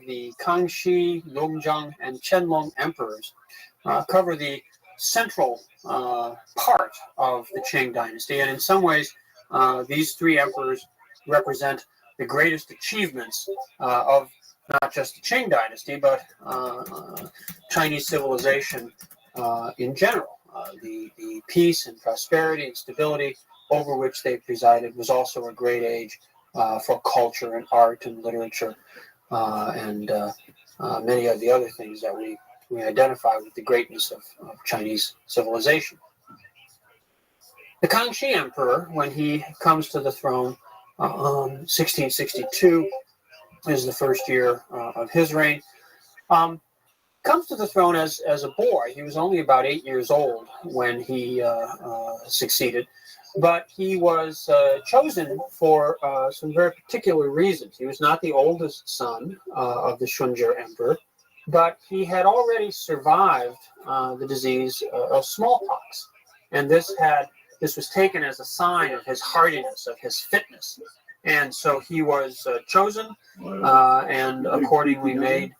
the Kangxi, Yongzheng, and Qianlong emperors cover the central part of the Qing dynasty, and in some ways, these three emperors represent the greatest achievements of not just the Qing dynasty, but Chinese civilization in general. The peace and prosperity and stability over which they presided was also a great age for culture and art and literature and many of the other things that we identify with the greatness of Chinese civilization. The Kangxi Emperor, when he comes to the throne, 1662 is the first year of his reign, comes to the throne as a boy. He was only about 8 years old when he succeeded, but he was chosen for some very particular reasons. He was not the oldest son of the Shunjie Emperor, but he had already survived the disease of smallpox, and this was taken as a sign of his hardiness, of his fitness, and so he was chosen and accordingly made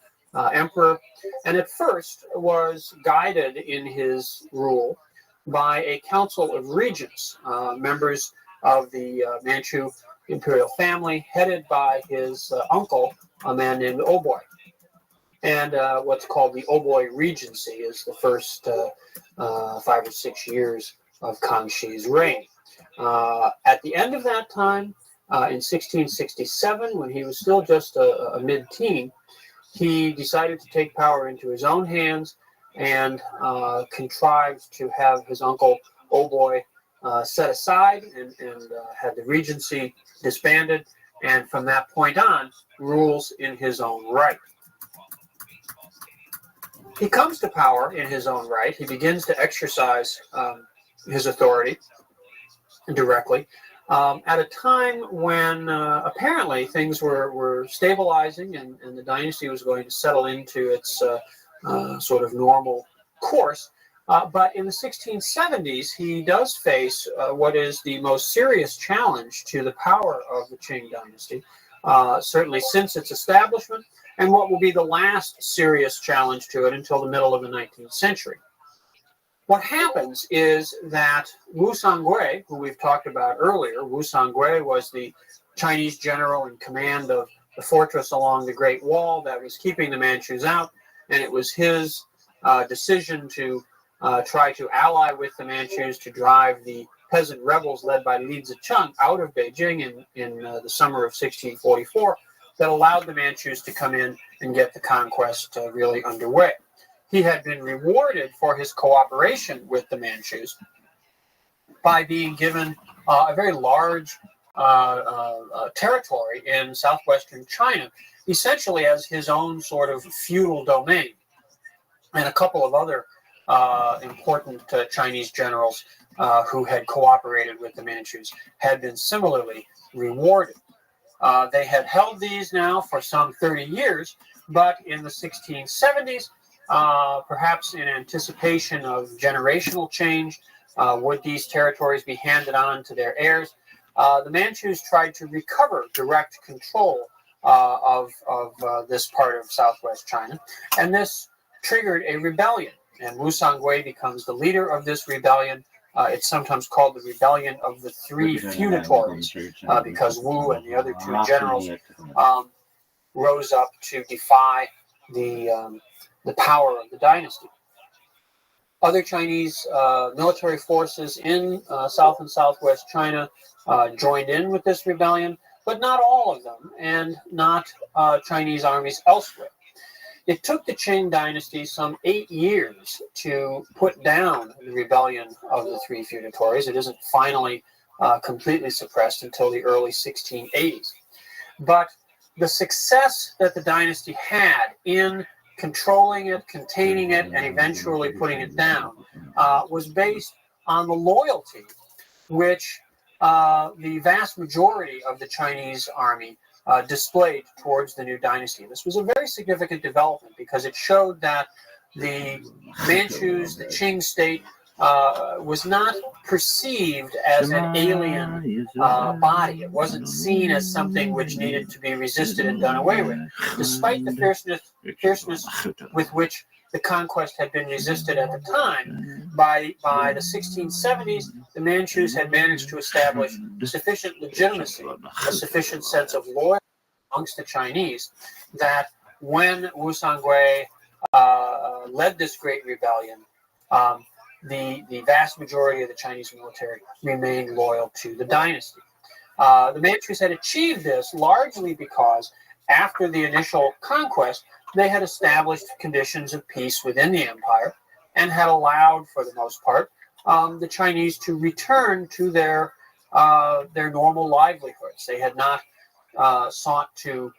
emperor, and at first was guided in his rule by a council of regents, members of the Manchu imperial family, headed by his uncle, a man named Oboi. And what's called the Oboi Regency is the first 5 or 6 years of Kangxi's reign. At the end of that time, in 1667, when he was still just a mid-teen, he decided to take power into his own hands and contrived to have his uncle Oboi set aside and had the regency disbanded, and from that point on, rules in his own right. He comes to power in his own right. He begins to exercise his authority directly at a time when apparently things were stabilizing and the dynasty was going to settle into its sort of normal course. But in the 1670s, he does face what is the most serious challenge to the power of the Qing dynasty, certainly since its establishment, and what will be the last serious challenge to it until the middle of the 19th century. What happens is that Wu Sangui, who we've talked about earlier, Wu Sangui was the Chinese general in command of the fortress along the Great Wall that was keeping the Manchus out, and it was his decision to try to ally with the Manchus to drive the peasant rebels led by Li Zicheng out of Beijing in the summer of 1644 that allowed the Manchus to come in and get the conquest really underway. He had been rewarded for his cooperation with the Manchus by being given a very large territory in southwestern China, essentially as his own sort of feudal domain. And a couple of other important Chinese generals who had cooperated with the Manchus had been similarly rewarded. They had held these now for some 30 years, but in the 1670s, perhaps in anticipation of generational change, would these territories be handed on to their heirs? The Manchus tried to recover direct control of this part of southwest China, and this triggered a rebellion, and Wu Sangui becomes the leader of this rebellion. It's sometimes called the Rebellion of the Three Feudatories, because Wu and the other two generals rose up to defy the power of the dynasty. Other Chinese military forces in South and Southwest China joined in with this rebellion, but not all of them, and not Chinese armies elsewhere. It took the Qing dynasty some 8 years to put down the rebellion of the Three Feudatories. It isn't finally completely suppressed until the early 1680s. But the success that the dynasty had in controlling it, containing it, and eventually putting it down was based on the loyalty which the vast majority of the Chinese army displayed towards the new dynasty. This was a very significant development because it showed that the Manchus, the Qing state, was not perceived as an alien body. It wasn't seen as something which needed to be resisted and done away with. Despite the fierceness with which the conquest had been resisted at the time, by the 1670s, the Manchus had managed to establish sufficient legitimacy, a sufficient sense of loyalty amongst the Chinese, that when Wu Sangui led this great rebellion, the vast majority of the Chinese military remained loyal to the dynasty. The Manchus had achieved this largely because after the initial conquest, they had established conditions of peace within the empire and had allowed, for the most part, the Chinese to return to their normal livelihoods. They had not sought to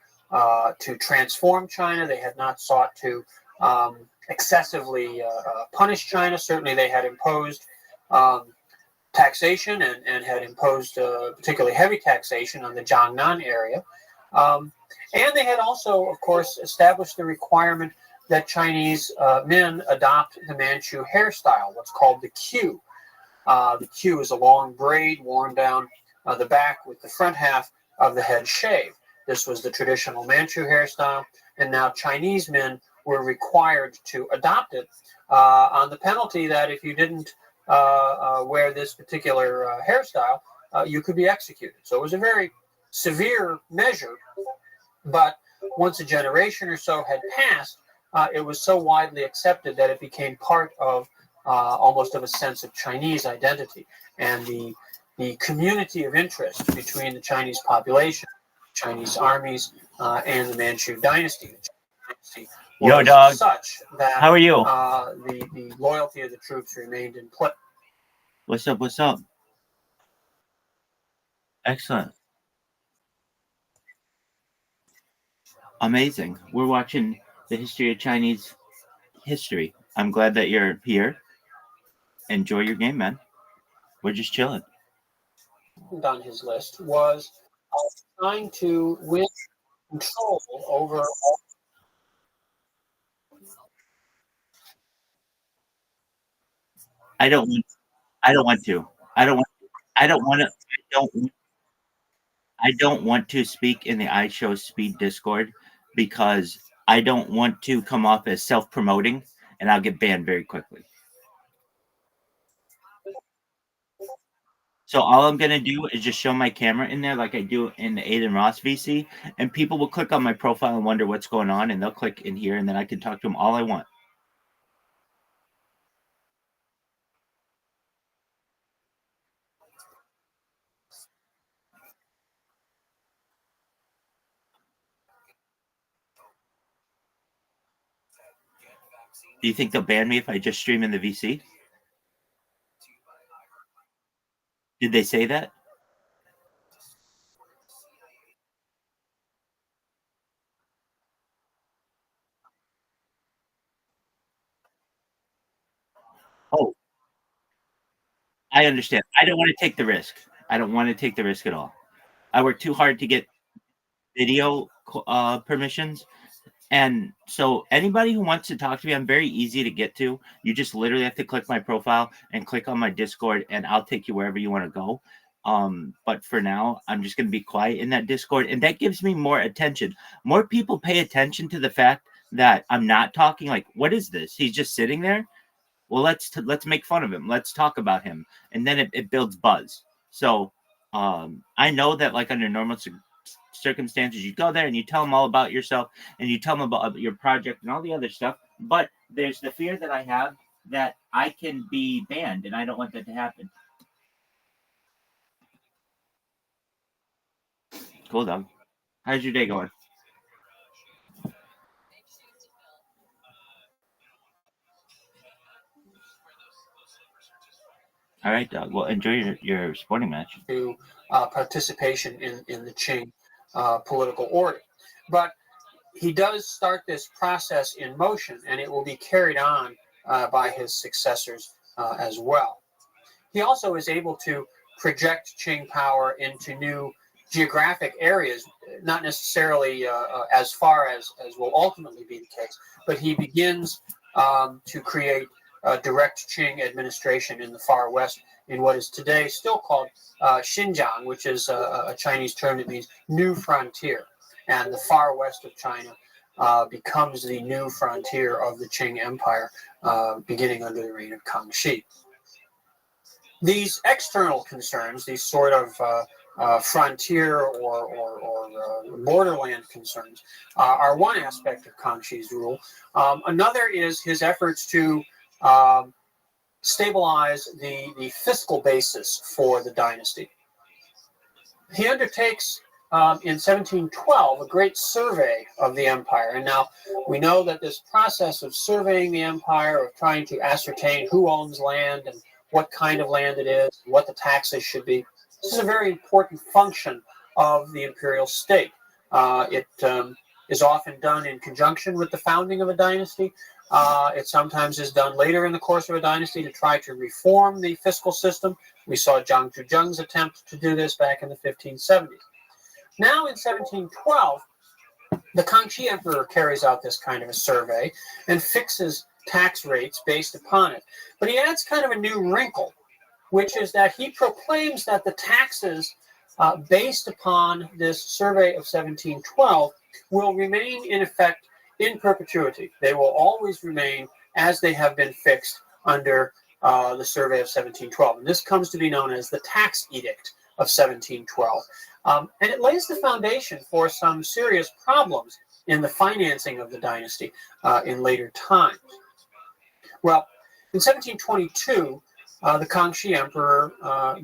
transform China. They had not sought to excessively punish China. Certainly, they had imposed taxation and had imposed particularly heavy taxation on the Jiangnan area. And they had also, of course, established the requirement that Chinese men adopt the Manchu hairstyle, what's called the queue. The queue is a long braid worn down the back with the front half of the head shaved. This was the traditional Manchu hairstyle, and now Chinese men were required to adopt it on the penalty that if you didn't wear this particular hairstyle, you could be executed. So it was a very severe measure, but once a generation or so had passed, it was so widely accepted that it became part of almost of a sense of Chinese identity. And the community of interest between the Chinese population, Chinese armies, and the Manchu dynasty. Yo, dog. Such that how are you? The loyalty of the troops remained in place. What's up? What's up? Excellent. Amazing. We're watching the history of Chinese history. I'm glad that you're here. Enjoy your game, man. We're just chilling. On his list was trying to win control over. I don't want to. I don't want to speak in the iShow Speed Discord because I don't want to come off as self-promoting, and I'll get banned very quickly. So all I'm going to do is just show my camera in there like I do in the Aiden Ross VC, and people will click on my profile and wonder what's going on, and they'll click in here, and then I can talk to them all I want. Do you think they'll ban me if I just stream in the VC? Did they say that? Oh, I understand. I don't want to take the risk. I don't want to take the risk at all. I work too hard to get video permissions. And so anybody who wants to talk to me, I'm very easy to get to. You just literally have to click my profile and click on my Discord, and I'll take you wherever you want to go. But for now, I'm just going to be quiet in that Discord, and that gives me more attention. More people pay attention to the fact that I'm not talking. Like, what is this? He's just sitting there. Well, let's make fun of him. Let's talk about him, and then it builds buzz. So I know that like under normal circumstances, you go there and you tell them all about yourself and you tell them about your project and all the other stuff. But there's the fear that I have that I can be banned, and I don't want that to happen. Cool, dog. How's your day going? All right, dog. Well, enjoy your sporting match. To participation in the Qing political order. But he does start this process in motion, and it will be carried on by his successors as well. He also is able to project Qing power into new geographic areas, not necessarily as far as will ultimately be the case, but he begins to create direct Qing administration in the far west, in what is today still called Xinjiang, which is a Chinese term that means new frontier. And the far west of China becomes the new frontier of the Qing Empire, beginning under the reign of Kangxi. These external concerns, these sort of frontier or borderland concerns, are one aspect of Kangxi's rule. Another is his efforts to stabilize the fiscal basis for the dynasty. He undertakes in 1712 a great survey of the empire. And now we know that this process of surveying the empire, of trying to ascertain who owns land and what kind of land it is, what the taxes should be, this is a very important function of the imperial state. It is often done in conjunction with the founding of a dynasty. It sometimes is done later in the course of a dynasty to try to reform the fiscal system. We saw Zhang Zhuzheng's attempt to do this back in the 1570s. Now in 1712, the Kangxi emperor carries out this kind of a survey and fixes tax rates based upon it. But he adds kind of a new wrinkle, which is that he proclaims that the taxes based upon this survey of 1712 will remain in effect in perpetuity. They will always remain as they have been fixed under the survey of 1712. And this comes to be known as the Tax Edict of 1712. And it lays the foundation for some serious problems in the financing of the dynasty in later times. Well, in 1722, the Kangxi emperor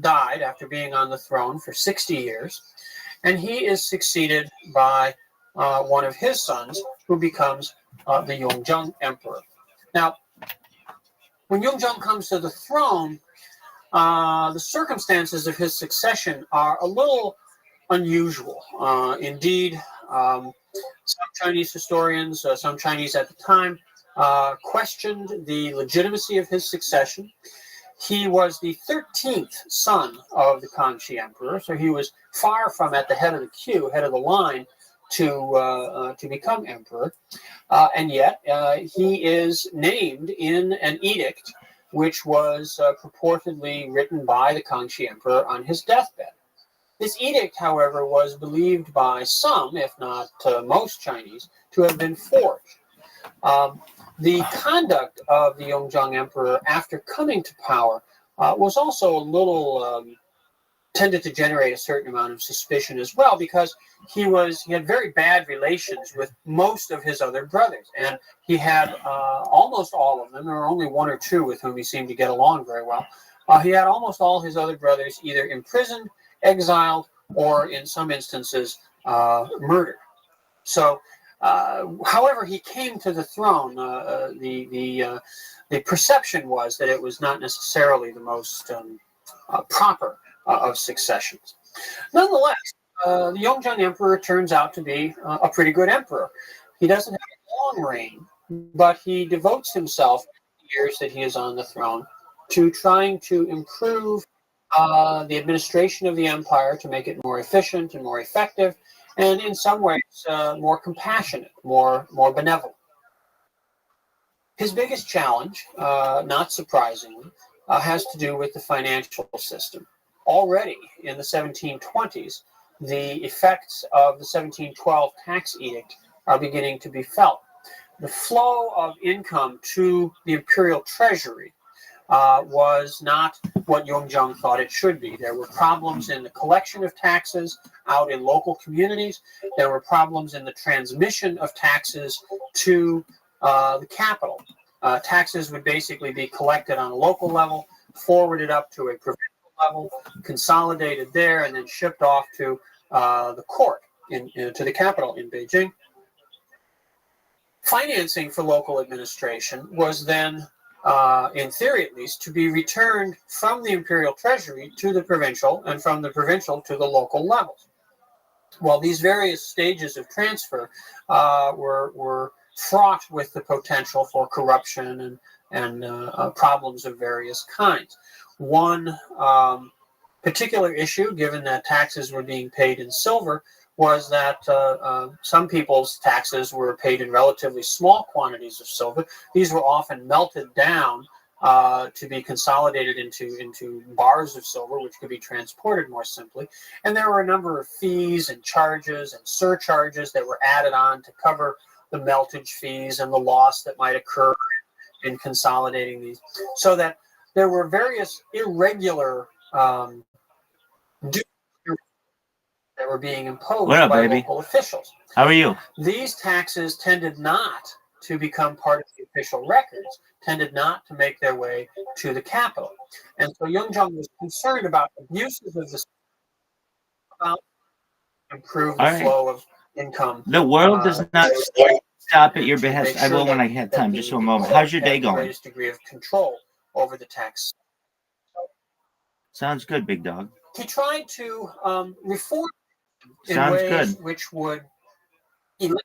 died after being on the throne for 60 years, and he is succeeded by one of his sons, who becomes the Yongzheng emperor. Now, when Yongzheng comes to the throne, the circumstances of his succession are a little unusual. Indeed, some Chinese historians, some Chinese at the time, questioned the legitimacy of his succession. He was the 13th son of the Kangxi emperor, so he was far from at the head of the queue, head of the line, to become emperor, and yet he is named in an edict which was purportedly written by the Kangxi emperor on his deathbed. This edict, however, was believed by some, if not most Chinese, to have been forged. The conduct of the Yongzheng emperor after coming to power was also a little tended to generate a certain amount of suspicion as well, because he had very bad relations with most of his other brothers, and he had almost all of them. There were only one or two with whom he seemed to get along very well. He had almost all his other brothers either imprisoned, exiled, or in some instances murdered. So, however he came to the throne, the perception was that it was not necessarily the most proper of successions. Nonetheless, the Yongzheng emperor turns out to be a pretty good emperor. He doesn't have a long reign, but he devotes himself, the years that he is on the throne, to trying to improve the administration of the empire, to make it more efficient and more effective, and in some ways more compassionate, more benevolent. His biggest challenge, not surprisingly, has to do with the financial system. Already in the 1720s, the effects of the 1712 tax edict are beginning to be felt. The flow of income to the imperial treasury was not what Yongzheng thought it should be. There were problems in the collection of taxes out in local communities. There were problems in the transmission of taxes to the capital. Taxes would basically be collected on a local level, forwarded up to a provincial level, consolidated there, and then shipped off to the court, to the capital in Beijing. Financing for local administration was then, in theory at least, to be returned from the imperial treasury to the provincial, and from the provincial to the local levels. Well, these various stages of transfer were fraught with the potential for corruption and problems of various kinds. One particular issue, given that taxes were being paid in silver, was that some people's taxes were paid in relatively small quantities of silver. These were often melted down to be consolidated into bars of silver, which could be transported more simply. And there were a number of fees and charges and surcharges that were added on to cover the meltage fees and the loss that might occur in consolidating these, so that there were various irregular duties that were being imposed by local officials. How are you? These taxes tended not to become part of the official records, tended not to make their way to the capital. And so Youngjoong was concerned about abuses of the system, about improve the flow of income. The world does not stop at your behest. I will when I have time. Just for a moment. How's your day going? The greatest degree of control over the tax. Sounds good, big dog. He tried to reform in ways which would eliminate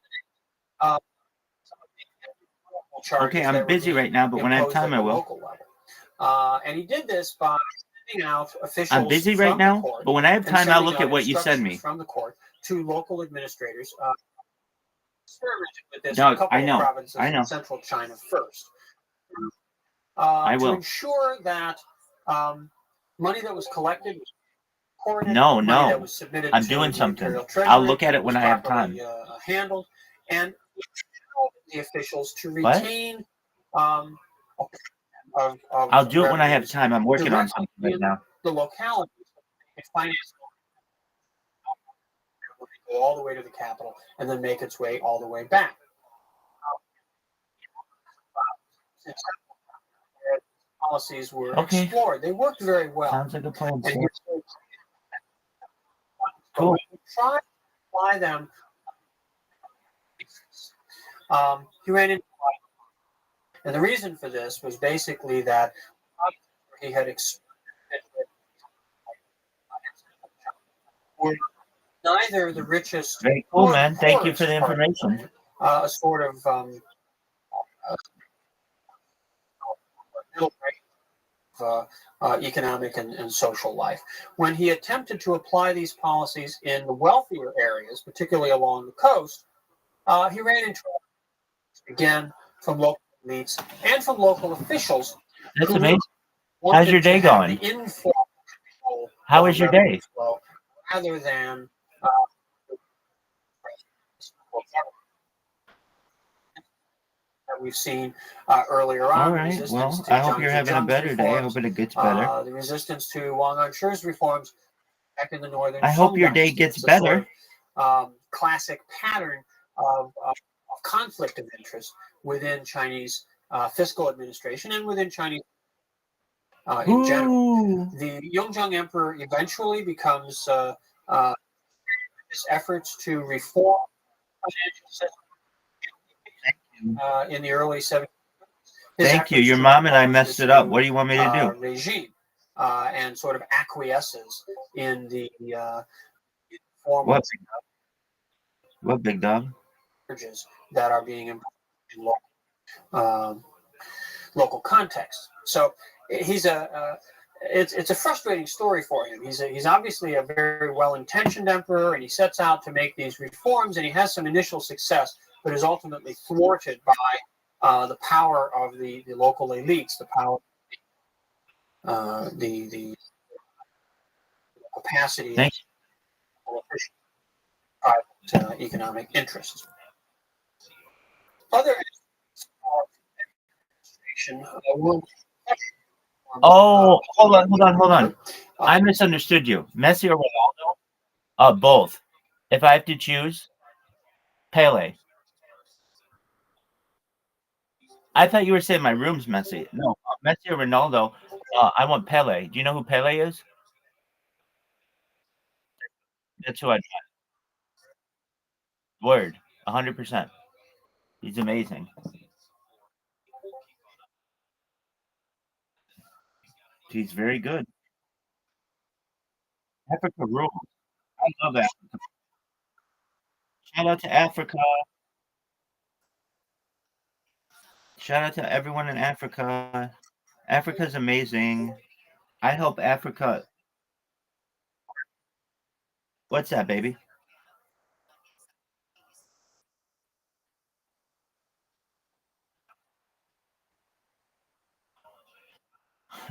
okay, I'm busy right now, but when I have time, I will. And he did this by sending out officials. I'm busy right now, but when I have time, I'll look at what you send me. From the court to local administrators. Experimented with this Doug, in a couple of provinces in central China first. I will. To ensure that money that was collected was recorded, no, that was submitted I'm to doing the something. Treasury I'll look at it when I have time. Handled, and the officials to retain I'll do it when I have time. I'm working on something right now. The localities and finance go all the way to the capital and then make its way all the way back. Policies were explored. They worked very well. Sounds like a plan. Cool. Try to apply them. He ran into, and the reason for this was basically that he had neither the richest. Very cool, man. Thank you for the information. A sort of middle range of economic and social life. When he attempted to apply these policies in the wealthier areas, particularly along the coast, he ran into again from local elites and from local officials. That's amazing. How's your day going? How is your day? Rather than that we've seen earlier on. All right. Well, I hope you're having a better day. I hope it gets better. The resistance to Wang Anshi's reforms back in the northern. I hope your day gets better. Sort of, classic pattern of conflict of interest within Chinese fiscal administration and within Chinese in general. The Youngjoong Emperor eventually becomes his efforts to reform financial system in the early 70s. Thank you. Your mom and I messed it up. What do you want me to do? Regime and sort of acquiesces in the formal what big dog? That are being imposed in local context. So he's it's a frustrating story for him. He's obviously a very well-intentioned emperor, and he sets out to make these reforms, and he has some initial success, but is ultimately thwarted by the power of the local elites, the power, the capacity of private economic interests. Other hold on. I misunderstood you. Messi or Ronaldo? Both. If I have to choose, Pele. I thought you were saying my room's messy. No, Messi or Ronaldo. I want Pele. Do you know who Pele is? That's who I want. Word. 100%. He's amazing. He's very good. Africa rules. I love Africa. Shout out to Africa. Shout out to everyone in Africa. Africa's amazing. I hope Africa. What's that, baby?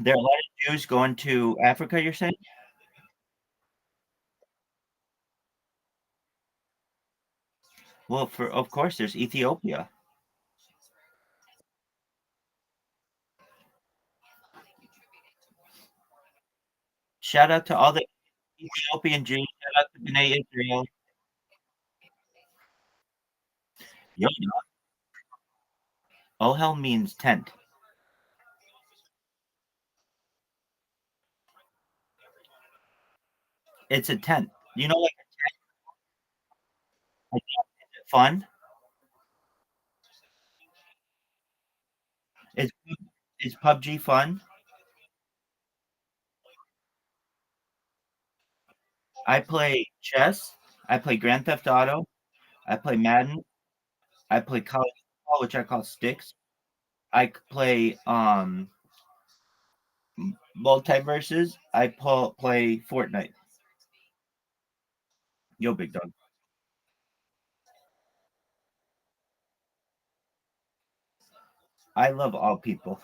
There are a lot of Jews going to Africa, you're saying? Well, of course, there's Ethiopia. Shout out to all the Ethiopian Jews. Shout out to B'nai Israel. Yo, Ohel means tent. It's a tent. You know, like fun. Is is PUBG fun? I play chess. I play Grand Theft Auto. I play Madden. I play college football, which I call sticks. I play multiverses. I play Fortnite. Yo, big dog. I love all people.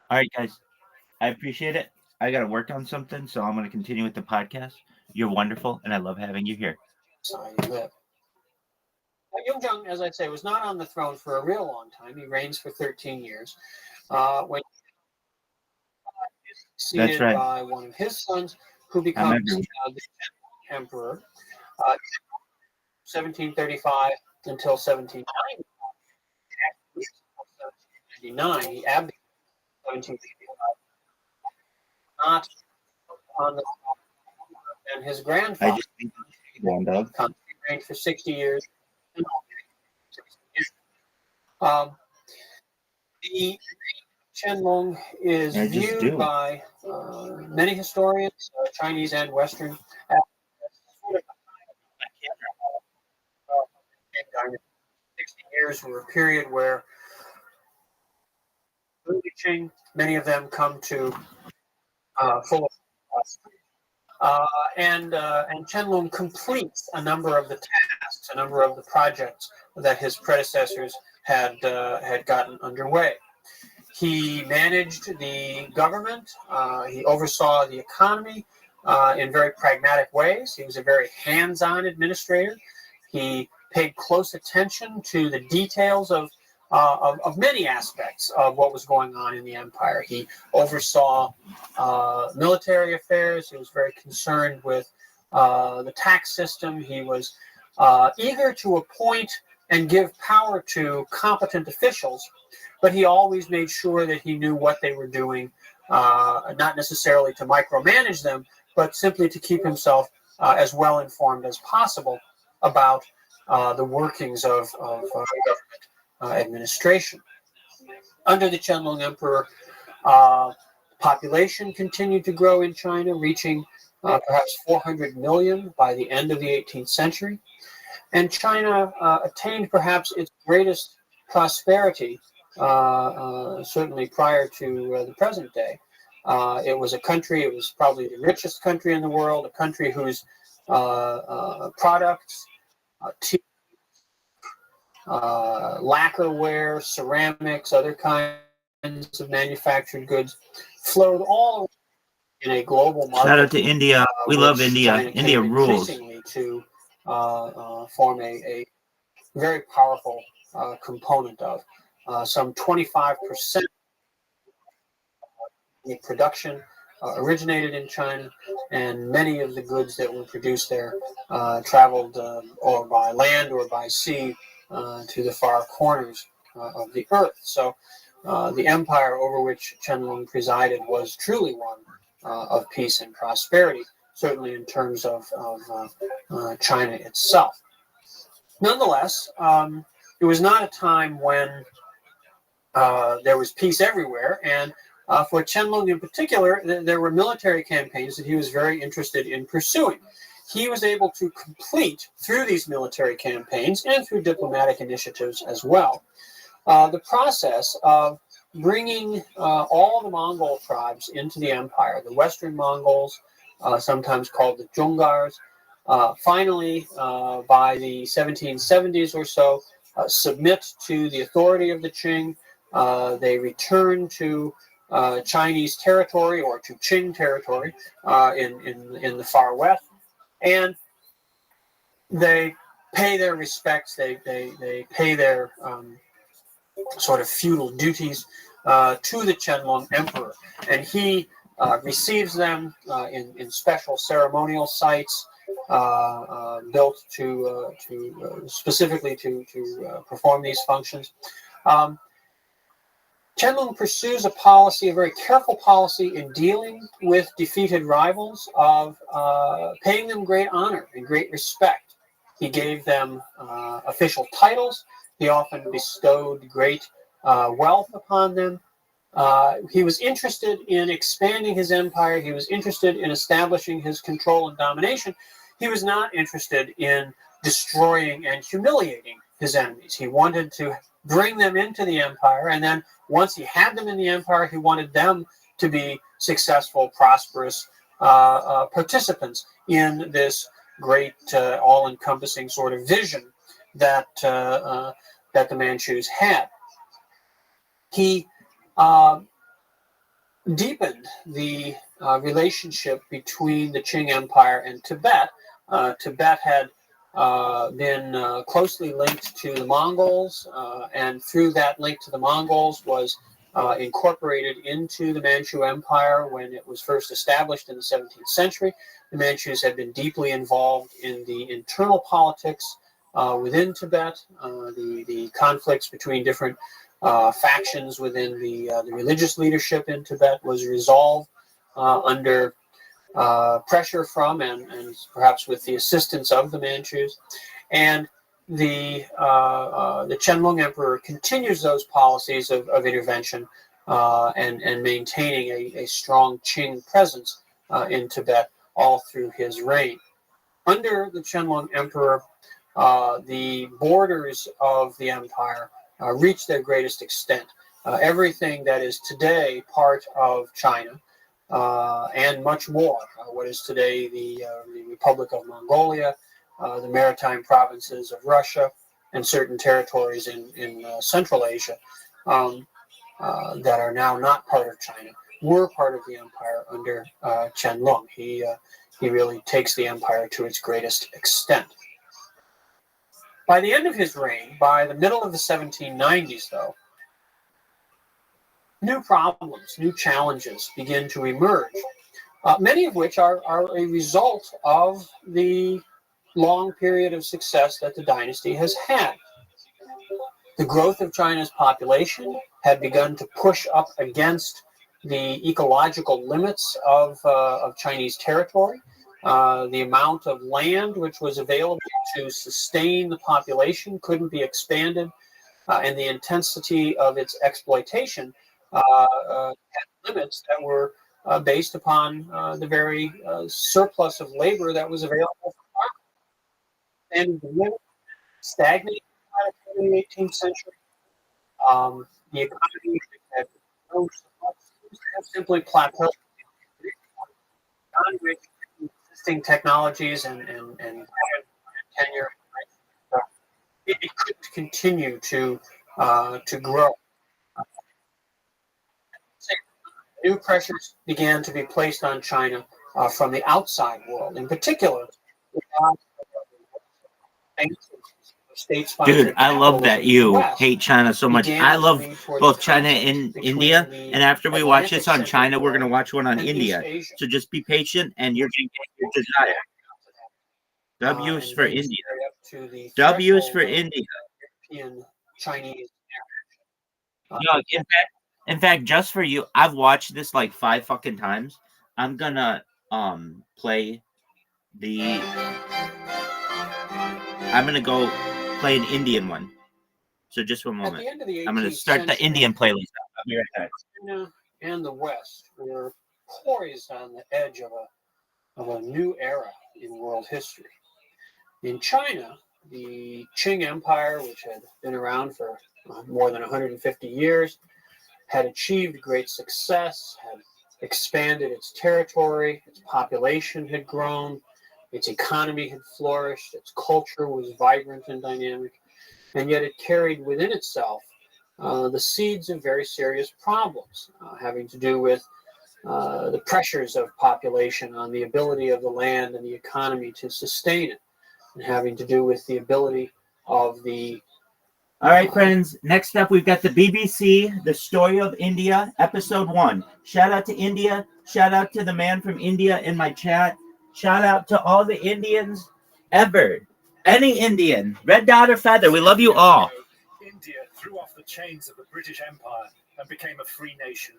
All right, guys. I appreciate it. I got to work on something, so I'm going to continue with the podcast. You're wonderful, and I love having you here. Sorry, you live. Yongjong, as I say, was not on the throne for a real long time. He reigns for 13 years. When succeeded right. by one of his sons, who becomes the emperor, 1735 until 1790. He abdicated in 1755. Not on the throne, and his grandfather reigned for 60 years. The Qianlong is viewed by many historians, Chinese and Western, as sort of 60 years were a period where many of them come to full and Qianlong completes a number of the tasks, a number of the projects that his predecessors had gotten underway. He managed the government. He oversaw the economy in very pragmatic ways. He was a very hands-on administrator. He paid close attention to the details of many aspects of what was going on in the empire. He oversaw military affairs. He was very concerned with the tax system. He was eager to appoint and give power to competent officials, but he always made sure that he knew what they were doing, not necessarily to micromanage them, but simply to keep himself as well informed as possible about the workings of government administration. Under the Qianlong Emperor, population continued to grow in China, reaching perhaps 400 million by the end of the 18th century. And China attained perhaps its greatest prosperity, certainly prior to the present day. It was probably the richest country in the world, a country whose products, tea, lacquerware, ceramics, other kinds of manufactured goods flowed all in a global market. Shout out to India. We love India. India rules. To form a very powerful component of some 25% of the production originated in China, and many of the goods that were produced there traveled or by land or by sea to the far corners of the earth. So the empire over which Qianlong presided was truly one of peace and prosperity, certainly in terms of China itself. Nonetheless, it was not a time when there was peace everywhere, and for Qianlong in particular, there were military campaigns that he was very interested in pursuing. He was able to complete, through these military campaigns and through diplomatic initiatives as well, the process of bringing all the Mongol tribes into the empire, the Western Mongols, sometimes called the Dzungars. Finally, by the 1770s or so, submit to the authority of the Qing. They return to Chinese territory or to Qing territory in the far west, and they pay their respects. They pay their sort of feudal duties to the Qianlong Emperor, and he receives them in special ceremonial sites built to specifically to perform these functions. Qianlong pursues a very careful policy in dealing with defeated rivals of paying them great honor and great respect. He gave them official titles. He often bestowed great wealth upon them. He was interested in expanding his empire. He was interested in establishing his control and domination. He was not interested in destroying and humiliating his enemies. He wanted to bring them into the empire, and then once he had them in the empire, he wanted them to be successful, prosperous participants in this great, all-encompassing sort of vision that that the Manchus had. He deepened the relationship between the Qing Empire and Tibet. Tibet had been closely linked to the Mongols, and through that link to the Mongols was incorporated into the Manchu Empire when it was first established in the 17th century. The Manchus had been deeply involved in the internal politics within Tibet, the conflicts between different factions within the religious leadership in Tibet was resolved under pressure from and perhaps with the assistance of the Manchus. And the Qianlong Emperor continues those policies of intervention and maintaining a strong Qing presence in Tibet all through his reign. Under the Qianlong Emperor, the borders of the empire reached their greatest extent. Everything that is today part of China and much more, what is today the Republic of Mongolia, the maritime provinces of Russia, and certain territories in Central Asia that are now not part of China, were part of the empire under Qianlong. He really takes the empire to its greatest extent. By the end of his reign, by the middle of the 1790s, though, new problems, new challenges begin to emerge, many of which are a result of the long period of success that the dynasty has had. The growth of China's population had begun to push up against the ecological limits of Chinese territory. The amount of land which was available to sustain the population couldn't be expanded, and the intensity of its exploitation had limits that were based upon the very surplus of labor that was available for farmers. And the living stagnated in the 18th century. The economy had simply plateaued. Non-rich existing technologies and tenure, it couldn't continue to grow. New pressures began to be placed on China from the outside world, in particular. Dude, I love that you hate China so much. I love both China and India. And after we watch this on China, we're going to watch one on India. So just be patient and you're going to get your desire. W's for India. W's for India. Chinese. No, in fact, just for you, I've watched this like 5 fucking times. I'm going to play the... I'm going to go play an Indian one. So just one moment. I'm going to start the Indian playlist. I'll be right back. China and the West were poised on the edge of a new era in world history. In China, the Qing Empire, which had been around for more than 150 years, had achieved great success, had expanded its territory, its population had grown, its economy had flourished, its culture was vibrant and dynamic. and yet it carried within itself the seeds of very serious problems having to do with the pressures of population on the ability of the land and the economy to sustain it, and having to do with the ability of the... All right, friends. Next up, we've got the BBC, The Story of India, Episode 1. Shout out to India. Shout out to the man from India in my chat. Shout out to all the Indians ever. Any Indian, red dot or feather, we love you all. India threw off the chains of the British Empire and became a free nation.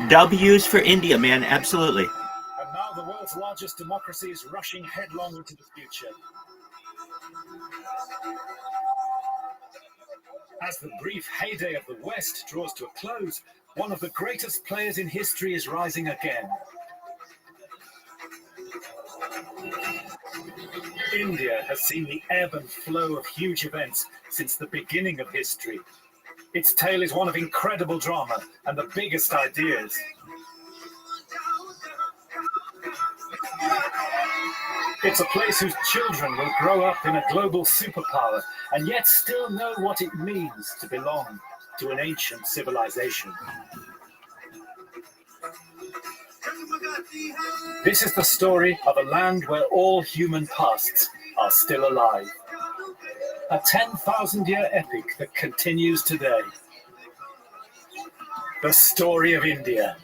W's for India, man. Absolutely. And now the world's largest democracy is rushing headlong into the future. As the brief heyday of the West draws to a close, one of the greatest players in history is rising again. India has seen the ebb and flow of huge events since the beginning of history. Its tale is one of incredible drama and the biggest ideas. It's a place whose children will grow up in a global superpower and yet still know what it means to belong to an ancient civilization. This is the story of a land where all human pasts are still alive. A 10,000-year epic that continues today. The story of India.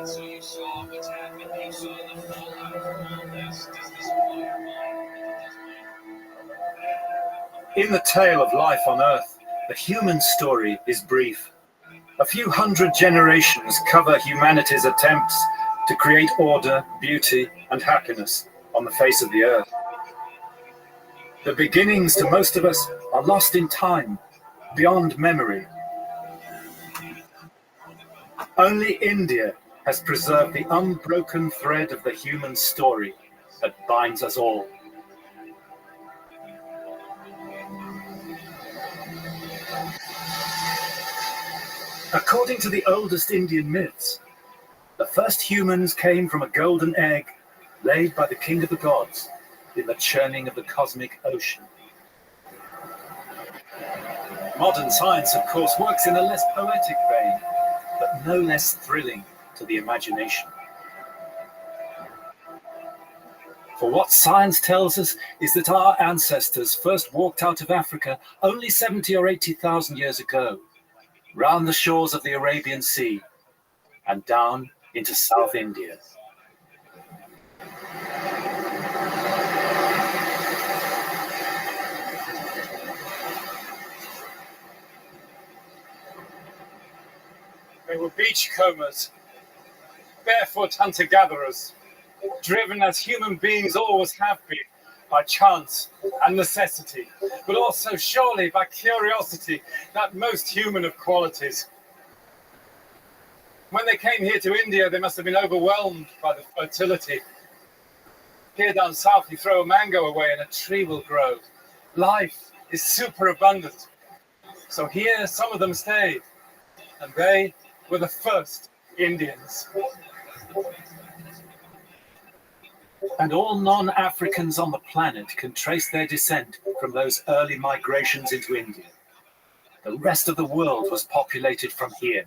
So you saw what's happened, you saw the fallout from all this. Does this blow your mind? In the tale of life on Earth, the human story is brief. A few hundred generations cover humanity's attempts to create order, beauty, and happiness on the face of the Earth. The beginnings to most of us are lost in time, beyond memory. Only India has preserved the unbroken thread of the human story that binds us all. According to the oldest Indian myths, the first humans came from a golden egg laid by the king of the gods in the churning of the cosmic ocean. Modern science, of course, works in a less poetic vein, but no less thrilling to the imagination. For what science tells us is that our ancestors first walked out of Africa only 70 or 80,000 years ago, round the shores of the Arabian Sea and down into South India. They were beachcombers, barefoot hunter-gatherers, driven as human beings always have been, by chance and necessity, but also surely by curiosity, that most human of qualities. When they came here to India, they must have been overwhelmed by the fertility. Here down south, you throw a mango away and a tree will grow. Life is super abundant. So here, some of them stayed, and they were the first Indians. And all non-Africans on the planet can trace their descent from those early migrations into India. The rest of the world was populated from here.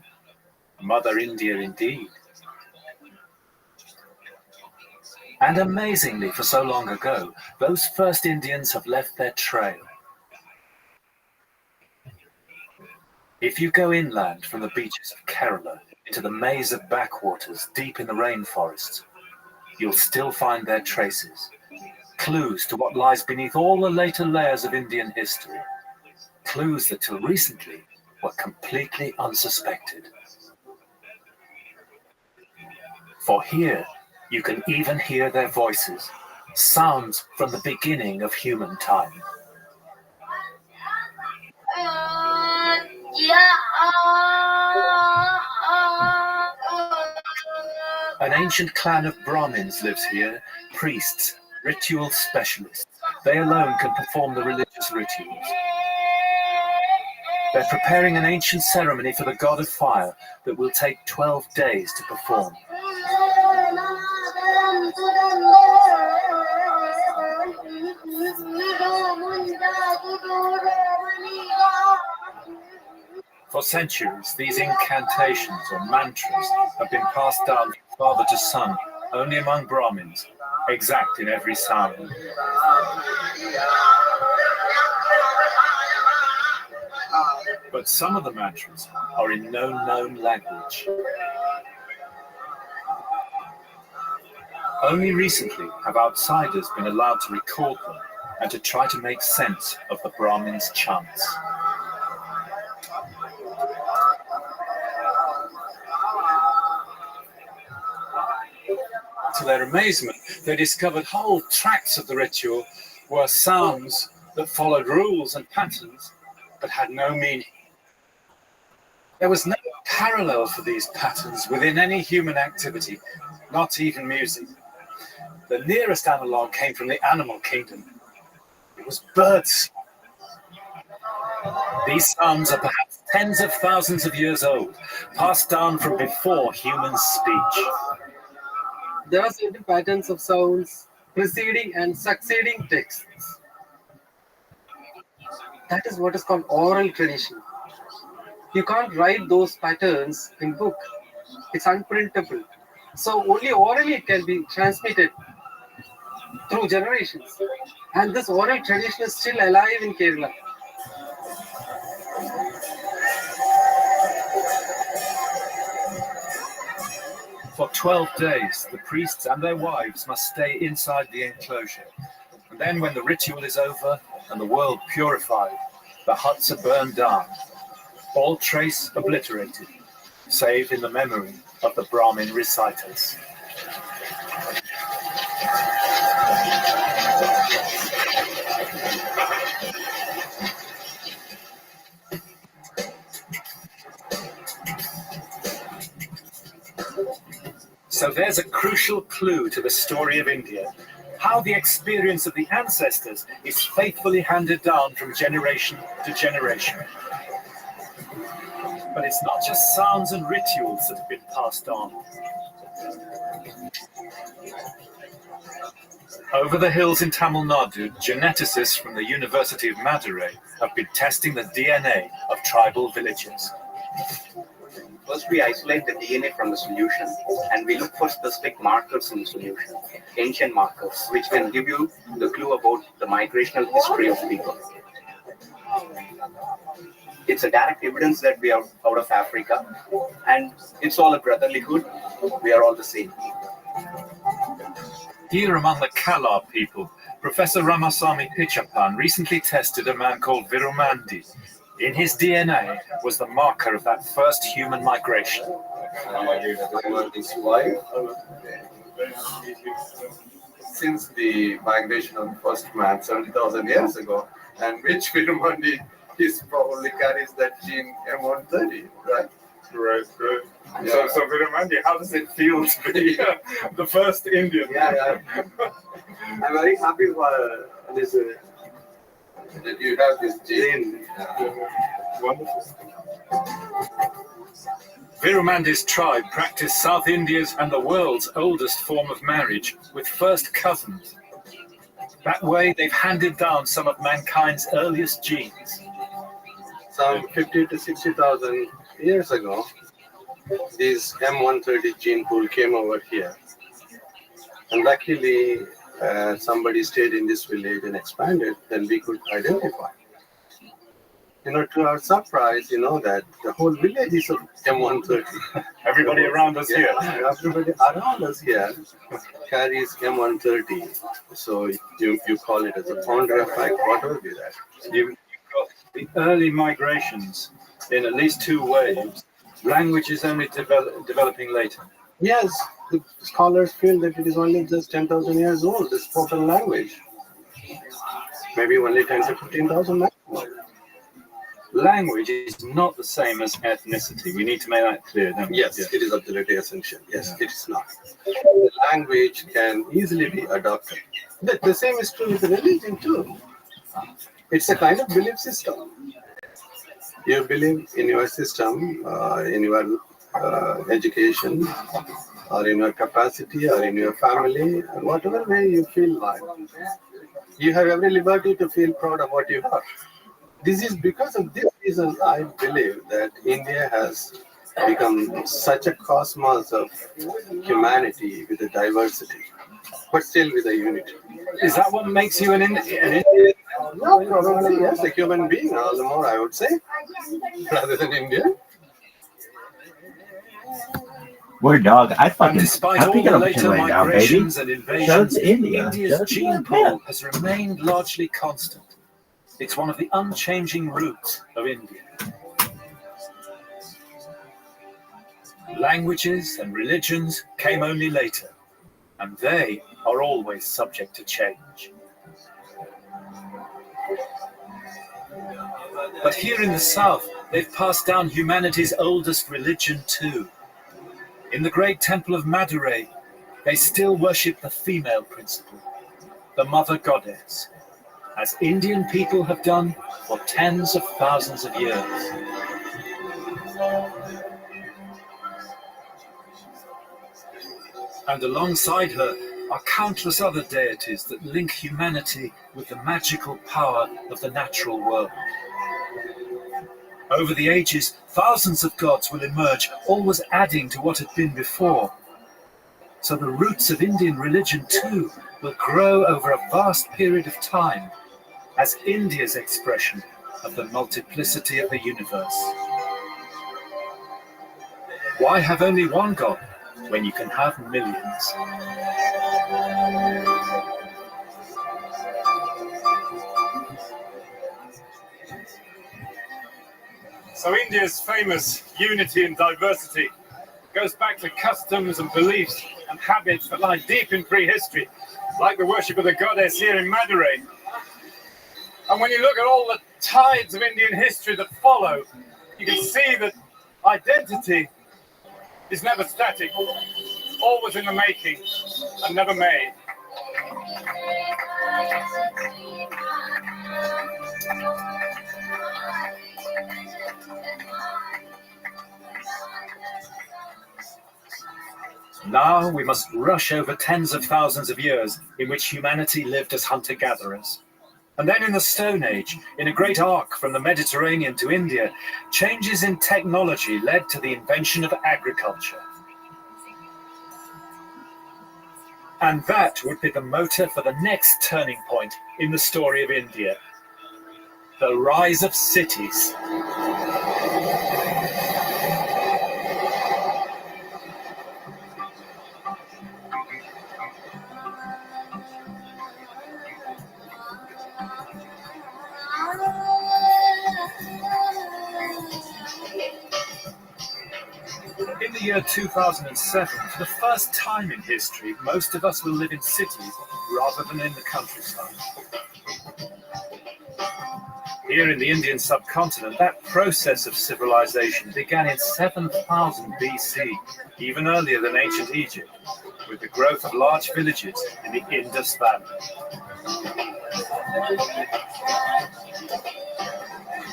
Mother India indeed. And amazingly, for so long ago, those first Indians have left their trail. If you go inland from the beaches of Kerala into the maze of backwaters deep in the rainforests, you'll still find their traces, clues to what lies beneath all the later layers of Indian history, clues that till recently were completely unsuspected. For here, you can even hear their voices, sounds from the beginning of human time. An ancient clan of Brahmins lives here, priests, ritual specialists. They alone can perform the religious rituals. They're preparing an ancient ceremony for the god of fire that will take 12 days to perform. For centuries, these incantations or mantras have been passed down from father to son, only among Brahmins, exact in every sound. But some of the mantras are in no known language. Only recently have outsiders been allowed to record them and to try to make sense of the Brahmins' chants. To their amazement, they discovered whole tracts of the ritual were sounds that followed rules and patterns but had no meaning. There was no parallel for these patterns within any human activity, not even music. The nearest analogue came from the animal kingdom. It was birds. These sounds are perhaps tens of thousands of years old, passed down from before human speech. There are certain patterns of sounds preceding and succeeding texts. That is what is called oral tradition. You can't write those patterns in book. It's unprintable. So only orally it can be transmitted through generations. And this oral tradition is still alive in Kerala. For 12 days, the priests and their wives must stay inside the enclosure. And then when the ritual is over and the world purified, the huts are burned down, all trace obliterated, save in the memory of the Brahmin reciters. So there's a crucial clue to the story of India, how the experience of the ancestors is faithfully handed down from generation to generation. But it's not just sounds and rituals that have been passed on. Over the hills in Tamil Nadu, geneticists from the University of Madurai have been testing the DNA of tribal villages. First, we isolate the DNA from the solution and we look for specific markers in the solution, ancient markers, which can give you the clue about the migrational history of people. It's a direct evidence that we are out of Africa and it's all a brotherlyhood. We are all the same. Here among the Kala people, Professor Ramasamy Pichapan recently tested a man called Virumandi. In his DNA was the marker of that first human migration. Since the migration of the first man 70,000 years ago, and which Virumandi probably carries that gene M130, right? Right. Yeah. So Virumandi, how does it feel to be the first Indian? Yeah. I'm very happy for this that you have this gene. Wonderful. Virumandi's tribe practiced South India's and the world's oldest form of marriage with first cousins. That way, they've handed down some of mankind's earliest genes. Some 50 to 60,000 years ago, this M130 gene pool came over here. And luckily, somebody stayed in this village and expanded, then we could identify. To our surprise, that the whole village is of M130. Everybody around us here. Everybody around us here carries M130. So you call it as a founder effect, what would be that? You've got the early migrations in at least two waves. Language is only developing later. Yes, the scholars feel that it is only just 10,000 years old, this spoken language. Maybe only 10 to 15,000 years old. language is not the same as ethnicity. We need to make that clear, don't we? Yes, Yeah. it is absolutely essential. Yes, Yeah. it is not. The language can easily be adopted. The same is true with religion too. It's a kind of belief system. You believe in your system, in your education, or in your capacity, or in your family, whatever way you feel like. You have every liberty to feel proud of what you are. This is because of this reason I believe that India has become such a cosmos of humanity with a diversity, but still with a unity. Is that what makes you an Indian? No, probably yes, a human being, all the more I would say, rather than Indian. Word dog. I And fucking. despite I'm all picking the up shit later right now, baby. migrations and Shout invasions, to India. India's Shout to gene India. pool has remained largely constant. It's one of the unchanging roots of India. Languages and religions came only later, and they are always subject to change. But here in the south, they've passed down humanity's oldest religion too. In the great temple of Madurai, they still worship the female principle, the mother goddess, as Indian people have done for tens of thousands of years. And alongside her are countless other deities that link humanity with the magical power of the natural world. Over the ages, thousands of gods will emerge, always adding to what had been before. So the roots of Indian religion too will grow over a vast period of time as India's expression of the multiplicity of the universe. Why have only one God when you can have millions? So India's famous unity and diversity goes back to customs and beliefs and habits that lie deep in prehistory, like the worship of the goddess here in Madurai. And when you look at all the tides of Indian history that follow, you can see that identity is never static, always in the making and never made. Now we must rush over tens of thousands of years in which humanity lived as hunter-gatherers. And then in the Stone Age, in a great arc from the Mediterranean to India, changes in technology led to the invention of agriculture. And that would be the motor for the next turning point in the story of India, the rise of cities. In the year 2007, for the first time in history, most of us will live in cities rather than in the countryside. Here in the Indian subcontinent, that process of civilization began in 7000 BC, even earlier than ancient Egypt, with the growth of large villages in the Indus Valley.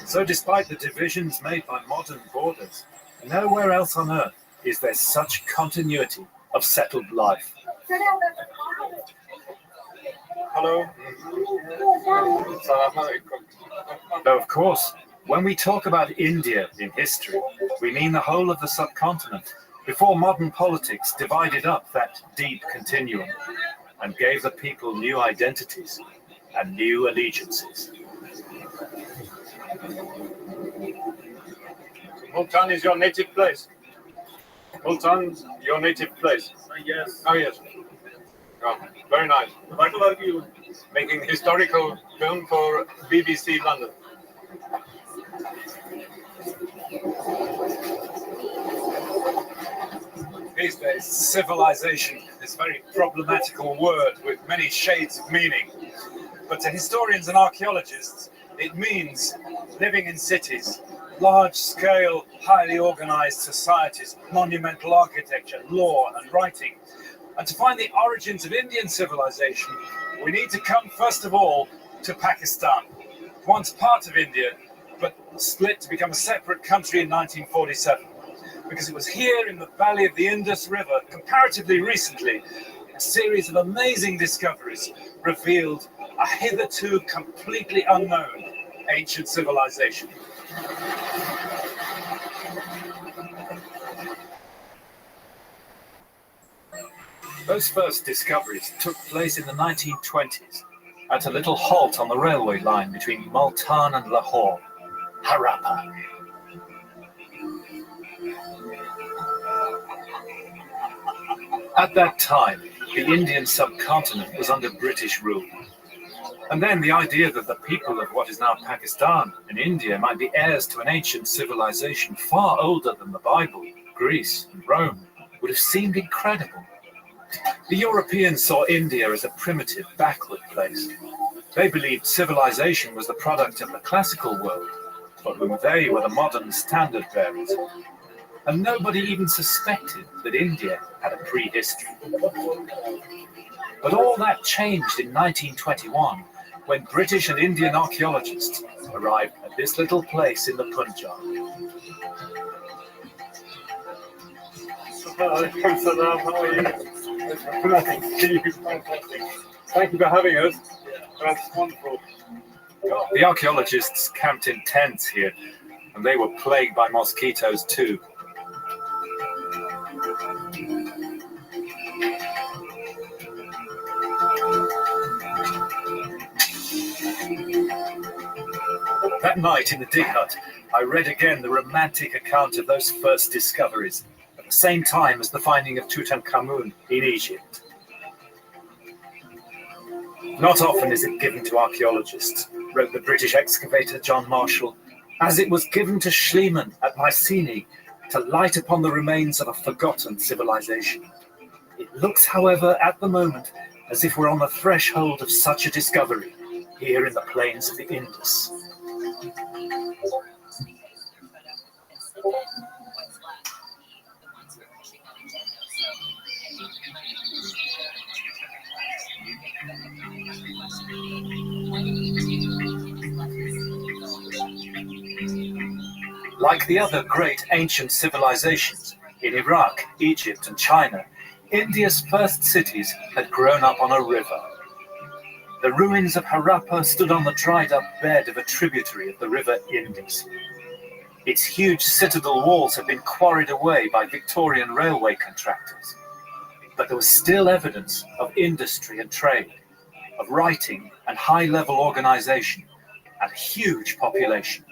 So despite the divisions made by modern borders, nowhere else on earth is there such continuity of settled life. Hello. Though, of course, when we talk about India in history, we mean the whole of the subcontinent, before modern politics divided up that deep continuum and gave the people new identities and new allegiances. Multan is your native place. Multan, your native place. Yes. Oh, yes. Oh, very nice. What work you? Making historical film for BBC London. These days, civilization is a very problematical word with many shades of meaning. But to historians and archaeologists, It means living in cities, large-scale, highly organized societies, monumental architecture, law and writing. And to find the origins of Indian civilization, we need to come first of all to Pakistan, once part of India, but split to become a separate country in 1947. Because it was here in the valley of the Indus River, comparatively recently, a series of amazing discoveries revealed a hitherto completely unknown ancient civilization. Those first discoveries took place in the 1920s at a little halt on the railway line between Multan and Lahore, Harappa. At that time, the Indian subcontinent was under British rule. And then the idea that the people of what is now Pakistan and India might be heirs to an ancient civilization far older than the Bible, Greece, and Rome would have seemed incredible. The Europeans saw India as a primitive, backward place. They believed civilization was the product of the classical world, for whom they were the modern standard bearers. And nobody even suspected that India had a prehistory. But all that changed in 1921 when British and Indian archaeologists arrived at this little place in the Punjab. How are you? Fantastic. Thank you for having us. That's wonderful. The archaeologists camped in tents here, and they were plagued by mosquitoes too. That night in the dig hut, I read again the romantic account of those first discoveries, at the same time as the finding of Tutankhamun in Egypt. Not often is it given to archaeologists, wrote the British excavator John Marshall, as it was given to Schliemann at Mycenae to light upon the remains of a forgotten civilization. It looks, however, at the moment, as if we're on the threshold of such a discovery here in the plains of the Indus. Like the other great ancient civilizations in Iraq, Egypt, and China, India's first cities had grown up on a river. The ruins of Harappa stood on the dried-up bed of a tributary of the river Indus. Its huge citadel walls had been quarried away by Victorian railway contractors, but there was still evidence of industry and trade, of writing and high-level organization, and a huge population.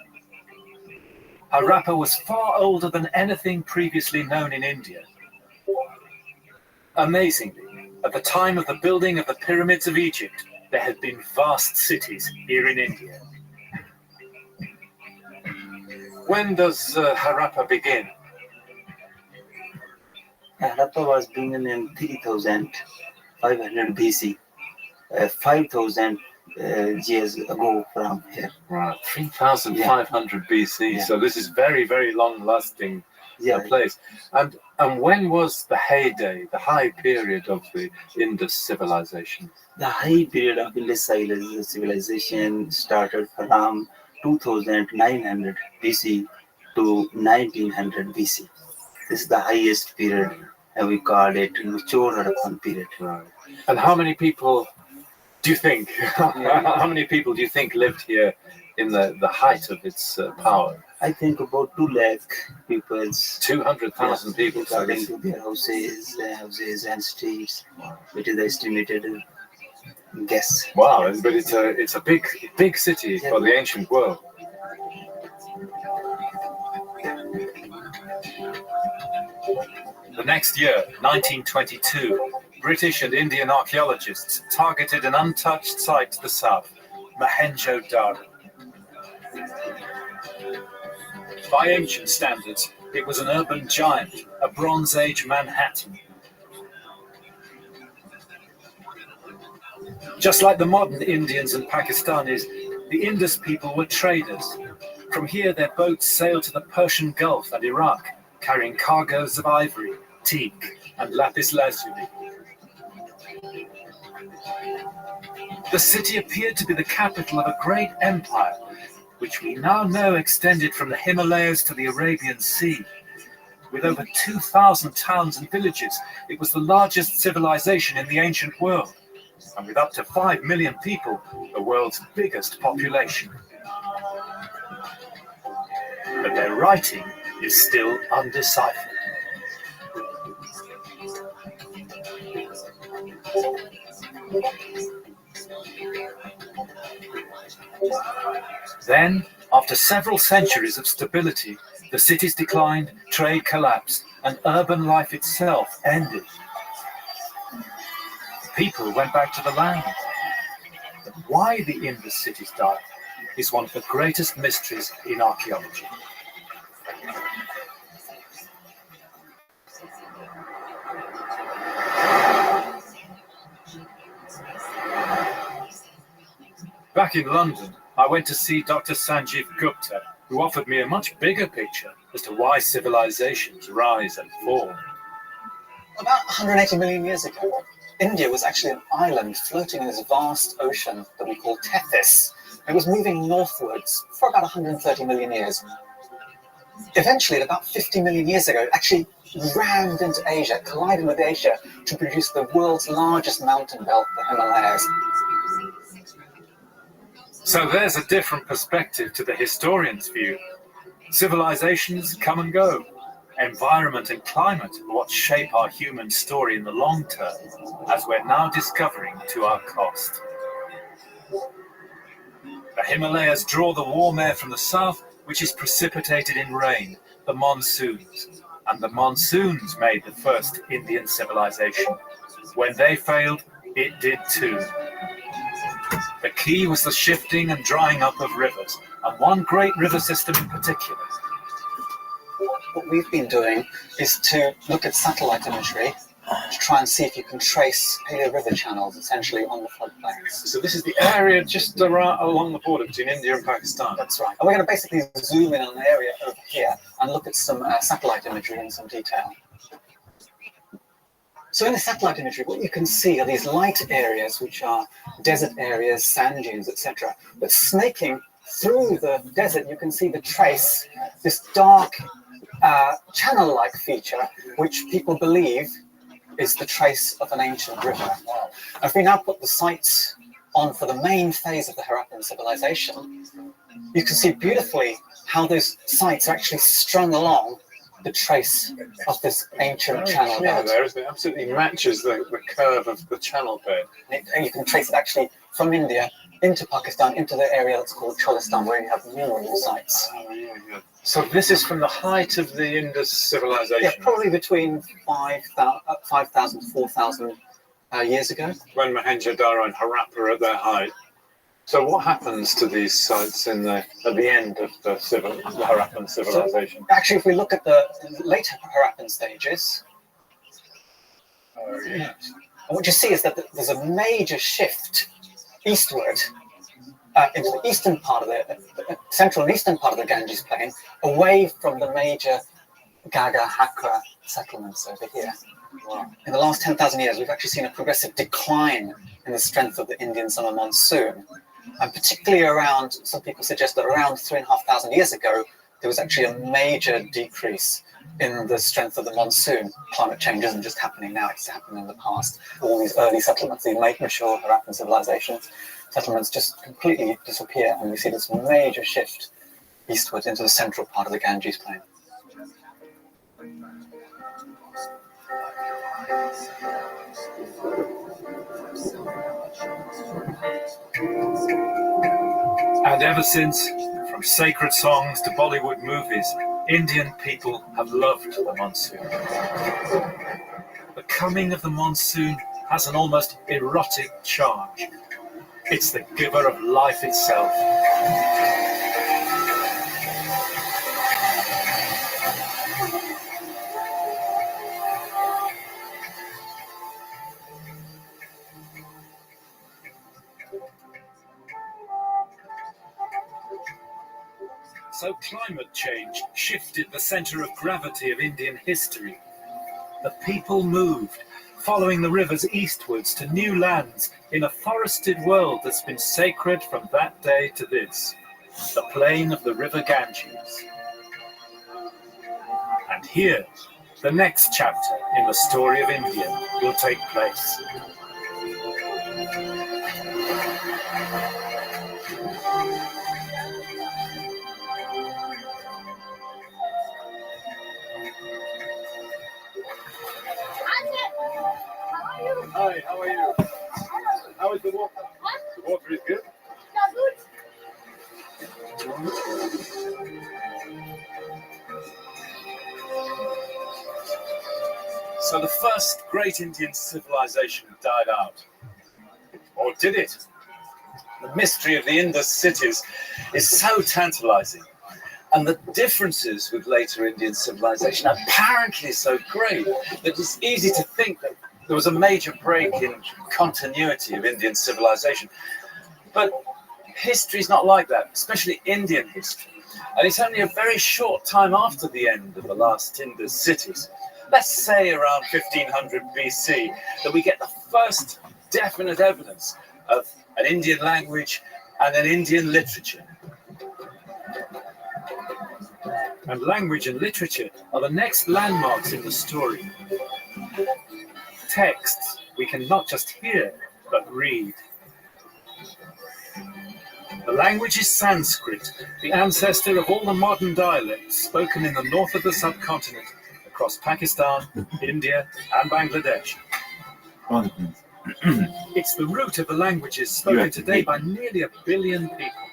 Harappa was far older than anything previously known in India. Amazingly, at the time of the building of the pyramids of Egypt, there had been vast cities here in India. When does Harappa begin? Harappa was begun in 3500 BC, 5,000 years ago from here. Right, 3,500 BC. Yeah. So this is very, very long-lasting place. And when was the heyday, the high period of the Indus civilization? The high period of Indus civilization started from 2900 BC to 1900 BC. This is the highest period, and we call it mature Harappan period. Right. And how many people do you think? How many people do you think lived here in the height of its power? I think about 2 lakh people. 200,000 people. According to their houses and streets. It is the estimated guess. Wow, but it's a big city for the ancient world. The next year, 1922, British and Indian archaeologists targeted an untouched site to the south, Mohenjo-Daro. By ancient standards, it was an urban giant, a Bronze Age Manhattan. Just like the modern Indians and Pakistanis, The Indus people were traders. From here, their boats sailed to the Persian Gulf and Iraq, carrying cargoes of ivory, teak, and lapis lazuli. The city appeared to be the capital of a great empire, which we now know extended from the Himalayas to the Arabian Sea. With over 2,000 towns and villages, it was the largest civilization in the ancient world, and with up to 5 million people, the world's biggest population. But their writing is still undeciphered. Then, after several centuries of stability, the cities declined, trade collapsed, and urban life itself ended. People went back to the land. But why the Indus cities died is one of the greatest mysteries in archaeology. Back in London, I went to see Dr. Sanjeev Gupta, who offered me a much bigger picture as to why civilizations rise and fall. About 180 million years ago, India was actually an island floating in this vast ocean that we call Tethys. It was moving northwards for about 130 million years. Eventually, about 50 million years ago, it actually rammed into Asia, collided with Asia to produce the world's largest mountain belt, the Himalayas. So there's a different perspective to the historian's view. Civilizations come and go. Environment and climate are what shape our human story in the long term, as we're now discovering to our cost. The Himalayas draw the warm air from the south, which is precipitated in rain, the monsoons. And the monsoons made the first Indian civilization. When they failed, it did too. The key was the shifting and drying up of rivers, and one great river system in particular. What we've been doing is to look at satellite imagery to try and see if you can trace paleo river channels essentially on the floodplains. So this is the area just around, along the border between India and Pakistan. That's right. And we're going to basically zoom in on the area over here and look at some satellite imagery in some detail. So in the satellite imagery, what you can see are these light areas, which are desert areas, sand dunes, etc. But snaking through the desert, you can see the trace, this dark channel-like feature, which people believe is the trace of an ancient river. If we now put the sights on for the main phase of the Harappan civilization, you can see beautifully how those sites are actually strung along the trace of this ancient channel bed. There, isn't it? Absolutely matches the curve of the channel bed. And you can trace it actually from India into Pakistan, into the area that's called Cholistan, where you have numerous sites. So this is from the height of the Indus civilization? Yeah, probably between 5,000 to 4,000 years ago. When Mohenjo-Daro and Harappa are at their height. So what happens to these sites at the end of the Harappan civilization? So, actually, if we look at the later Harappan stages, what you see is that there's a major shift eastward into the eastern part of the central and eastern part of the Ganges plain, away from the major Gaga Hakra settlements over here. Wow. In the last 10,000 years, we've actually seen a progressive decline in the strength of the Indian summer monsoon. And particularly around, some people suggest that around 3,500 years ago, there was actually a major decrease in the strength of the monsoon. Climate change isn't just happening now, it's happened in the past. All these early settlements, these mature Harappan civilizations, settlements just completely disappear, and we see this major shift eastward into the central part of the Ganges plain. And ever since, from sacred songs to Bollywood movies, Indian people have loved the monsoon. The coming of the monsoon has an almost erotic charge. It's the giver of life itself. So climate change shifted the center of gravity of Indian history. The people moved, following the rivers eastwards to new lands in a forested world that's been sacred from that day to this, the plain of the river Ganges. And here, the next chapter in the story of India will take place. Hi, how are you? How is the water? The water is good? So the first great Indian civilization died out. Or did it? The mystery of the Indus cities is so tantalizing. And the differences with later Indian civilization are apparently so great that it's easy to think that there was a major break in continuity of Indian civilization. But history is not like that, especially Indian history. And it's only a very short time after the end of the last Indus cities, let's say around 1500 BC, that we get the first definite evidence of an Indian language and an Indian literature. And language and literature are the next landmarks in the story. Texts we can not just hear, but read. The language is Sanskrit, the ancestor of all the modern dialects spoken in the north of the subcontinent, across Pakistan, India, and Bangladesh. It's the root of the languages spoken today by nearly 1 billion people.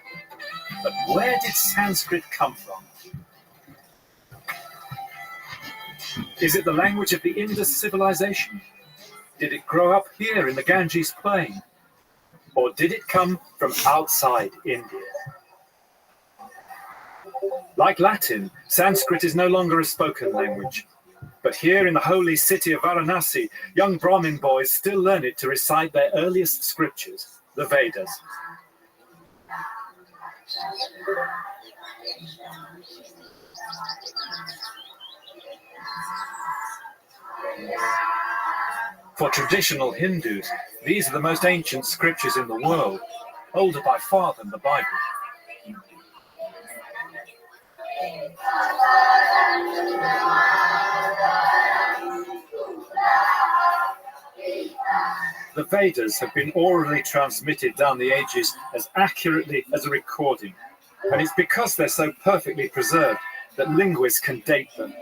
But where did Sanskrit come from? Is it the language of the Indus civilization? Did it grow up here in the Ganges plain? Or did it come from outside India? Like Latin, Sanskrit is no longer a spoken language. But here in the holy city of Varanasi, young Brahmin boys still learn it to recite their earliest scriptures, the Vedas. For traditional Hindus, these are the most ancient scriptures in the world, older by far than the Bible. The Vedas have been orally transmitted down the ages as accurately as a recording, and it's because they're so perfectly preserved that linguists can date them.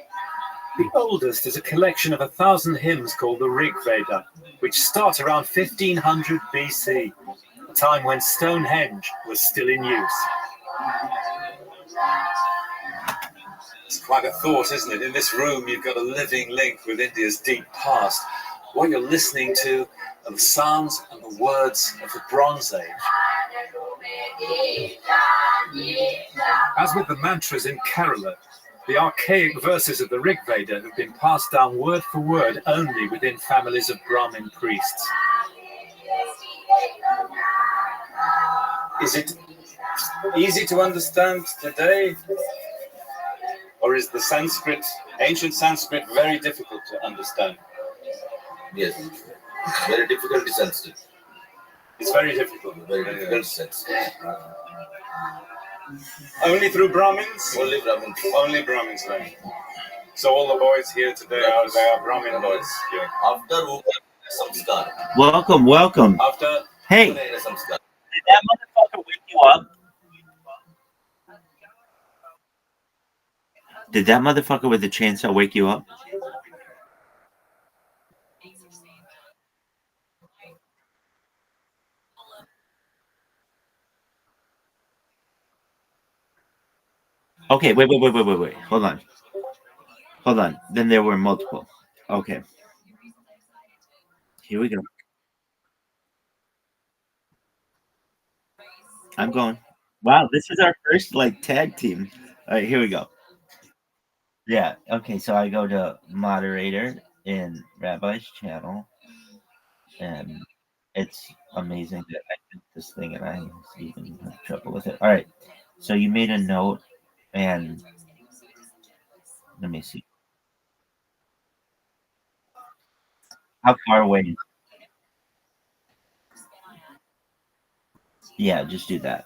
The oldest is a collection of 1,000 hymns called the Rig Veda, which start around 1500 BC, a time when Stonehenge was still in use. It's quite a thought, isn't it? In this room, you've got a living link with India's deep past. What you're listening to are the sounds and the words of the Bronze Age. As with the mantras in Kerala, the archaic verses of the Rig Veda have been passed down word for word only within families of Brahmin priests. Is it easy to understand today? Or is the Sanskrit, ancient Sanskrit, very difficult to understand? Yes, very difficult to Sanskrit. It's very difficult. Very difficult Sanskrit. Only through Brahmins? Only Brahmins. Only Brahmins, right? So all the boys here today they are Brahmin boys here. After Samskar. Welcome, welcome. After Hey, did that motherfucker wake you up? Did that motherfucker with the chainsaw wake you up? Okay, wait. Hold on. Then there were multiple. Okay. Here we go. I'm going. Wow, this is our first tag team. All right, here we go. Yeah. Okay, so I go to moderator in Rabbi's channel, and it's amazing that I did this thing and I even have trouble with it. All right. So you made a note And let me see. How far away? Yeah, just do that.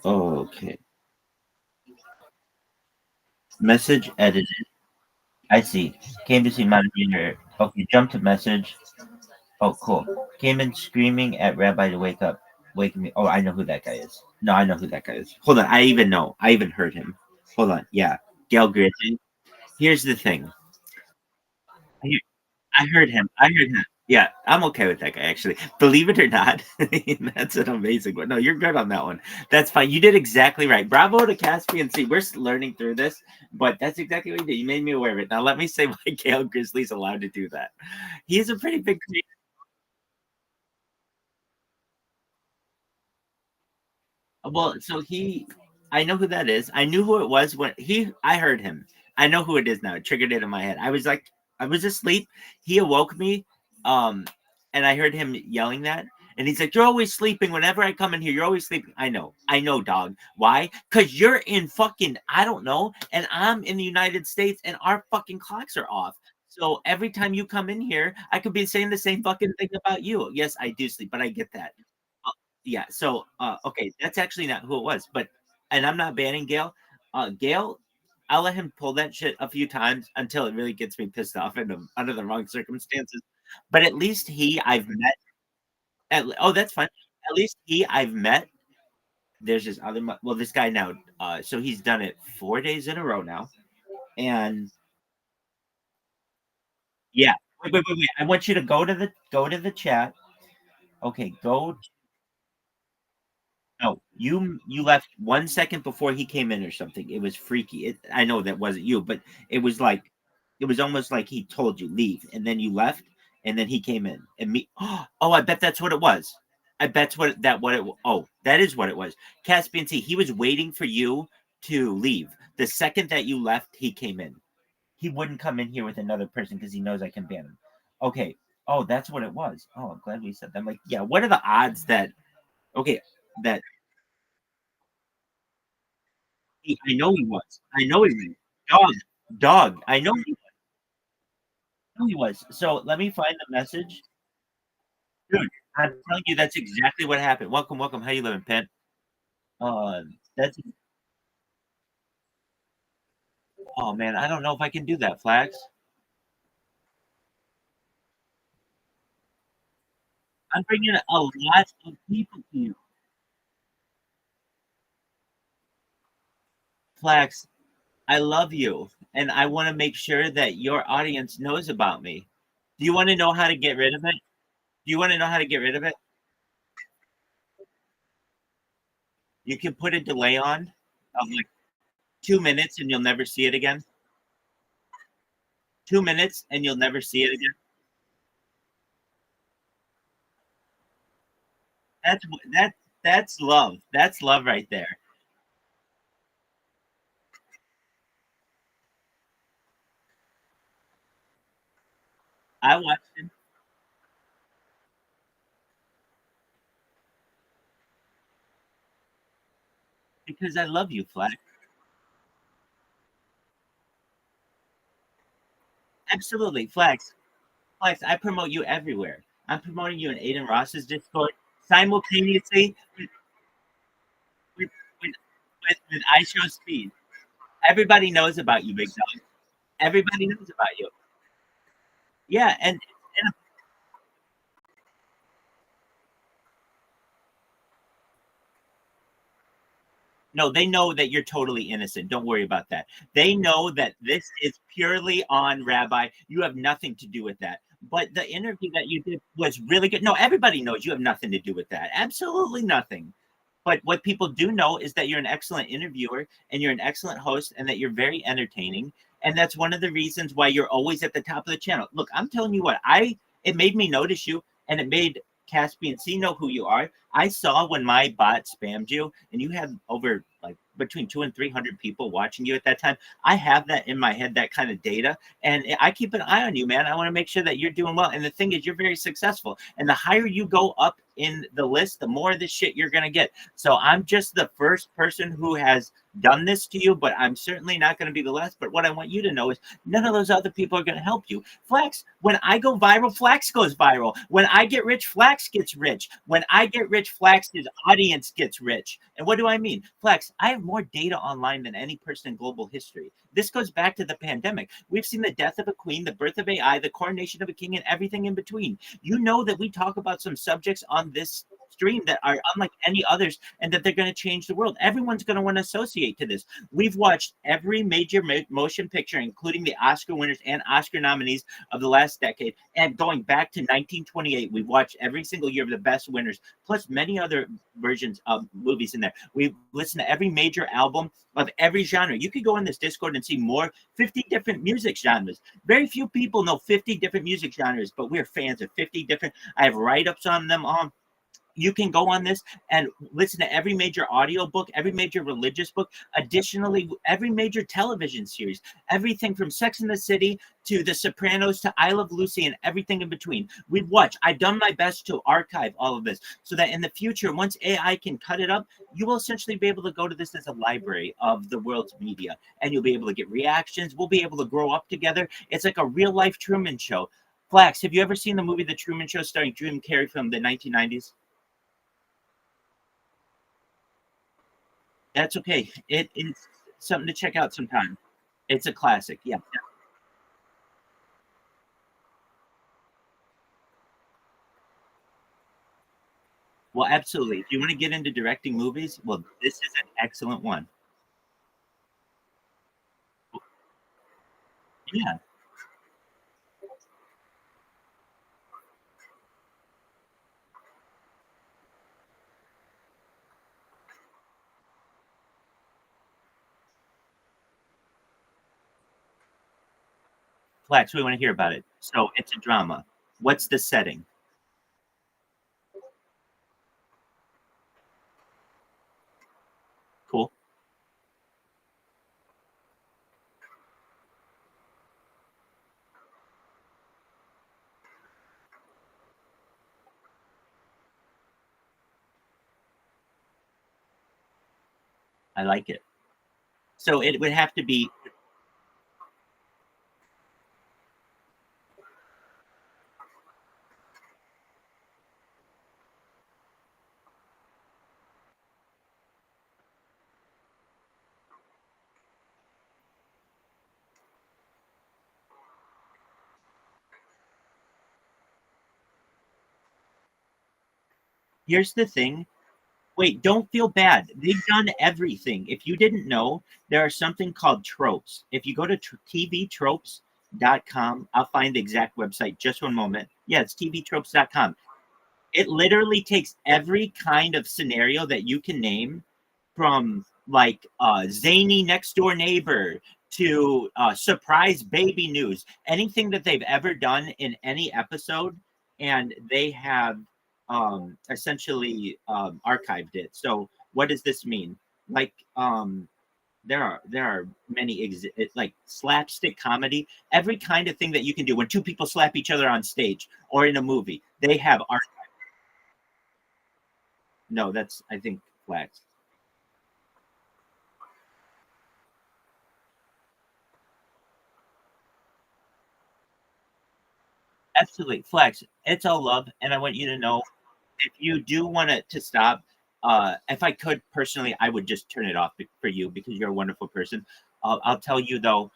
Okay. Message edited. I see. Came to see moderator. Okay, jump to message. Oh, cool. Came in screaming at Rabbi to wake up. Wake me. Oh, I know who that guy is. No, I know who that guy is. Hold on. I even know. I even heard him. Hold on. Yeah. Gail Griffin. Here's the thing. I heard him. I heard him. Yeah, I'm okay with that guy, actually. Believe it or not, that's an amazing one. No, you're good on that one. That's fine. You did exactly right. Bravo to Caspian Sea. We're learning through this, but that's exactly what you did. You made me aware of it. Now, let me say why Gail Grizzly's allowed to do that. He is a pretty big creator. Well, so I know who that is. I knew who it was when I heard him. I know who it is now. It triggered it in my head. I was asleep. He awoke me, and I heard him yelling that. And he's like, "You're always sleeping. Whenever I come in here, you're always sleeping." I know, dog. Why? Because you're in fucking, I don't know, and I'm in the United States, and our fucking clocks are off. So every time you come in here, I could be saying the same fucking thing about you. Yes, I do sleep, but I get that. Yeah, so okay, that's actually not who it was, but and I'm not banning Gail. Gail, I'll let him pull that shit a few times until it really gets me pissed off and under the wrong circumstances. But at least I've met. Oh, that's fine. At least I've met. There's this other, well, this guy now. So he's done it 4 days in a row now, and yeah. Wait. I want you to go to the chat. Okay, go. No, you left 1 second before he came in or something. It was freaky. I know that wasn't you, but it was almost like he told you leave, and then you left, and then he came in and me. Oh, I bet that's what it was. I bet Oh, that is what it was. Caspian Sea. He was waiting for you to leave. The second that you left, he came in. He wouldn't come in here with another person because he knows I can ban him. Okay. Oh, that's what it was. Oh, I'm glad we said that. I'm like, yeah. What are the odds that? Okay, that. I know he was. I know he was. Dog. I know he was. So let me find the message. Dude, I'm telling you, that's exactly what happened. Welcome. How you living, Pen? That's. Oh man, I don't know if I can do that, Flax. I'm bringing a lot of people to you, Flax. I love you, and I want to make sure that your audience knows about me. Do you want to know how to get rid of it? Do you want to know how to get rid of it? You can put a delay on of like 2 minutes and you'll never see it again. 2 minutes and you'll never see it again. That's love. That's love right there. I watched it because I love you, Flax. Absolutely, Flax. Flax, I promote you everywhere. I'm promoting you in Aiden Ross's Discord simultaneously with, with, with I Show Speed. Everybody knows about you, big dog. Everybody knows about you. Yeah, and no, they know that you're totally innocent. Don't worry about that. They know that this is purely on Rabbi. You have nothing to do with that. But the interview that you did was really good. No, everybody knows you have nothing to do with that. Absolutely nothing. But what people do know is that you're an excellent interviewer and you're an excellent host and that you're very entertaining. And that's one of the reasons why you're always at the top of the channel. Look, I'm telling you what, it made me notice you and it made Caspian Sea know who you are. I saw when my bot spammed you and you had over like between 200 and 300 people watching you at that time. I have that in my head, that kind of data, and I keep an eye on you, man. I want to make sure that you're doing well. And the thing is, you're very successful. And the higher you go up in the list, the more of this shit you're going to get. So I'm just the first person who has done this to you, but I'm certainly not going to be the last. But what I want you to know is none of those other people are going to help you. Flax, when I go viral, Flax goes viral. When I get rich, Flax gets rich. When I get rich, Flax's audience gets rich. And what do I mean? Flax, I have more data online than any person in global history. This goes back to the pandemic. We've seen the death of a queen, the birth of AI, the coronation of a king, and everything in between. You know that we talk about some subjects on this stream that are unlike any others, and that they're going to change the world. Everyone's going to want to associate to this. We've watched every major motion picture, including the Oscar winners and Oscar nominees of the last decade, and going back to 1928, we've watched every single year of the best winners, plus many other versions of movies in there. We've listened to every major album of every genre. You could go in this Discord and see more 50 different music genres. Very few people know 50 different music genres, but we're fans of 50 different. I have write-ups on them all. You can go on this and listen to every major audiobook, every major religious book, additionally, every major television series, everything from Sex and the City to The Sopranos to I Love Lucy and everything in between. We've watched. I've done my best to archive all of this so that in the future, once AI can cut it up, you will essentially be able to go to this as a library of the world's media, and you'll be able to get reactions. We'll be able to grow up together. It's like a real-life Truman Show. Flax, have you ever seen the movie The Truman Show starring Jim Carrey from the 1990s? That's okay. It is something to check out sometime. It's a classic. Yeah. Well, absolutely. If you want to get into directing movies, well, this is an excellent one. Yeah. Flax, we want to hear about it. So it's a drama. What's the setting? Cool. I like it. So it would have to be. Here's the thing. Wait, don't feel bad. They've done everything. If you didn't know, there are something called tropes. If you go to tvtropes.com, I'll find the exact website. Just one moment. Yeah, it's tvtropes.com. It literally takes every kind of scenario that you can name, from like zany next door neighbor to surprise baby news, anything that they've ever done in any episode, and they have essentially archived it. So what does this mean? Like there are many like slapstick comedy, every kind of thing that you can do when two people slap each other on stage or in a movie, they have archived. No, that's, I think, Flax. Absolutely, Flex. It's all love, and I want you to know, if you do want it to stop, if I could personally, I would just turn it off for you because you're a wonderful person. I'll tell you though.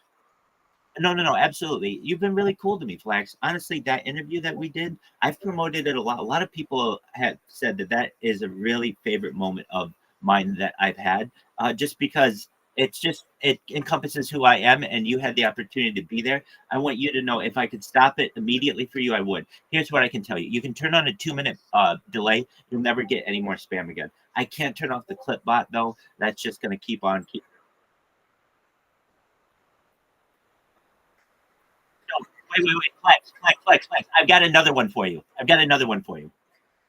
No, no, no, absolutely. You've been really cool to me, Flax. Honestly, that interview that we did, I've promoted it a lot. A lot of people have said that that is a really favorite moment of mine that I've had, just because it encompasses who I am, and you had the opportunity to be there. I want you to know if I could stop it immediately for you, I would. Here's what I can tell you. You can turn on a 2-minute delay. You'll never get any more spam again. I can't turn off the clip bot, though. That's just going to keep on. No, wait, Flex. I've got another one for you.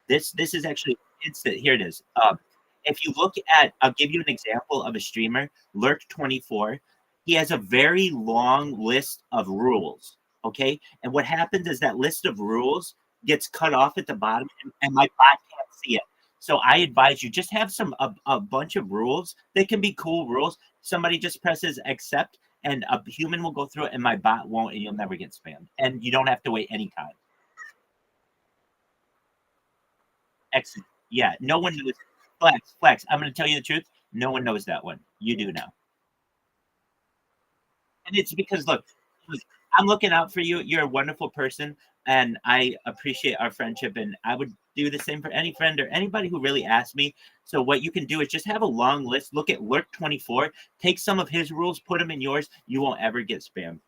This is actually instant. Here it is. If you look at, I'll give you an example of a streamer, Lurk24. He has a very long list of rules. Okay, and what happens is that list of rules gets cut off at the bottom, and my bot can't see it. So I advise you just have a bunch of rules. They can be cool rules. Somebody just presses accept, and a human will go through it, and my bot won't, and you'll never get spammed. And you don't have to wait any time. Excellent. Yeah, no one knows. Flex. I'm going to tell you the truth. No one knows that one. You do now. And it's because, look, I'm looking out for you. You're a wonderful person, and I appreciate our friendship. And I would do the same for any friend or anybody who really asks me. So what you can do is just have a long list. Look at Lurk24. Take some of his rules, put them in yours. You won't ever get spammed.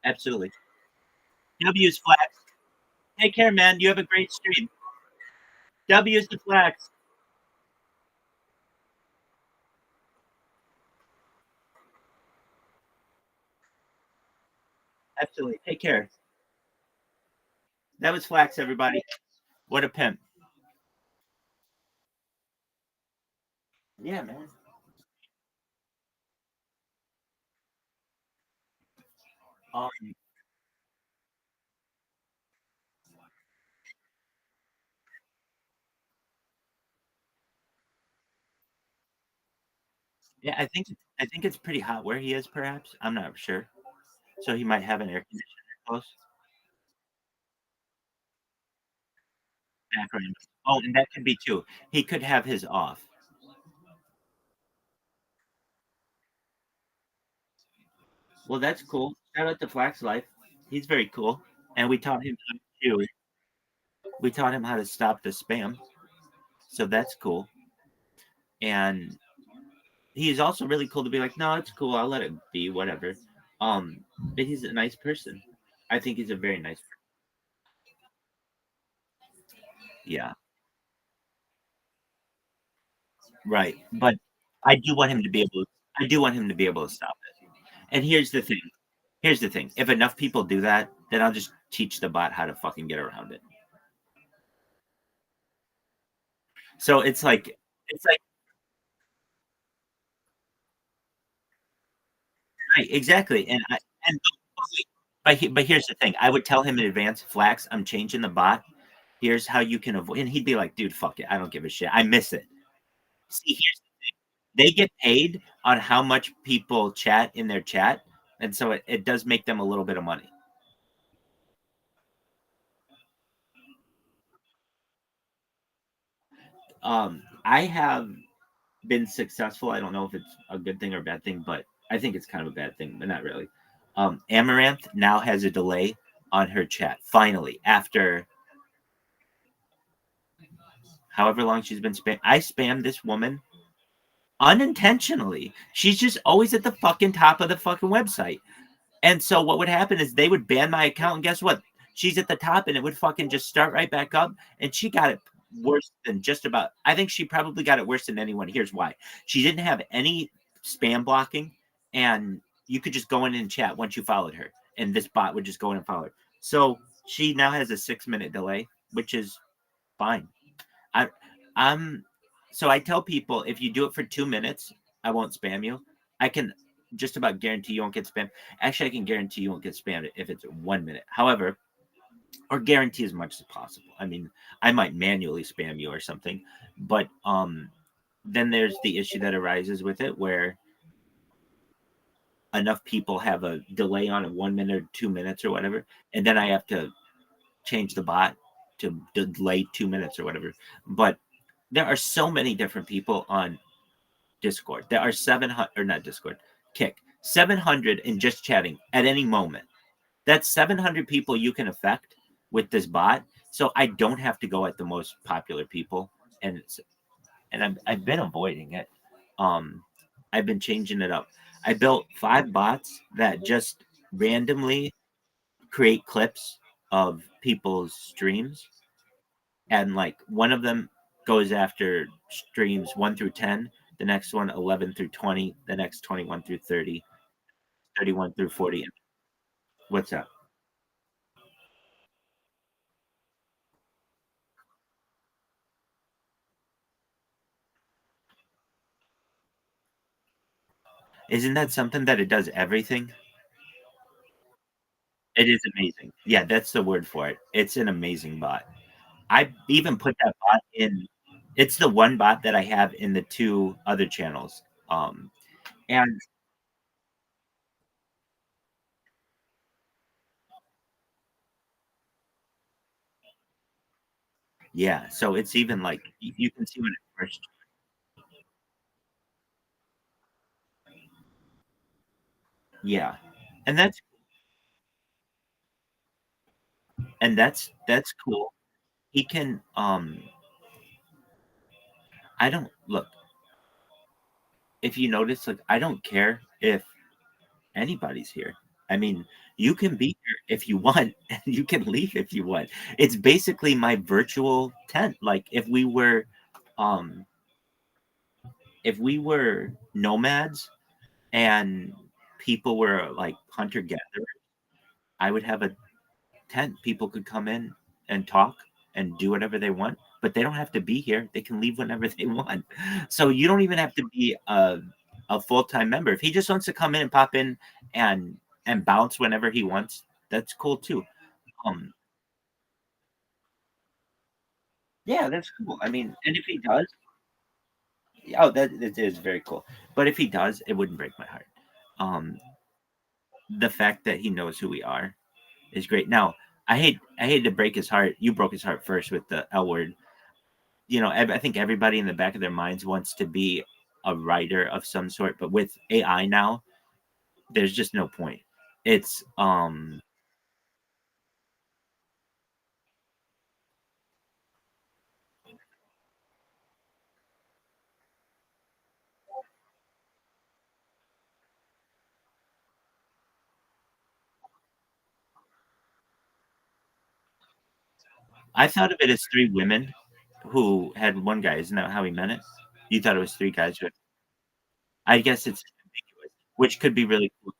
Absolutely. W's Flex. Take care, man. You have a great stream. W's to Flex. Absolutely. Take care. That was Flex, everybody. What a pimp. Yeah, man. Yeah, I think it's pretty hot where he is, perhaps. I'm not sure. So he might have an air conditioner close. Background. Oh, and that could be too. He could have his off. Well, that's cool. Shout out to Flax Life. He's very cool. And we taught him how to stop the spam. So that's cool. And he's also really cool to be like, no, it's cool. I'll let it be, whatever. But he's a nice person. I think he's a very nice person. Yeah. Right. But I do want him to be able to stop it. And here's the thing. If enough people do that, then I'll just teach the bot how to fucking get around it. So it's like right, exactly. But here's the thing. I would tell him in advance, Flax, I'm changing the bot. Here's how you can avoid, and he'd be like, dude, fuck it. I don't give a shit. I miss it. See, here's the thing. They get paid on how much people chat in their chat. And so it does make them a little bit of money. I have been successful. I don't know if it's a good thing or a bad thing, but I think it's kind of a bad thing, but not really. Amaranth now has a delay on her chat. Finally, after however long she's been spam, I spammed this woman unintentionally. She's just always at the fucking top of the fucking website. And so what would happen is they would ban my account, and guess what? She's at the top, and it would fucking just start right back up. And she got it worse than just about. I think she probably got it worse than anyone. Here's why: she didn't have any spam blocking, and you could just go in and chat once you followed her, and this bot would just go in and follow her. So she now has a 6-minute delay, which is fine. I'm so I tell people if you do it for 2 minutes, I won't spam you. I can just about guarantee you won't get spammed. Actually, I can guarantee you won't get spammed if it's 1 minute. However, or guarantee as much as possible. I mean, I might manually spam you or something, but then there's the issue that arises with it where enough people have a delay on it 1 minute or 2 minutes or whatever, and then I have to change the bot to delay 2 minutes or whatever. But there are so many different people on Discord. There are 700, or not Discord, Kick. 700 in just chatting at any moment. That's 700 people you can affect with this bot. So I don't have to go at the most popular people, and I've been avoiding it. I've been changing it up. I built 5 bots that just randomly create clips of people's streams, and like one of them goes after streams 1 through 10, the next one 11 through 20, the next 21 through 30, 31 through 40. What's up? Isn't that something that it does everything? It is amazing. Yeah, that's the word for it. It's an amazing bot. I even put that bot in. It's the one bot that I have in the two other channels. And yeah, so it's even like you can see when it first. Yeah, and that's cool. He can. I don't look. If you notice, like I don't care if anybody's here. I mean, you can be here if you want, and you can leave if you want. It's basically my virtual tent. Like um, if we were nomads and people were like hunter gatherers, I would have a tent. People could come in and talk and do whatever they want, but they don't have to be here. They can leave whenever they want. So you don't even have to be a full time member. If he just wants to come in and pop in and bounce whenever he wants, that's cool too. Um, yeah, that's cool. I mean, and if he does, oh, that is very cool. But if he does, it wouldn't break my heart. Um, the fact that he knows who we are is great. Now, I hate to break his heart. You broke his heart first with the L word. You know, I think everybody in the back of their minds wants to be a writer of some sort, but with AI now, there's just no point. It's I thought of it as three women who had one guy. Isn't that how he meant it? You thought it was three guys who I guess it's ambiguous, which could be really cool.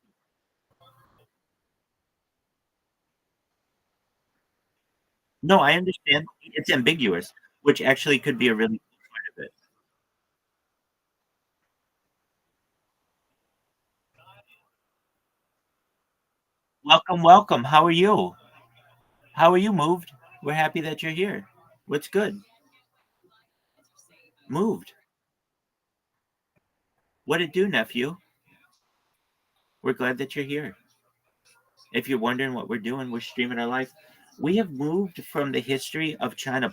No, I understand. It's ambiguous, which actually could be a really cool part of it. Welcome, welcome. How are you? How are you, Moved? We're happy that you're here. What's good? Moved. What it do, nephew? We're glad that you're here. If you're wondering what we're doing, we're streaming our life. We have moved from the history of China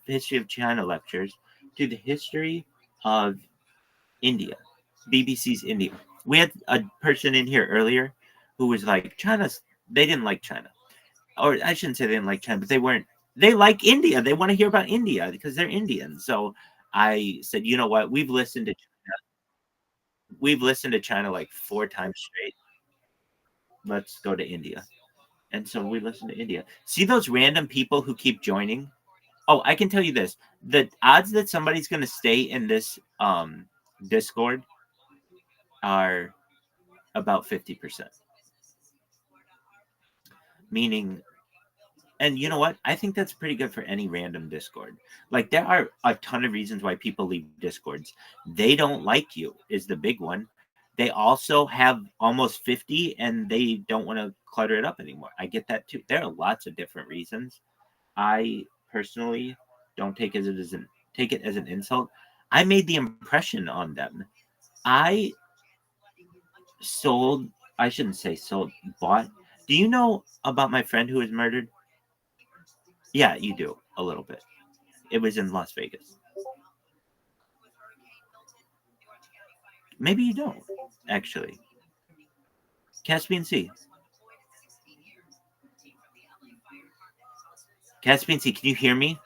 history of China lectures to the history of India, BBC's India. We had a person in here earlier who was like, China's, they didn't like China. Or I shouldn't say they didn't like China, but they weren't, they like India. They want to hear about India because they're Indian. So I said, you know what? We've listened to China like 4 times straight. Let's go to India. And so we listen to India. See those random people who keep joining? Oh, I can tell you this. The odds that somebody's going to stay in this Discord are about 50%. Meaning, and you know what? I think that's pretty good for any random Discord. Like there are a ton of reasons why people leave Discords. They don't like you is the big one. They also have almost 50 and they don't want to clutter it up anymore. I get that too. There are lots of different reasons. I personally don't take it as an insult. I made the impression on them. I sold. I shouldn't say sold. Bought. Do you know about my friend who was murdered? Yeah, you do a little bit. It was in Las Vegas. Maybe you don't actually. Caspian Sea. Caspian Sea. Can you hear me?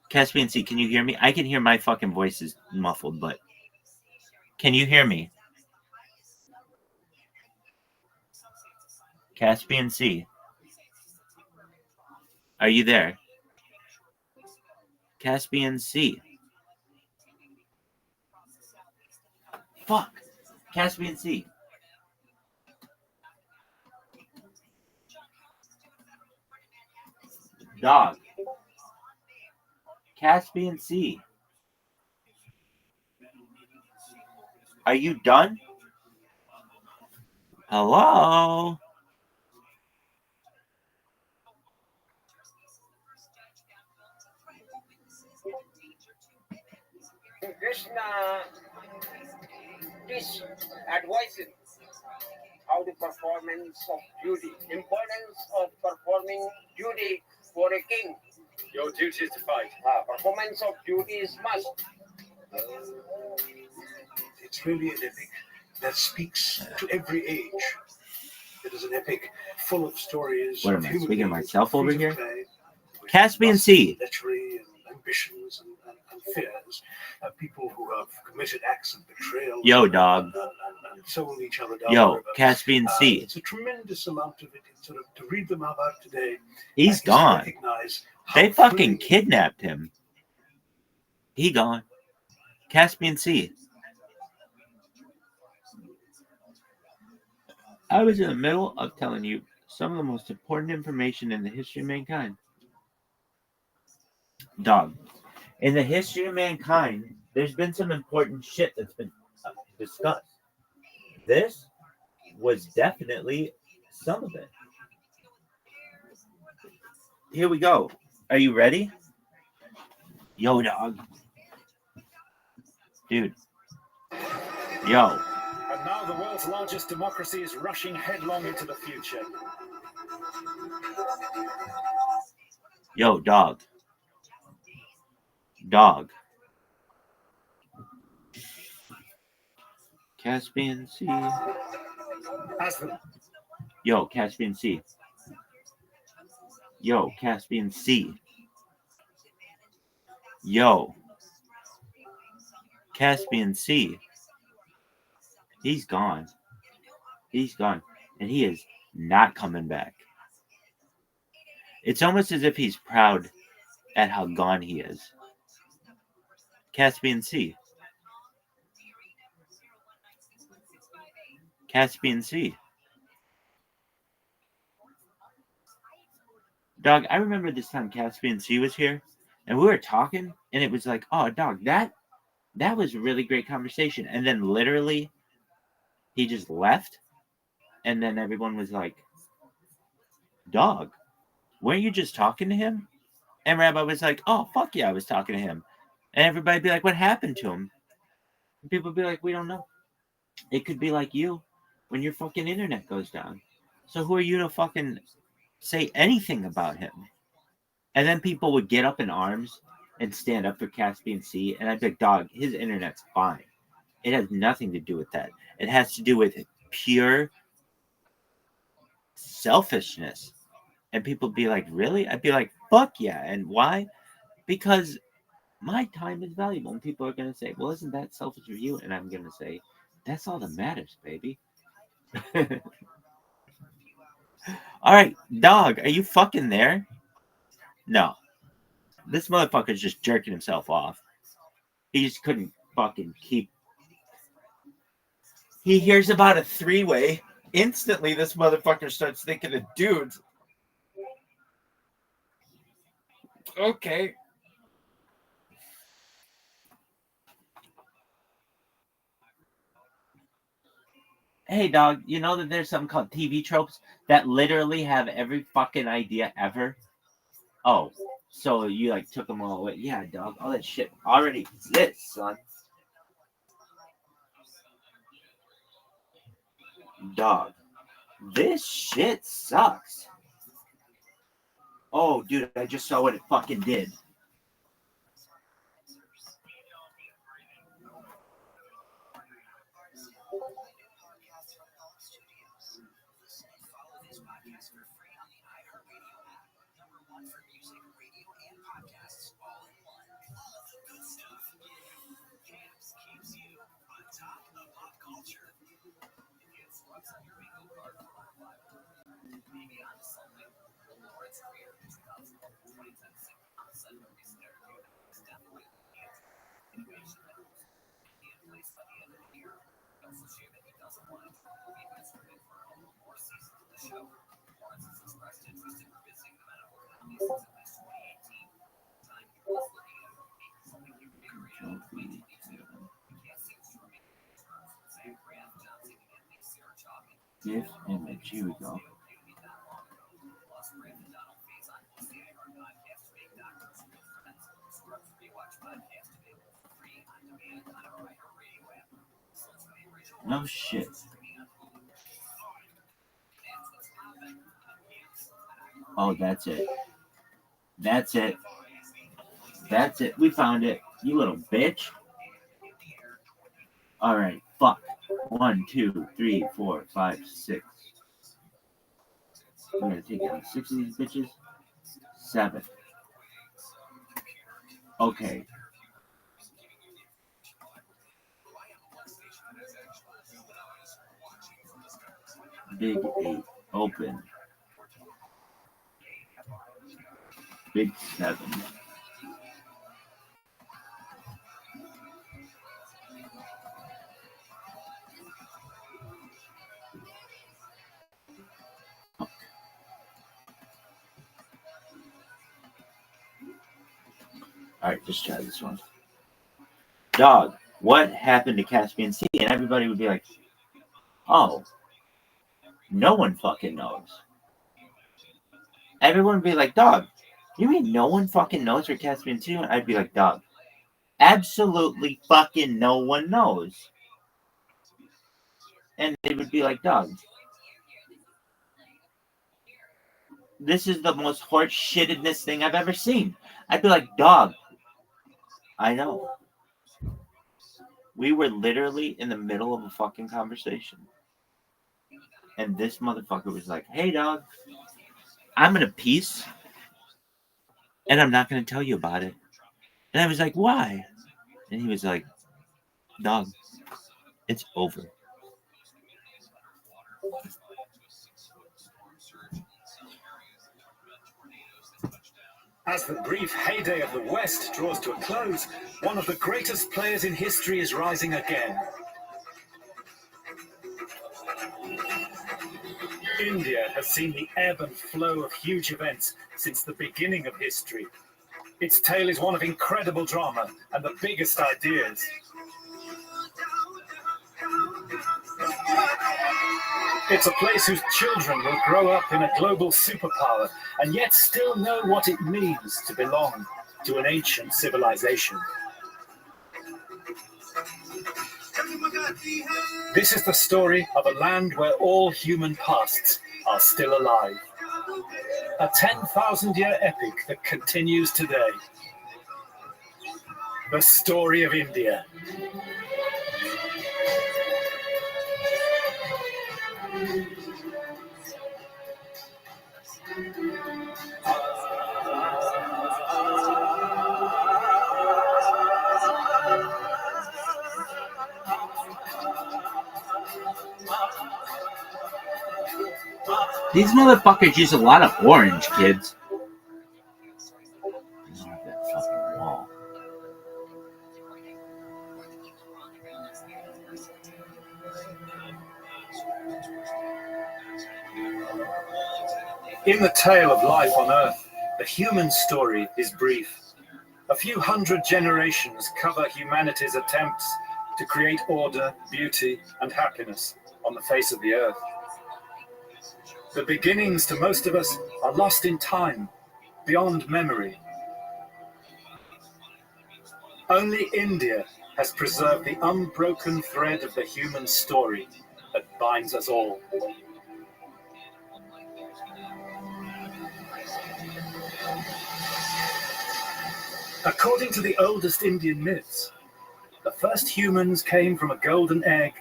Caspian Sea. Can you hear me? I can hear my fucking voice is muffled, but can you hear me? Caspian Sea. Are you there? Caspian Sea. Fuck. Caspian Sea. Dog. Caspian Sea. Are you done? Hello? Krishna is advising how the performance of duty, importance of performing duty for a king. Your duty is to fight. Performance of duty is must. It's really an epic that speaks to every age. It is an epic full of stories. What of am I human speaking of beings, myself over feet of here? clay, with Caspian lust, Sea. lechery, and ambitions and fears. People who have committed acts of betrayal. Yo, dog. And sold each other down the Yo, river. Caspian Sea. It's a tremendous amount of it. It's sort of to read them about today. He's to gone. recognize how They fucking thrilling kidnapped him. He gone. Caspian Sea. I was in the middle of telling you some of the most important information in the history of mankind. Dog. In the history of mankind, there's been some important shit that's been discussed. This was definitely some of it. Here we go. Are you ready? Yo, dog. Dude. Yo. And now the world's largest democracy is rushing headlong into the future. Yo, dog. Dog. Caspian Sea. Yo, Caspian Sea. Yo, Caspian Sea. Yo. Caspian Sea. He's gone. He's gone. And he is not coming back. It's almost as if he's proud at how gone he is. Caspian Sea. Caspian Sea. Dog, I remember this time Caspian Sea was here, and we were talking, and it was like, oh, dog, that was a really great conversation. And then literally, he just left, and then everyone was like, dog, weren't you just talking to him? And Rabbi was like, oh, fuck yeah, I was talking to him. And everybody would be like, what happened to him? And people would be like, we don't know. It could be like you when your fucking internet goes down. So who are you to fucking say anything about him? And then people would get up in arms and stand up for Caspian Sea. And I'd be like, dog, his internet's fine. It has nothing to do with that. It has to do with pure selfishness. And people would be like, really? I'd be like, fuck yeah. And why? Because my time is valuable. And people are going to say, well, isn't that selfish of you? And I'm going to say, that's all that matters, baby. All right, dog, are you fucking there? No. This motherfucker's just jerking himself off. He just couldn't fucking keep. He hears about a three-way. Instantly, this motherfucker starts thinking of dudes. Okay. Hey, dog, you know that there's something called TV tropes that literally have every fucking idea ever? Oh, so you like took them all away. Yeah, dog, all that shit already exists, son. Dog, this shit sucks. Oh, dude, I just saw what it fucking did. GIF image. Here we go. No shit. Oh, that's it. That's it. That's it. We found it. You little bitch. All right. Fuck. 1, 2, 3, 4, 5, 6. We're gonna take out 6 of these bitches. 7. Okay. Big 8. Open. Big 7. All right, just try this one. Dog, what happened to Caspian Sea? And everybody would be like, oh, no one fucking knows. Everyone would be like, dog, you mean no one fucking knows where Caspian Sea went? I'd be like, dog, absolutely fucking no one knows. And they would be like, dog, this is the most horse-shittedness thing I've ever seen. I'd be like, dog, I know. We were literally in the middle of a fucking conversation. And this motherfucker was like, hey, dog, I'm in a piece. And I'm not going to tell you about it. And I was like, why? And he was like, dog, it's over. As the brief heyday of the West draws to a close, one of the greatest players in history is rising again. India has seen the ebb and flow of huge events since the beginning of history. Its tale is one of incredible drama and the biggest ideas. It's a place whose children will grow up in a global superpower and yet still know what it means to belong to an ancient civilization. This is the story of a land where all human pasts are still alive. A 10,000-year epic that continues today. The story of India. These motherfuckers use a lot of orange, kids. That fucking wall. In the tale of life on Earth, the human story is brief. A few hundred generations cover humanity's attempts to create order, beauty, and happiness on the face of the Earth. The beginnings to most of us are lost in time, beyond memory. Only India has preserved the unbroken thread of the human story that binds us all. According to the oldest Indian myths, the first humans came from a golden egg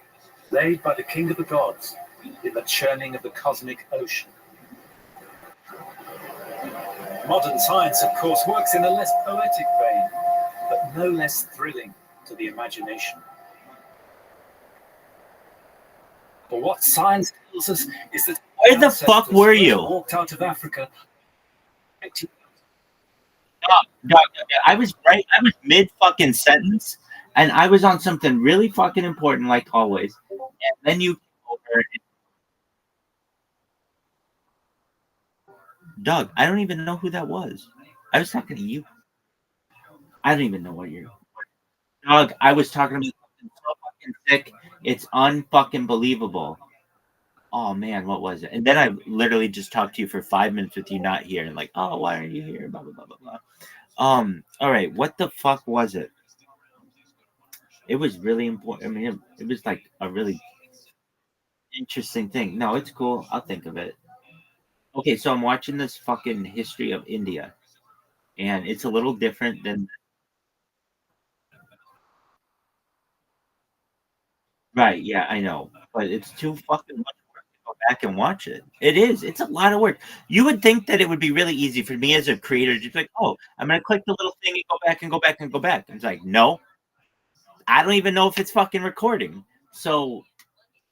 laid by the king of the gods in the churning of the cosmic ocean. Modern science, of course, works in a less poetic vein, but no less thrilling to the imagination. But what science tells us is that where the fuck were you? Walked out of Africa. I was mid fucking sentence, and I was on something really fucking important, like always. And then you came over. Doug, I don't even know who that was. I was talking to you. I don't even know what you're. Doug, I was talking about something so fucking sick. It's unfucking believable. Oh man, what was it? And then I literally just talked to you for 5 minutes with you not here, and like, oh, why aren't you here? Blah blah blah blah blah. All right, what the fuck was it? It was really important. I mean, it was like a really interesting thing. No, it's cool. I'll think of it. Okay, so I'm watching this fucking history of India, and it's a little different than. Right, yeah, I know, but it's too fucking much work to go back and watch it. It is. It's a lot of work. You would think that it would be really easy for me as a creator to just be like, oh, I'm gonna click the little thing and go back and go back and go back. It's like, no, I don't even know if it's fucking recording. So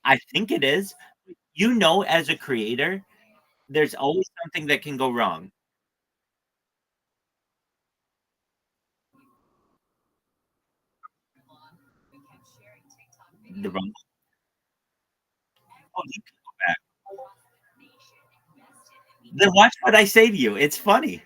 I think it is. You know, as a creator, there's always something that can go wrong. The wrong. Oh, you can go back. Then watch what I say to you. It's funny.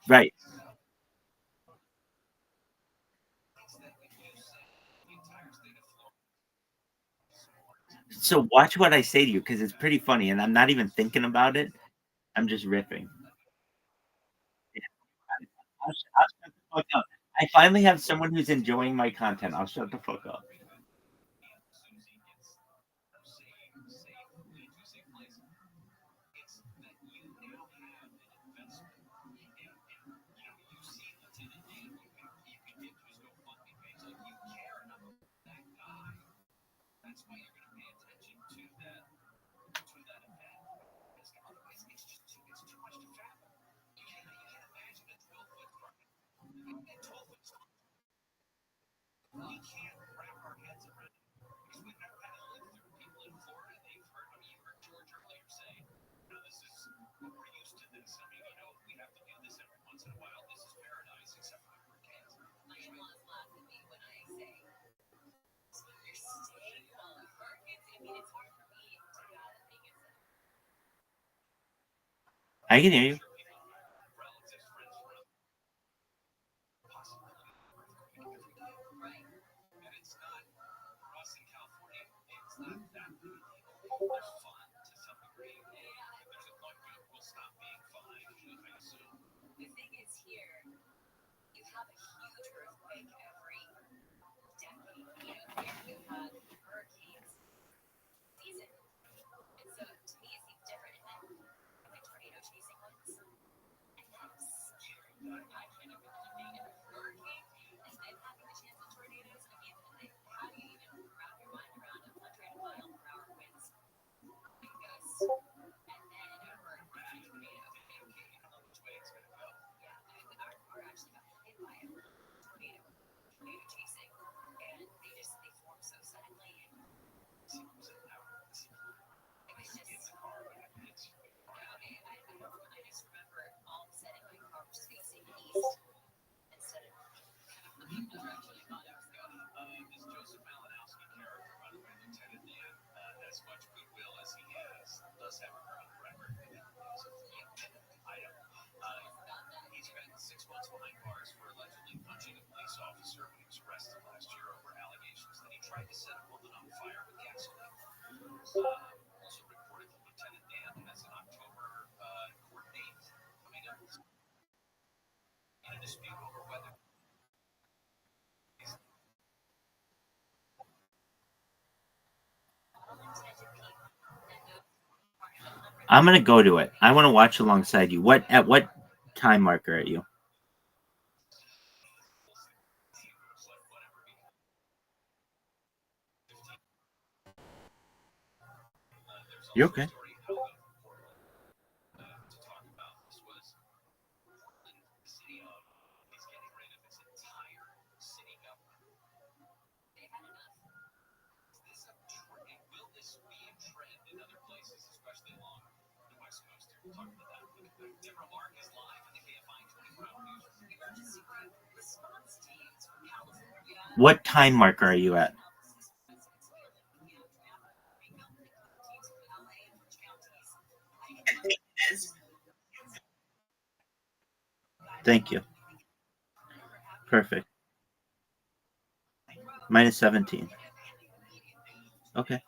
Right. So watch what I say to you because it's pretty funny, and I'm not even thinking about it. I'm just riffing. Yeah. I'll shut the fuck up. I finally have someone who's enjoying my content. I'll shut the fuck up. I can hear you. I'm gonna go to it. I want to watch alongside you. At what time marker are you? You okay? What time marker are you at? Thank you. Perfect. Minus 17. Okay.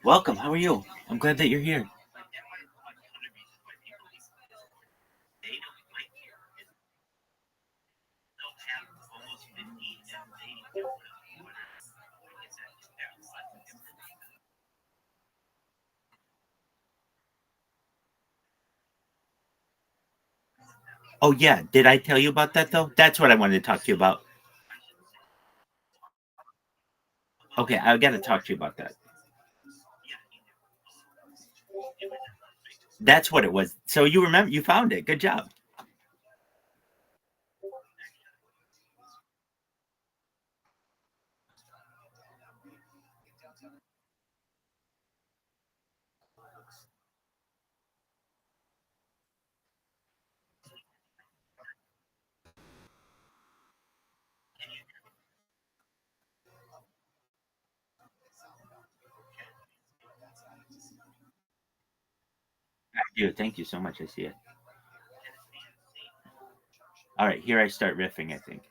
Welcome. How are you? I'm glad that you're here. Oh, yeah. Did I tell you about that, though? That's what I wanted to talk to you about. Okay, I got to talk to you about that. That's what it was. So you remember, you found it. Good job. I do. Thank you so much. I see it. All right, here I start riffing, I think.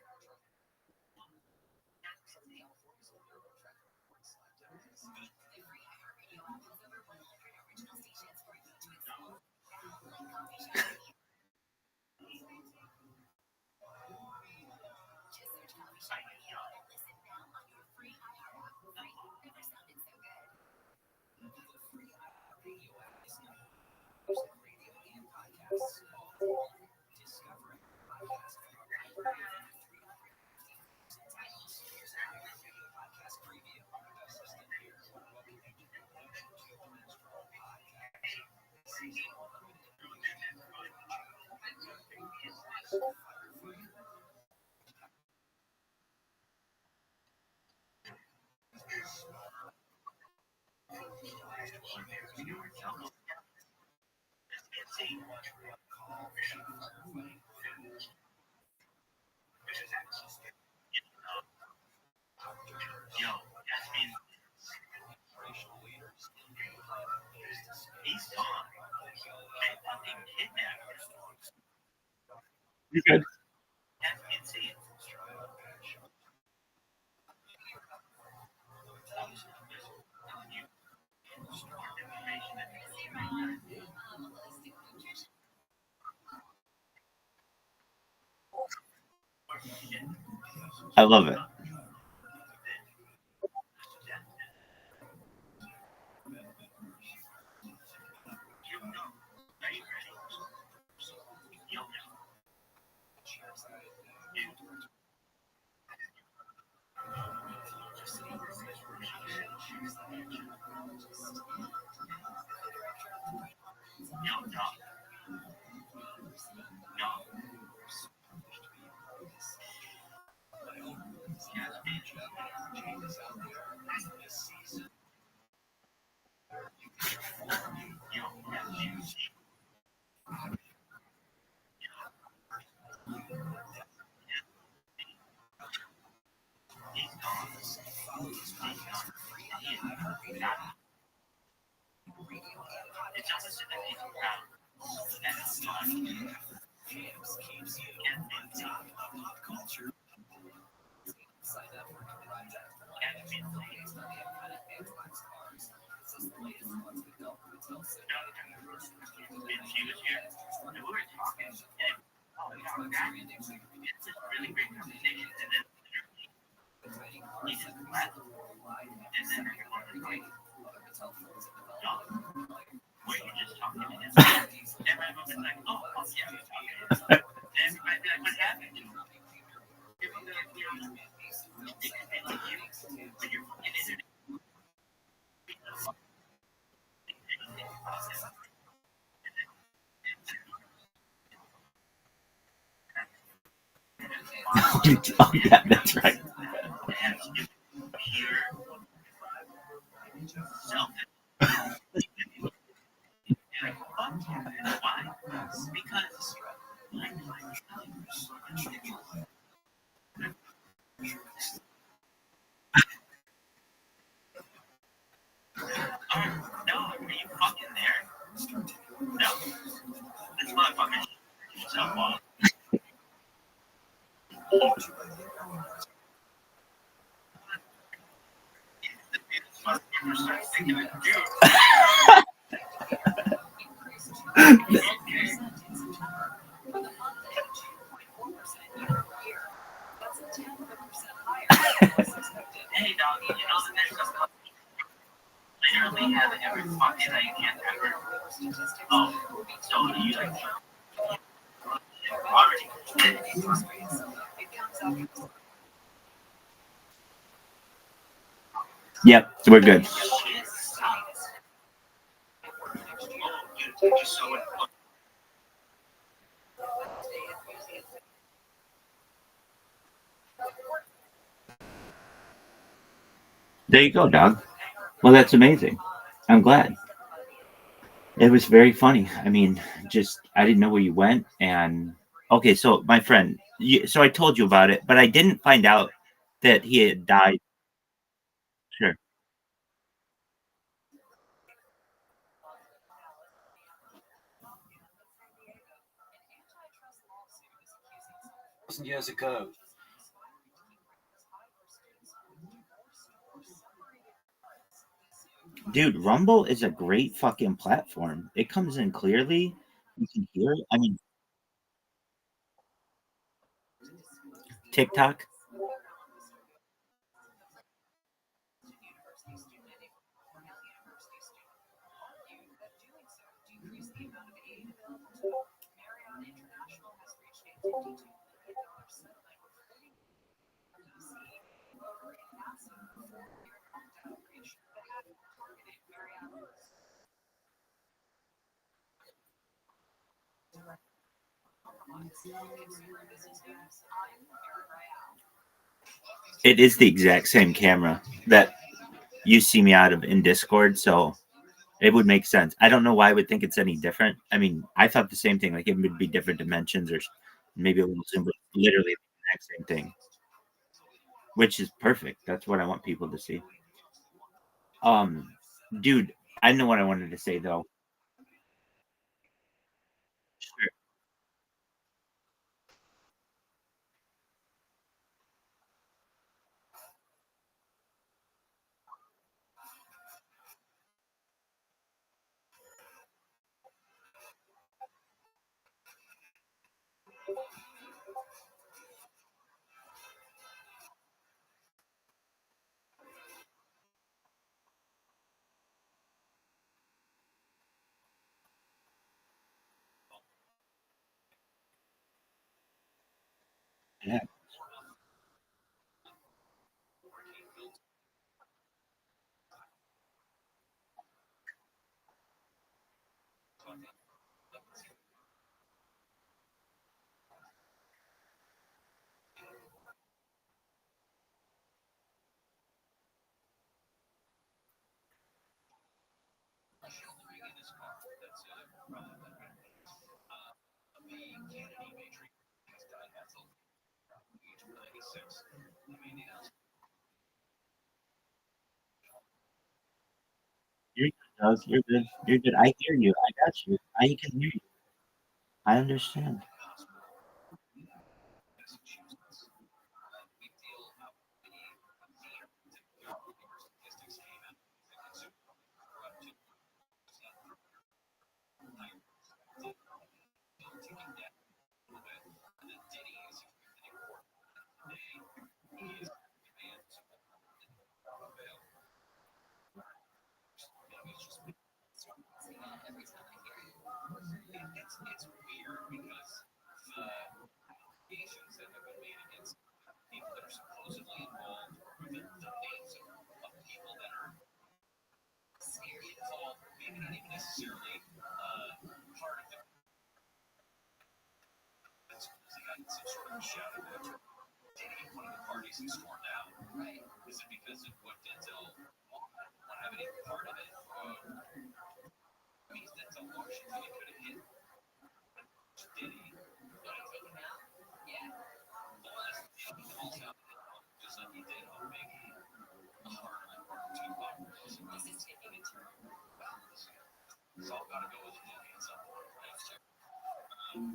You're good. I love it. Oh, yeah, that's right. No, are you fucking there? No. This motherfucker yourself off. Hey dog, you know the next couple literally have every fucking night you can't ever. Oh, so you like Yep, we're good. There you go, dog. Well, that's amazing. I'm glad. It was very funny. I mean, just I didn't know where you went, and okay, so my friend, so I told you about it, but I didn't find out that he had died. Sure. Years ago. Dude, Rumble is a great fucking platform. It comes in clearly. You can hear it. I mean, TikTok. It is the exact same camera that you see me out of in Discord, so it would make sense. I don't know why I would think it's any different. I mean, I thought the same thing, like it would be different dimensions or maybe a little zoom, but literally the exact same thing, which is perfect. That's what I want people to see. Um, dude, I know what I wanted to say though. Sure. Yeah. You're good, Doug. You're good. You're good. I hear you. I got you. I can hear you. I understand. So the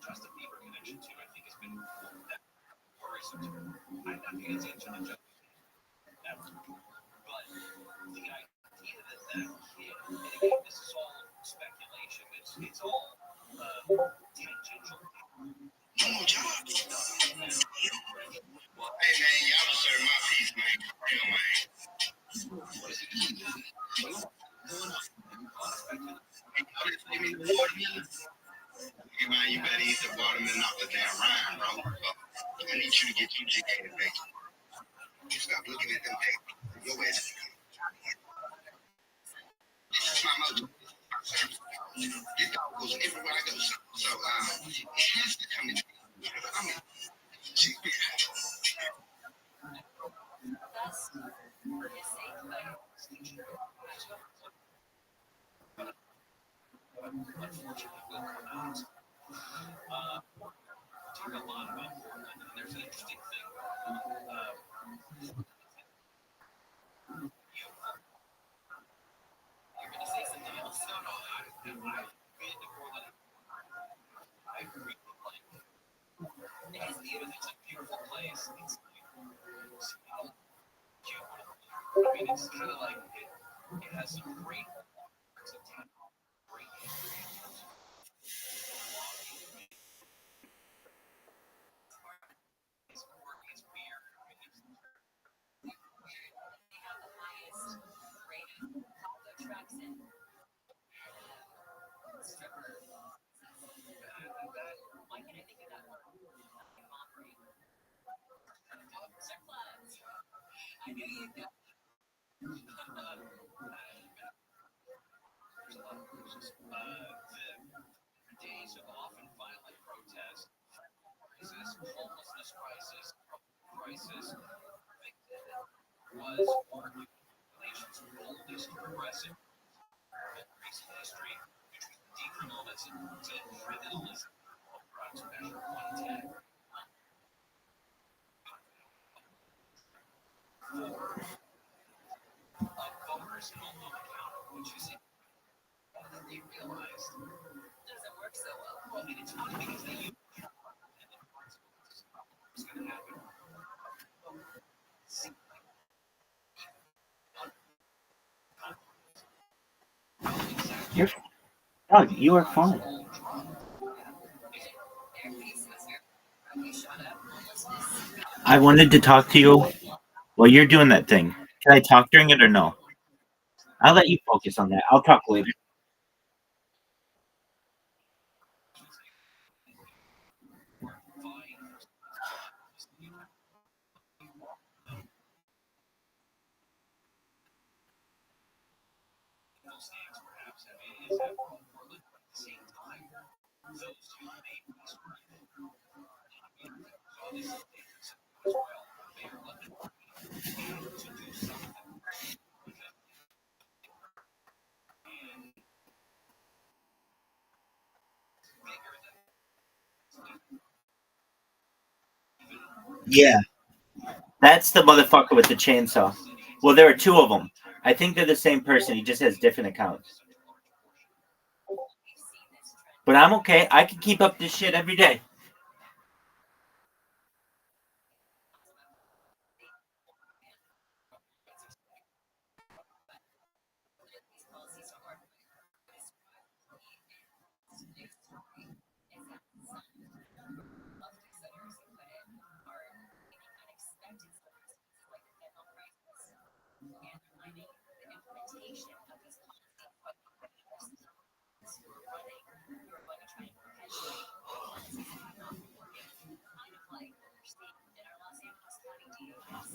Justin Bieber connection too, I think, has been worrisome to me. I'm not paying attention to Justin ever, but the idea that kid, and again, this is all speculation. It's all tangential. No more jobs. Hey man, y'all deserve my piece, man. Real man. What is it? Hey man, you better eat the watermelon off the damn rind, bro. I need you to get you jiggy back. You stop looking at them papers. Your ass. This is my mojo. This dog goes everywhere I go. So it has to come in. I mean, talk a lot about Portland, and there's an interesting thing. You're going to say something else? No, I've been to Portland. I agree with you. It is beautiful. It's a beautiful place. It's Seattle. I mean, it's kind of like it has some great parts of town, great history. It's quirky, it's weird. I mean, why can't I think of that word? I knew you'd know. There's a lot of cruises. The days of often violent protest, crisis, homelessness crisis, crisis, was one of the nation's oldest progressive recent history between decriminalism to criminalism. Measure 110. Voters held them accountable, which is more than they realized. Doesn't work so well. Well, I mean, it's funny because they use what's going to happen. You're, oh, you are fine. I wanted to talk to you while you're doing that thing. Can I talk during it or no? I'll let you focus on that. I'll talk later. Yeah, that's the motherfucker with the chainsaw. Well, there are two of them. I think they're the same person. He just has different accounts. But I'm okay. I can keep up this shit every day.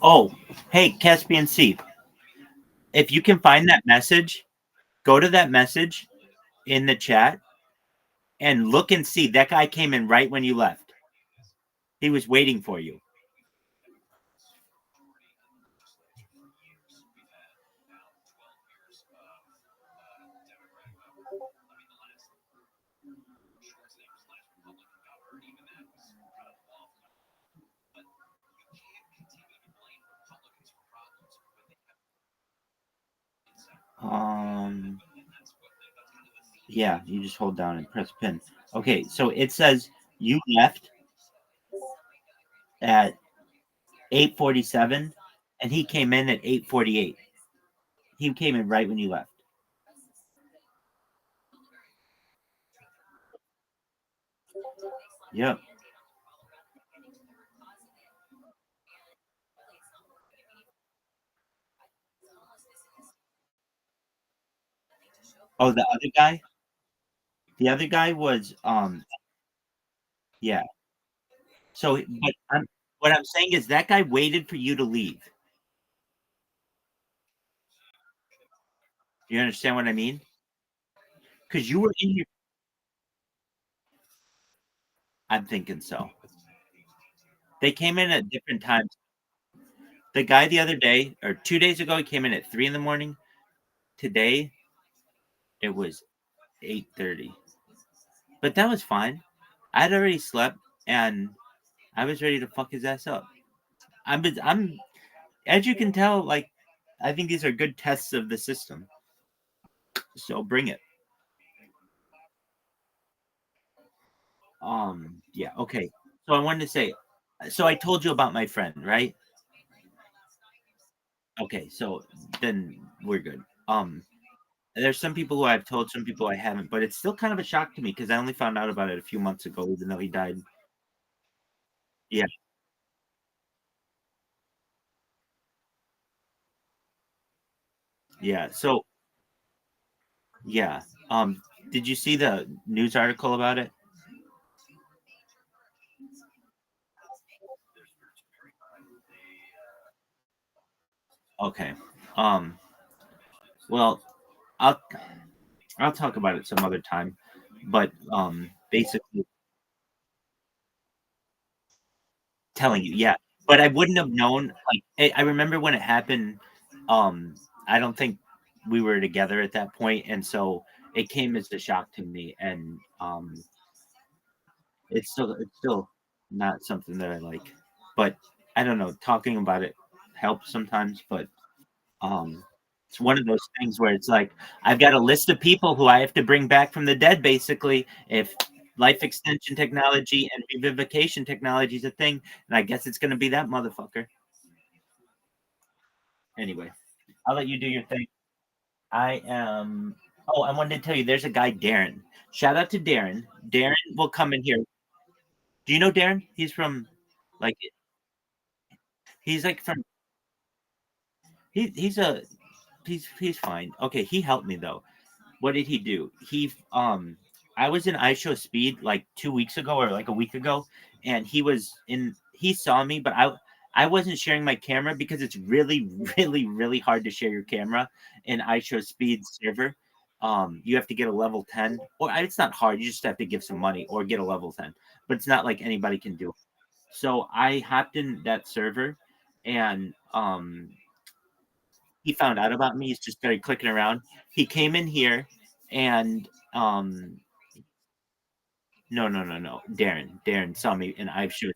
Oh, hey, Caspian Sea. If you can find that message, go to that message in the chat and look and see. That guy came in right when you left. He was waiting for you. Yeah, you just hold down and press pin. Okay, so it says you left at 8:47, and he came in at 8:48. He came in right when you left. Yep. Oh, the other guy? The other guy was yeah. So but what I'm saying is that guy waited for you to leave. You understand what I mean? Because you were in your I'm thinking so. They came in at different times. The guy the other day, or 2 days ago, he came in at 3 in the morning. Today, it was 8:30. But that was fine. I'd already slept, and I was ready to fuck his ass up. I'm as you can tell, like, I think these are good tests of the system. So bring it. Yeah, okay. So I wanted to say, so I told you about my friend, right? Okay, so then we're good. There's some people who I've told, some people I haven't, but it's still kind of a shock to me because I only found out about it a few months ago, even though he died. Yeah, yeah. So yeah. Did you see the news article about it? Okay. Um, well, I'll I'll talk about it some other time. But basically telling you, yeah. But I wouldn't have known. Like I remember when it happened. I don't think we were together at that point, and so it came as a shock to me. And it's still not something that I like. But I don't know. Talking about it helps sometimes, but um, it's one of those things where it's like I've got a list of people who I have to bring back from the dead. Basically, if life extension technology and revivification technology is a thing, and I guess it's going to be that motherfucker. Anyway, I'll let you do your thing. I am. Oh, I wanted to tell you, there's a guy, Darren. Shout out to Darren. Darren will come in here. Do you know Darren? He's from, like, he's like from. He's a he's fine. Okay, he helped me though. What did he do? I was in iShow Speed like 2 weeks ago or like a week ago, and he saw me, but I wasn't sharing my camera because it's really, really, really hard to share your camera in iShow Speed server. You have to get a level 10, or it's not hard, you just have to give some money or get a level 10, but it's not like anybody can do it. So I hopped in that server and he found out about me. He's just started clicking around. He came in here and no, no, no, no. Darren saw me and I've showed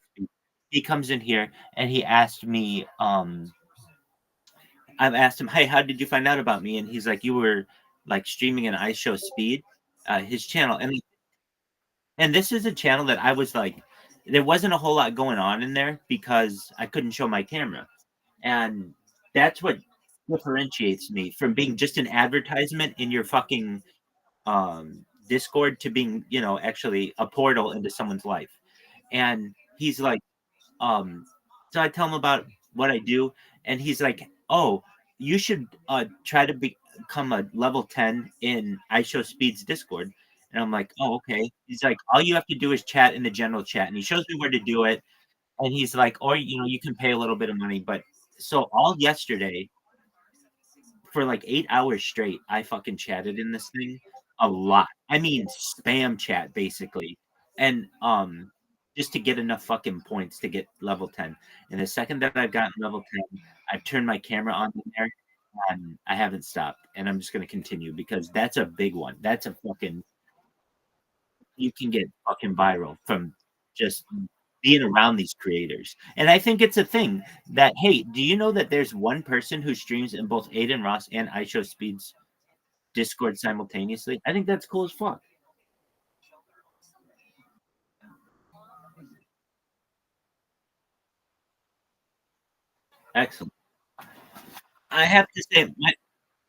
he comes in here and he asked me, I've asked him, hey, how did you find out about me? And he's like, you were like streaming an ice show speed, his channel. And this is a channel that I was like, there wasn't a whole lot going on in there because I couldn't show my camera. And that's what differentiates me from being just an advertisement in your fucking Discord to being, actually a portal into someone's life. And he's like, so I tell him about what I do, and he's like, oh, you should try to become a level 10 in iShow Speed's Discord. And I'm like, oh, okay. He's like, all you have to do is chat in the general chat. And he shows me where to do it. And he's like, or, you can pay a little bit of money. But so all yesterday, for like 8 hours straight, I fucking chatted in this thing a lot. I mean, spam chat basically, and just to get enough fucking points to get level 10. And the second that I've gotten level 10, I've turned my camera on in there, and I haven't stopped. And I'm just gonna continue because that's a big one. That's a fucking you can get fucking viral from just being around these creators. And I think it's a thing that, hey, do you know that there's one person who streams in both Aiden Ross and iShow Speeds Discord simultaneously. I think that's cool as fuck. Excellent. I have to say,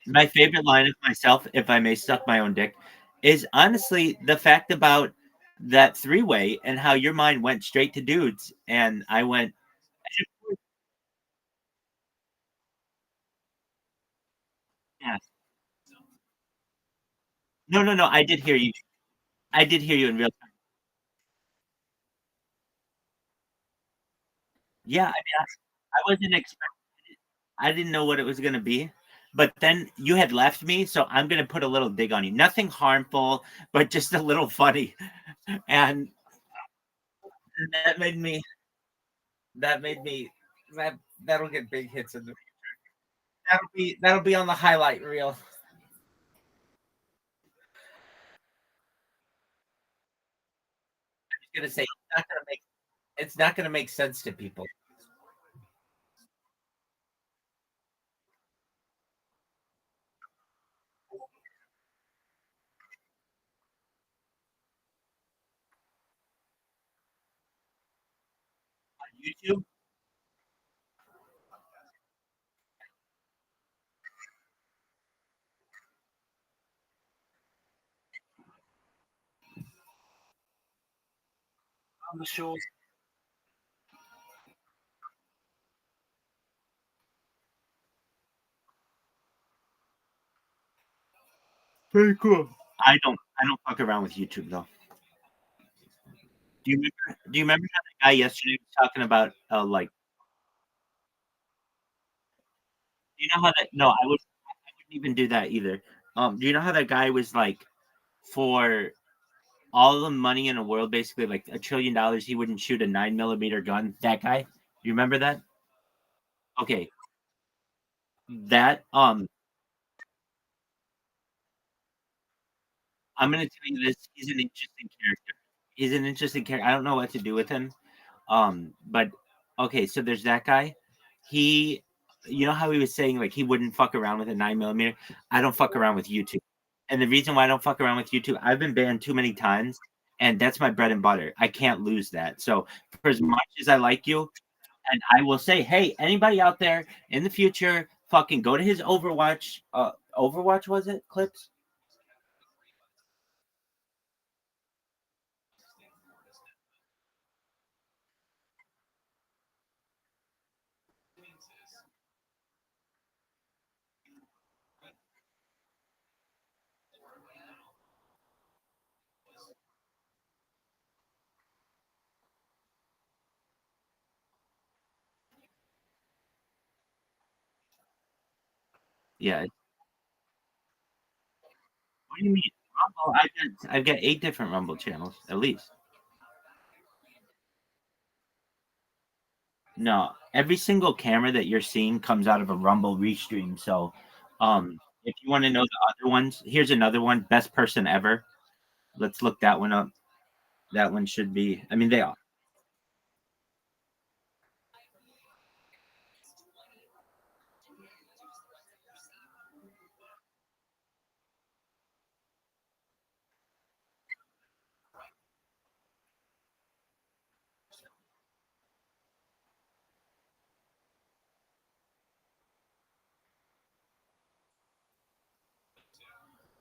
my favorite line of myself, if I may suck my own dick, is honestly the fact about that three-way and how your mind went straight to dudes, and I went. Yeah. No. I did hear you. I did hear you in real time. Yeah, I mean, I wasn't expecting. I didn't know what it was gonna be, but then you had left me, so I'm gonna put a little dig on you. Nothing harmful, but just a little funny, and that made me. That made me. That'll get big hits in the. That'll be on the highlight reel. I'm gonna say it's not gonna make sense to people. On YouTube. On the shores. Very cool. I don't fuck around with YouTube though. Do you remember how the guy yesterday was talking about like do you know how that no, I wouldn't even do that either. Do you know how that guy was like for all the money in the world, basically like $1 trillion, he wouldn't shoot a 9mm gun? That guy? You remember that? Okay. That I'm gonna tell you this, he's an interesting character. He's an interesting character. I don't know what to do with him. But okay, so there's that guy. He, you know how he was saying like he wouldn't fuck around with a 9mm. I don't fuck around with YouTube, and the reason why I don't fuck around with YouTube, I've been banned too many times, and that's my bread and butter. I can't lose that. So for as much as I like you, and I will say, hey, anybody out there in the future, fucking go to his Overwatch. Overwatch was it clips? Yeah. What do you mean? Rumble? I've got 8 different Rumble channels at least. No, every single camera that you're seeing comes out of a Rumble restream. So, if you want to know the other ones, here's another one: best person ever. Let's look that one up. That one should be. I mean, they are.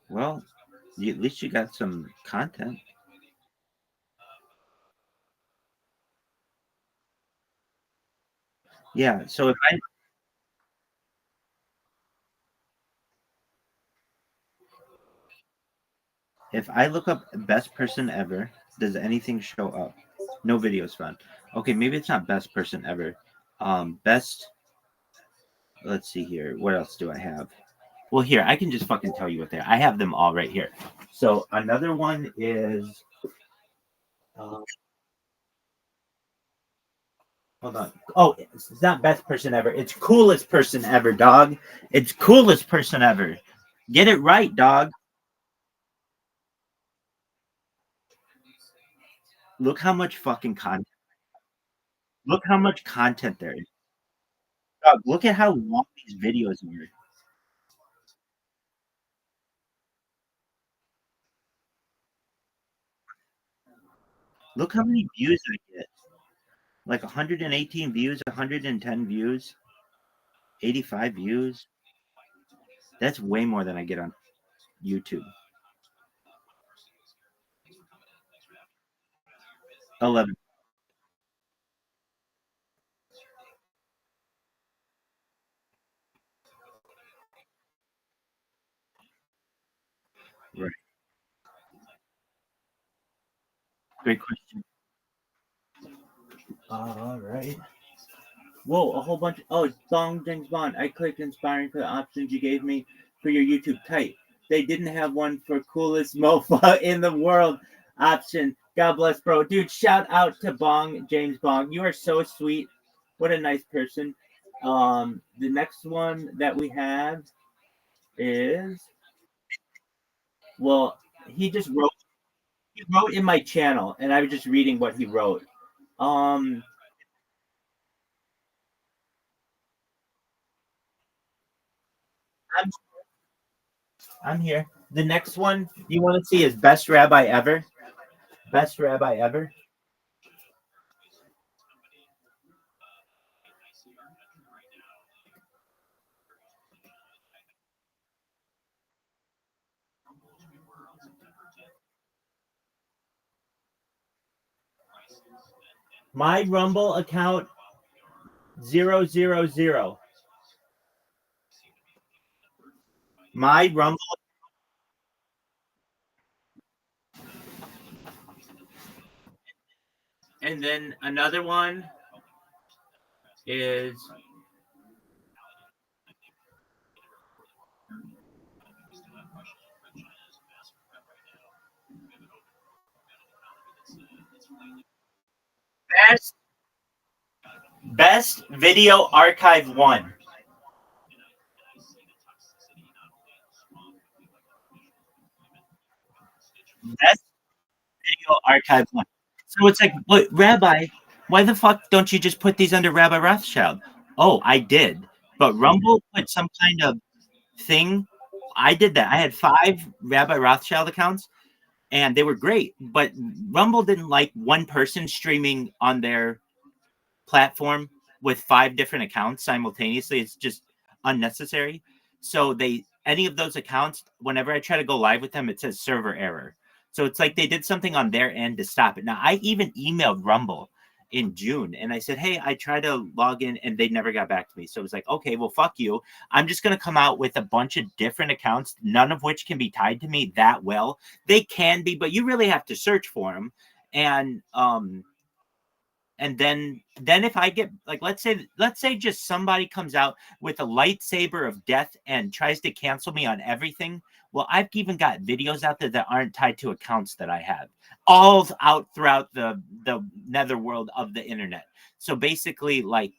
Well, at least you got some content. Yeah. So if I look up best person ever, does anything show up? No videos found. Okay, maybe it's not best person ever. Best. Let's see here. What else do I have? Well, here I can just fucking tell you what they are. I have them all right here. So another one is. Hold on. Oh, it's not best person ever. It's coolest person ever, dog. It's coolest person ever. Get it right, dog. Look how much fucking content. Look how much content there is. Dog, look at how long these videos are. Look how many views I get. Like 118 views, 110 views, 85 views. That's way more than I get on YouTube. 11. Right. Great question. All right. Whoa, a whole bunch. Oh, James Bond. I clicked inspiring for the options you gave me for your YouTube type. They didn't have one for coolest mofa in the world option. God bless, bro. Dude, shout out to James Bong. You are so sweet. What a nice person. The next one that we have is, well, he just wrote. He wrote in my channel, and I was just reading what he wrote. I'm I'm here. The next one you want to see is Best Rabbi Ever. Best Rabbi Ever. My Rumble account 000. My Rumble. And then another one is Best Video Archive 1. Best Video Archive 1. So it's like, what, Rabbi, why the fuck don't you just put these under Rabbi Rothschild? Oh, I did. But Rumble put some kind of thing. I did that. I had 5 Rabbi Rothschild accounts, and they were great. But Rumble didn't like one person streaming on their platform with 5 different accounts simultaneously. It's just unnecessary. So any of those accounts, whenever I try to go live with them, it says server error. So it's like they did something on their end to stop it. Now, I even emailed Rumble in June and I said, hey, I tried to log in and they never got back to me. So it was like, okay, well, fuck you. I'm just going to come out with a bunch of different accounts, none of which can be tied to me that well. They can be, but you really have to search for them. And then if I get, like, let's say just somebody comes out with a lightsaber of death and tries to cancel me on everything. Well, I've even got videos out there that aren't tied to accounts that I have, all out throughout the netherworld of the internet. So basically, like,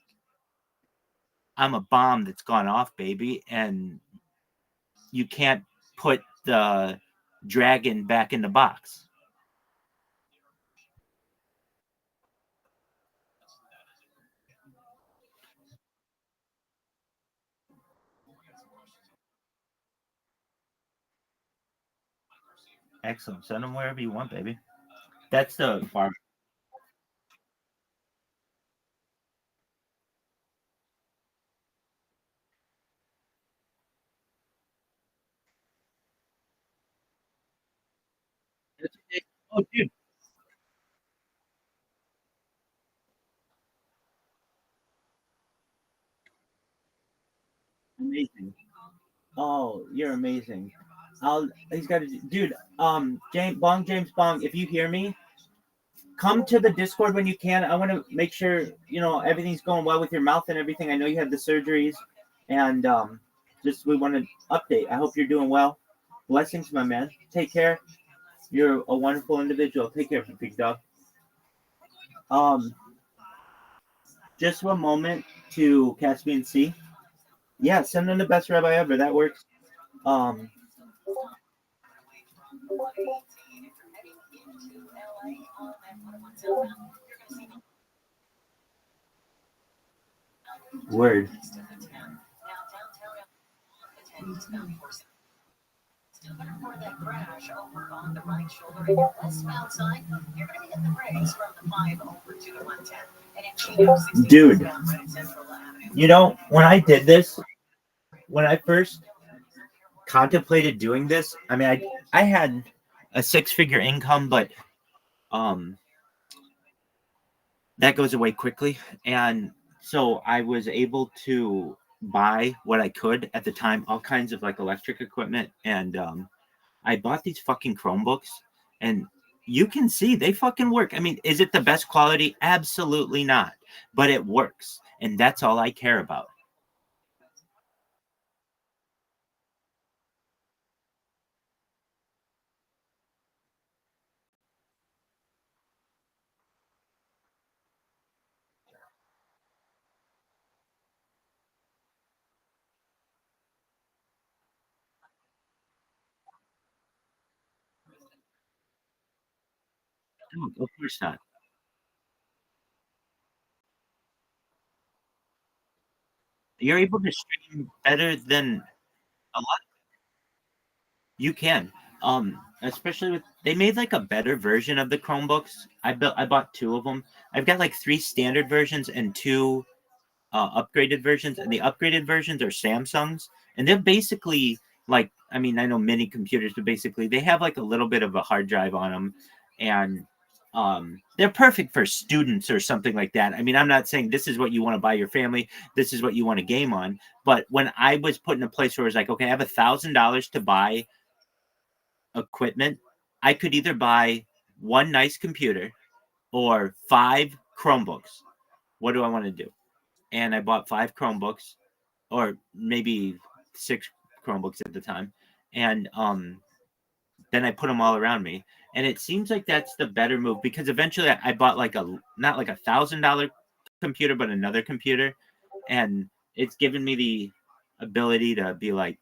I'm a bomb that's gone off, baby, and you can't put the dragon back in the box. Excellent. Send them wherever you want, baby. That's the farm. Oh, dude. Amazing. Oh, you're amazing. He's got a dude. James Bong. If you hear me, come to the Discord when you can. I want to make sure everything's going well with your mouth and everything. I know you had the surgeries, and just we want to update. I hope you're doing well. Blessings, my man. Take care. You're a wonderful individual. Take care, big dog. Just one moment to Caspian Sea. Yeah, send them the best rabbi ever. That works. Word. brush over on the right shoulder and your westbound side, you're going to be hitting the brakes from the 5 over to the 110. And in Chino, 60 Dude, westbound Central Avenue. you know, when I did this, when I first contemplated doing this, I mean, I had a 6-figure income, but that goes away quickly. And so I was able to buy what I could at the time, all kinds of like electric equipment. And I bought these fucking Chromebooks, and you can see they fucking work. I mean, is it the best quality? Absolutely not. But it works. And that's all I care about. No, of course not. You're able to stream better than a lot. You can. Especially with they made like a better version of the Chromebooks. I bought 2 of them. I've got like 3 standard versions and 2 upgraded versions, and the upgraded versions are Samsungs, and they're basically like, I mean, I know mini computers, but basically they have like a little bit of a hard drive on them, and they're perfect for students or something like that. I mean, I'm not saying this is what you want to buy your family, this is what you want to game on, but when I was put in a place where I was like, okay, I have $1,000 to buy equipment, I could either buy 1 nice computer or 5 Chromebooks. What do I want to do? And I bought 5 Chromebooks, or maybe 6 Chromebooks at the time, and then I put them all around me. And it seems like that's the better move, because eventually I bought like not like $1,000 computer, but another computer, and it's given me the ability to be like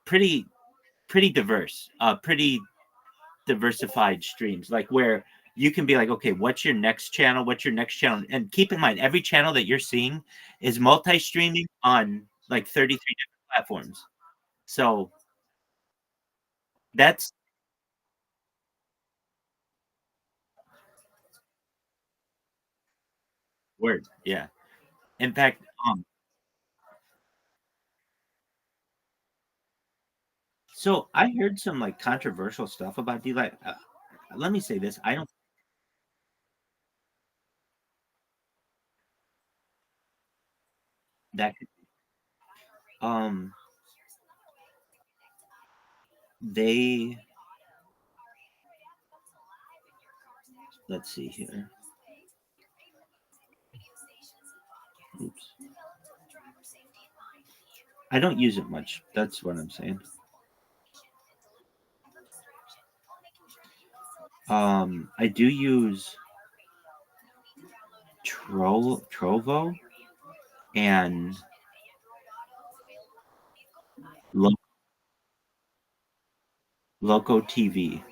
pretty diverse, pretty diversified streams, like where you can be like, okay, what's your next channel? What's your next channel? And keep in mind, every channel that you're seeing is multi-streaming on like 33 different platforms. So that's word. Yeah. In fact, so I heard some like controversial stuff about D-Live. Let me say this. I don't that they let's see here. Oops. I don't use it much. That's what I'm saying. I do use Trovo and Loco TV.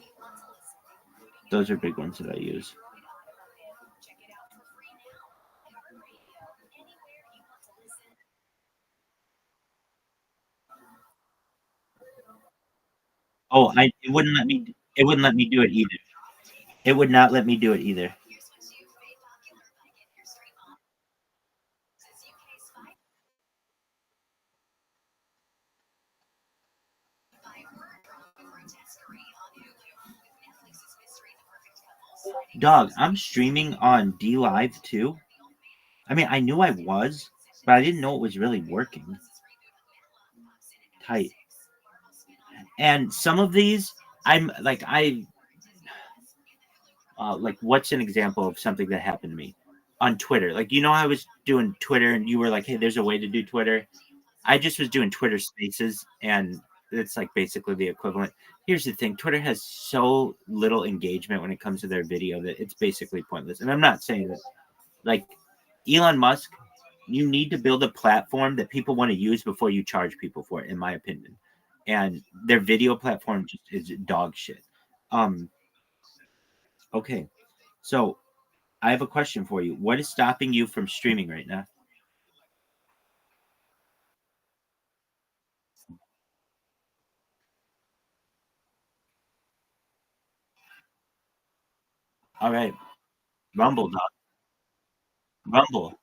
Those are big ones that I use. Oh, it wouldn't let me. It wouldn't let me do it either. It would not let me do it either. Dog, I'm streaming on D-Live too. I mean, I knew I was, but I didn't know it was really working. Tight. And some of these, I'm like, like, what's an example of something that happened to me on Twitter? Like, you know, I was doing Twitter, and you were like, "Hey, there's a way to do Twitter." I just was doing Twitter Spaces, and it's like basically the equivalent. Here's the thing: Twitter has so little engagement when it comes to their video that it's basically pointless. And I'm not saying that, like, Elon Musk, you need to build a platform that people want to use before you charge people for it, in my opinion. And their video platform just is dog shit. Okay, so I have a question for you. What is stopping you from streaming right now? All right. Rumble, dog. Rumble.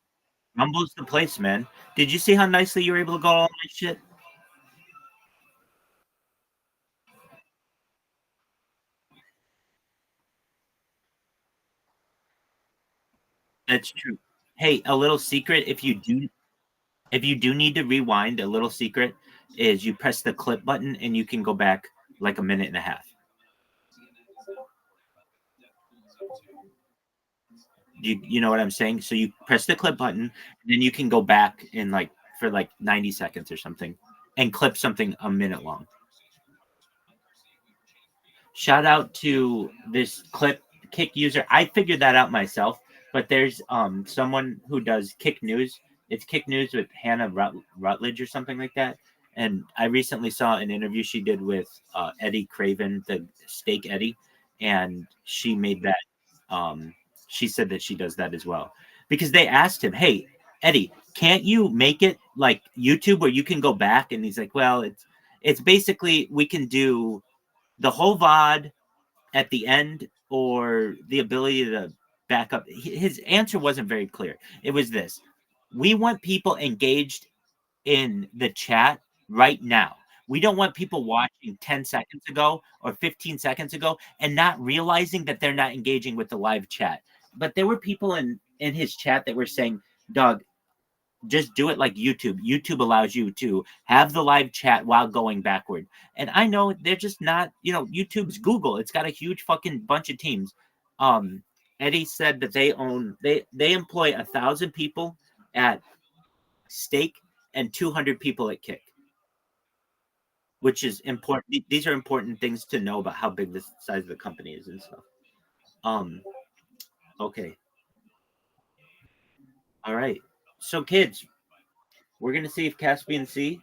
Rumble's the place, man. Did you see how nicely you were able to go all my shit? That's true. Hey, a little secret, if you do need to rewind, a little secret is you press the clip button and you can go back like a minute and a half. You know what I'm saying? So you press the clip button, and then you can go back in for 90 seconds or something and clip something a minute long. Shout out to this clip Kick user. I figured that out myself, but there's someone who does Kick News. It's Kick News with Hannah Rutledge or something like that. And I recently saw an interview she did with Eddie Craven, the Steak Eddie, and she made that. She said that she does that as well because they asked him, "Hey, Eddie, can't you make it like YouTube where you can go back?" And he's like, "Well, it's basically we can do the whole VOD at the end or the ability to back up." His answer wasn't very clear. It was this: we want people engaged in the chat right now. We don't want people watching 10 seconds ago or 15 seconds ago and not realizing that they're not engaging with the live chat. But there were people in his chat that were saying, "Doug, just do it like YouTube. YouTube allows you to have the live chat while going backward." And I know they're just not, YouTube's Google. It's got a huge fucking bunch of teams. Eddie said that they employ 1,000 people at Steak and 200 people at Kick, which is important. These are important things to know about how big the size of the company is and stuff. Okay. All right. So kids, we're going to see if Caspian Sea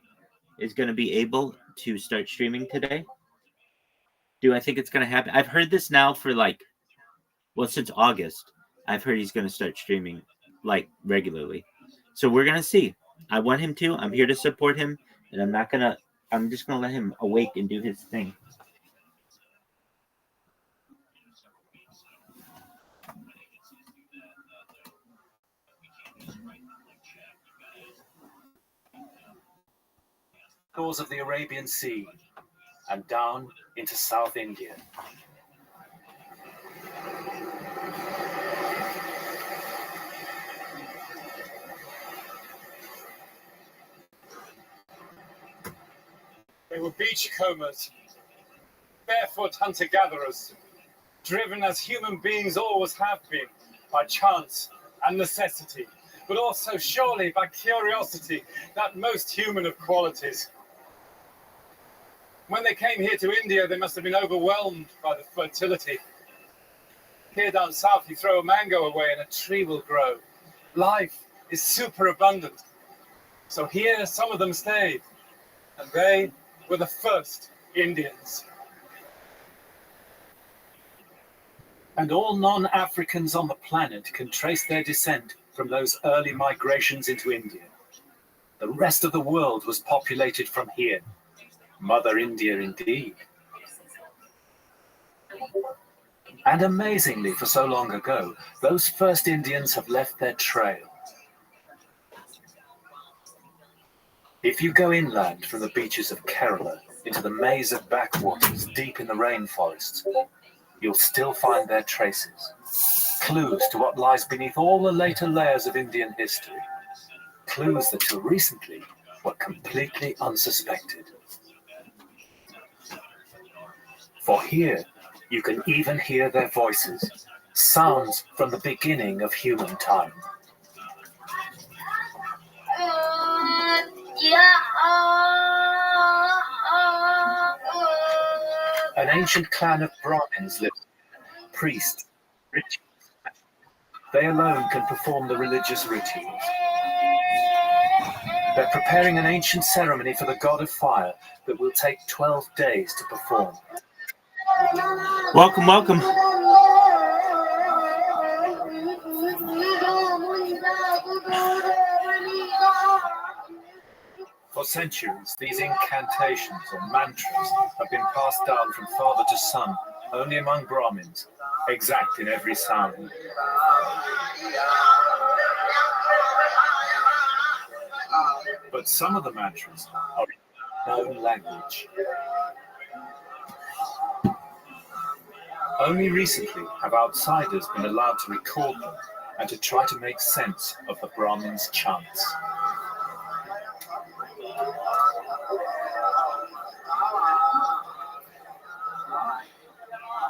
is going to be able to start streaming today. Do I think it's going to happen? I've heard this now for since August. I've heard he's going to start streaming regularly. So we're going to see. I want him to. I'm here to support him, and I'm just going to let him awake and do his thing. Shores of the Arabian Sea and down into South India. They were beachcombers, barefoot hunter-gatherers, driven as human beings always have been by chance and necessity, but also surely by curiosity, that most human of qualities. When they came here to India, they must have been overwhelmed by the fertility. Here down south, you throw a mango away and a tree will grow. Life is super abundant. So here, some of them stayed, and they were the first Indians. And all non-Africans on the planet can trace their descent from those early migrations into India. The rest of the world was populated from here. Mother India indeed. And amazingly, for so long ago, those first Indians have left their trail. If you go inland from the beaches of Kerala into the maze of backwaters deep in the rainforests, you'll still find their traces, clues to what lies beneath all the later layers of Indian history, clues that till recently were completely unsuspected. For here, you can even hear their voices, sounds from the beginning of human time. An ancient clan of Brahmins lives here, priests, rituals. They alone can perform the religious rituals. They're preparing an ancient ceremony for the god of fire that will take 12 days to perform. Welcome, welcome. For centuries, these incantations or mantras have been passed down from father to son only among Brahmins, exact in every sound. But some of the mantras are in unknown language. Only recently have outsiders been allowed to record them and to try to make sense of the Brahmins' chants.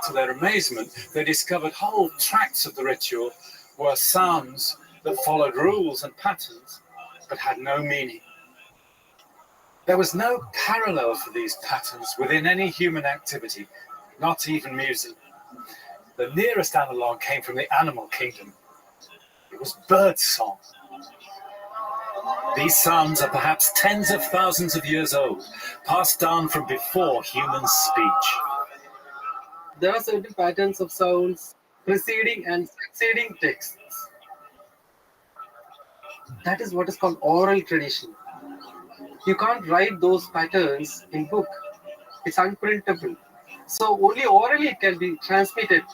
To their amazement, they discovered whole tracts of the ritual were sounds that followed rules and patterns, but had no meaning. There was no parallel for these patterns within any human activity, not even music. The nearest analog came from the animal kingdom. It was bird song. These sounds are perhaps tens of thousands of years old, passed down from before human speech. There are certain patterns of sounds preceding and succeeding texts. That is what is called oral tradition. You can't write those patterns in book. It's unprintable. So only orally it can be transmitted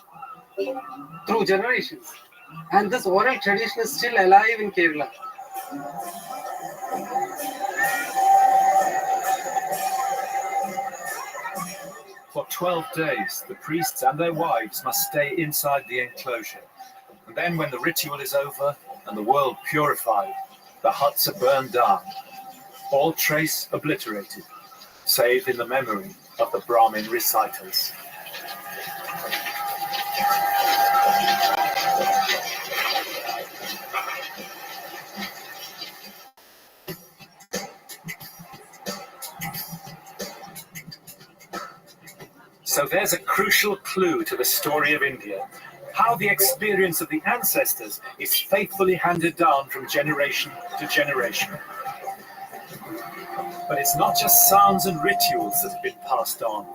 through generations. And this oral tradition is still alive in Kerala. For 12 days, the priests and their wives must stay inside the enclosure. And then when the ritual is over and the world purified, the huts are burned down, all trace obliterated, save in the memory of the Brahmin reciters. So there's a crucial clue to the story of India, how the experience of the ancestors is faithfully handed down from generation to generation. But it's not just sounds and rituals that have been passed on.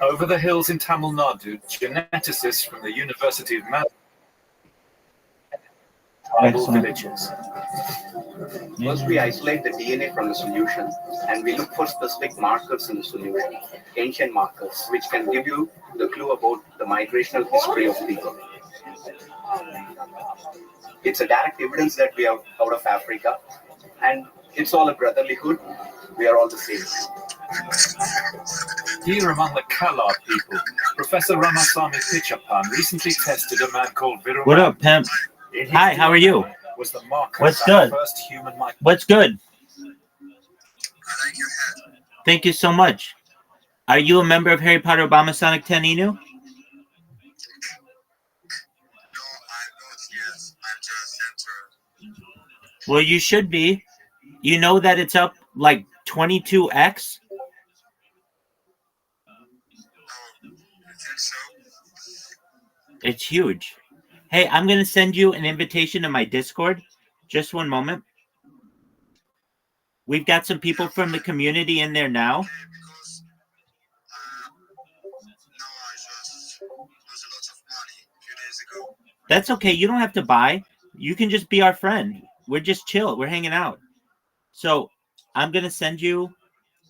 Over the hills in Tamil Nadu, geneticists from the University of Madras tribal villages. First, we isolate the DNA from the solution and we look for specific markers in the solution, ancient markers, which can give you the clue about the migrational history of people. It's a direct evidence that we are out of Africa, and it's all a brotherlyhood. We are all the same. Here among the Kala people, Professor Ramasamy Pichapan recently tested a man called Viruman. What up, pimp? Hi, how are you? Was the marker What's of good? the first human What's good? Thank you so much. Are you a member of Harry Potter Obama Sonic 10 Inu? Well, you should be. You know that it's up like 22x? It's huge. Hey, I'm going to send you an invitation to my Discord. Just one moment. We've got some people from the community in there now. That's okay. You don't have to buy. You can just be our friend. We're just chill. We're hanging out. So I'm going to send you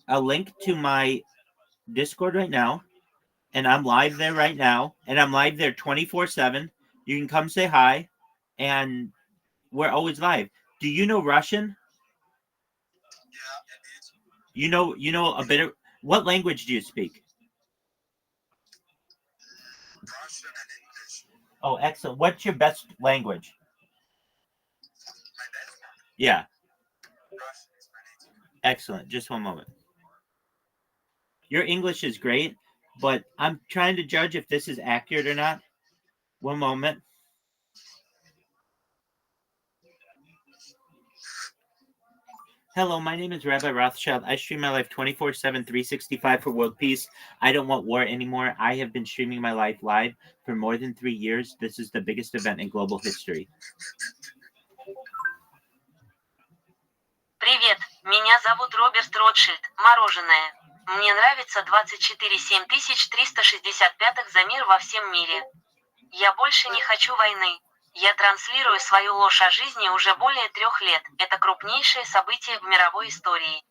a link to my Discord right now. And I'm live there right now. And I'm live there 24/7. You can come say hi. And we're always live. Do you know Russian? You know a bit of... What language do you speak? Russian and English. Oh, excellent. What's your best language? Yeah. Excellent. Just one moment. Your English is great, but I'm trying to judge if this is accurate or not. One moment. Hello, my name is Rabbi Rothschild. I stream my life 24/7, 365 for world peace. I don't want war anymore. I have been streaming my life live for more than 3 years. This is the biggest event in global history. Привет, меня зовут Роберт Ротшильд, мороженое. Мне нравится 24/7365 за мир во всем мире. Я больше не хочу войны. Я транслирую свою ложь о жизни уже более 3 лет. Это крупнейшее событие в мировой истории.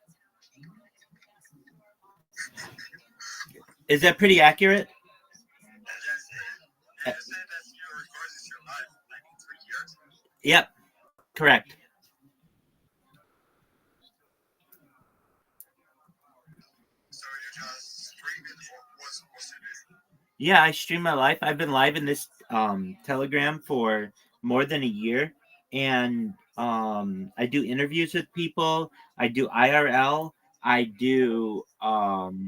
Is that pretty accurate? Yep, correct. Yeah, I stream my life. I've been live in this Telegram for more than a year, and I do interviews with people. I do IRL. I do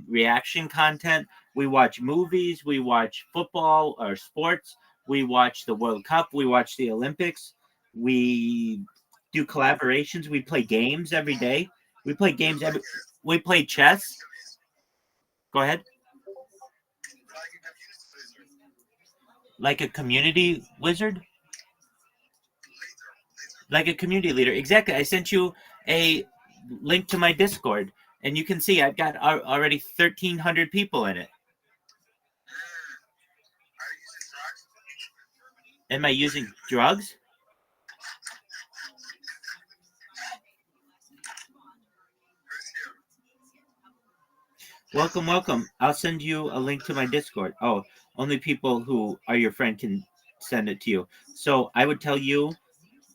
reaction content. We watch movies. We watch football or sports. We watch the World Cup. We watch the Olympics. We do collaborations. We play games every day. We play games every. We play chess. Go ahead. Like a community wizard? Like a community leader. Exactly. I sent you a link to my Discord, and you can see I've got already 1,300 people in it. Am I using drugs? Welcome, welcome. I'll send you a link to my Discord. Oh, only people who are your friend can send it to you. So I would tell you,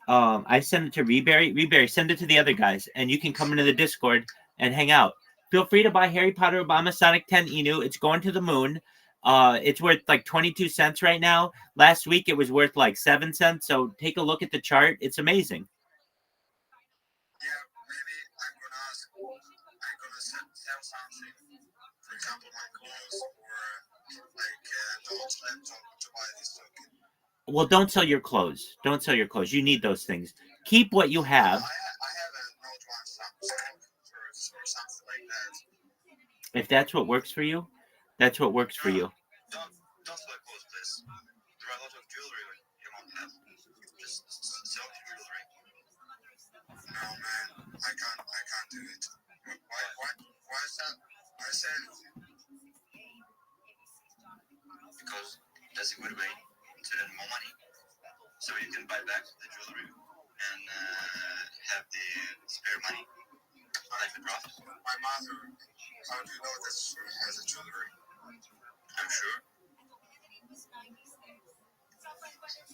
I send it to Reberry. Reberry, send it to the other guys, and you can come into the Discord and hang out. Feel free to buy Harry Potter Obama Sonic 10 Inu. It's going to the moon. It's worth like 22 cents right now. Last week it was worth like 7 cents. So take a look at the chart. It's amazing. Well, don't sell your clothes. Don't sell your clothes. You need those things. Keep what you have. If that's what works for you, that's what works for you. Because that's a good way to earn more money. So you can buy back the jewelry and have the spare money. Like the profit. My mother, how do you know that she has a jewelry? I'm sure.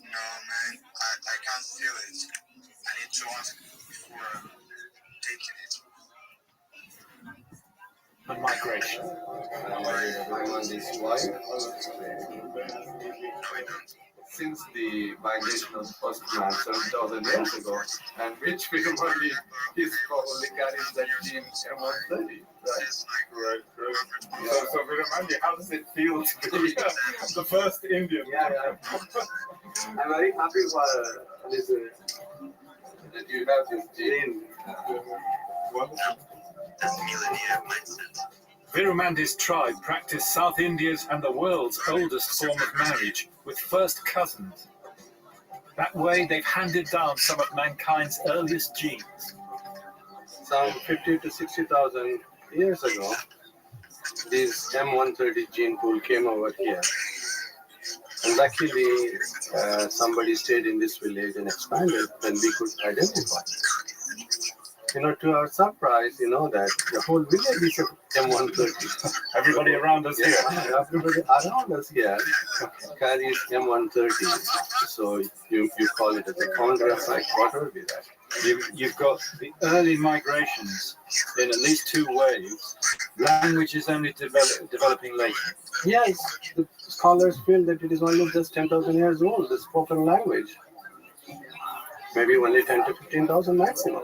No, man, I can't feel it. I need to ask before taking it. And migration. Since the migration of the first man 7,000 years ago, and which Virumandi is probably carries that gene M130. Right. So Virumandi, how does it feel to be the first Indian? Yeah. I'm very happy for this, that you have this gene. Virumandi's tribe practiced South India's and the world's oldest form of marriage with first cousins. That way, they've handed down some of mankind's earliest genes. Some 50 to 60,000 years ago, this M130 gene pool came over here. And luckily, somebody stayed in this village and expanded, and we could identify. To our surprise, that the whole village is M130. Everybody around us here. Everybody around us here carries M130. So you call it as a chondrocyte, whatever be that. You've got the early migrations in at least two waves. Language is only developing later. Yes, the scholars feel that it is only just 10,000 years old, the spoken language. Maybe only 10 to 15,000 maximum.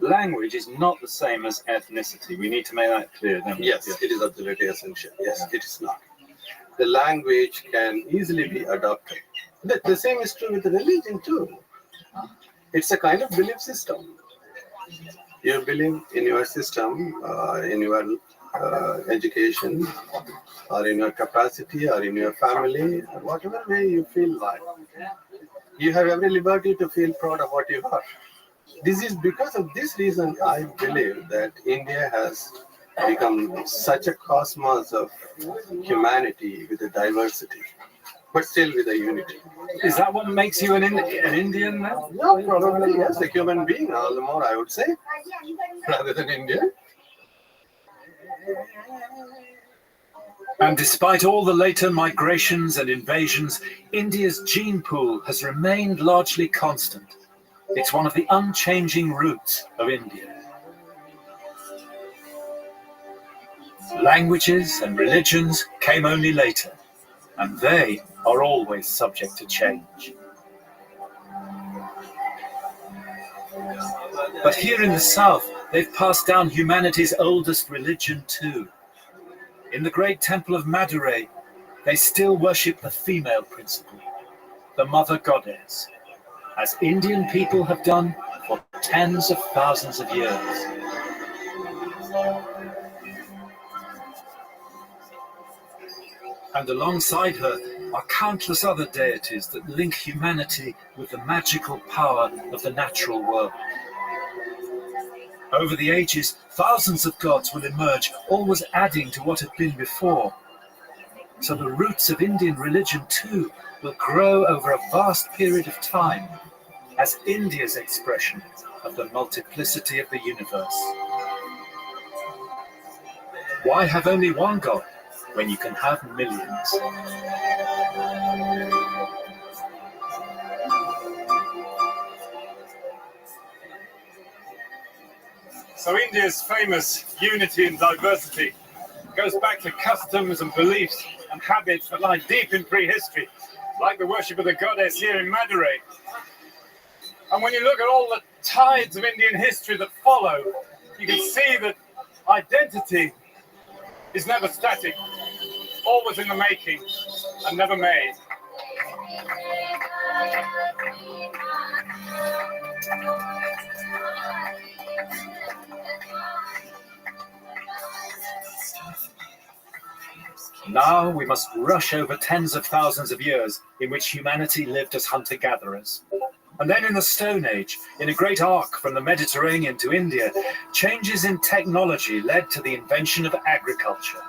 Language is not the same as ethnicity. We need to make that clear, don't we? Yes, it is absolutely essential. Yes, it is not. The language can easily be adopted. The same is true with the religion too. It's a kind of belief system. You believe in your system, in your education, or in your capacity, or in your family, or whatever way you feel like. You have every liberty to feel proud of what you are. This is because of this reason I believe that India has become such a cosmos of humanity with a diversity, but still with a unity. Is that what makes you an Indian now? No, probably yes, a human being, all the more I would say, rather than Indian. And despite all the later migrations and invasions, India's gene pool has remained largely constant. It's one of the unchanging roots of India. Languages and religions came only later, and they are always subject to change. But here in the south, they've passed down humanity's oldest religion too. In the great temple of Madurai, they still worship the female principle, the mother goddess, as Indian people have done for tens of thousands of years. And alongside her are countless other deities that link humanity with the magical power of the natural world. Over the ages, thousands of gods will emerge, always adding to what had been before. So the roots of Indian religion too will grow over a vast period of time as India's expression of the multiplicity of the universe. Why have only one God when you can have millions? So India's famous unity in diversity goes back to customs and beliefs and habits that lie deep in prehistory, like the worship of the goddess here in Madurai. And when you look at all the tides of Indian history that follow, you can see that identity is never static, always in the making and never made. Now we must rush over tens of thousands of years in which humanity lived as hunter-gatherers. And then in the Stone Age, in a great arc from the Mediterranean to India, changes in technology led to the invention of agriculture.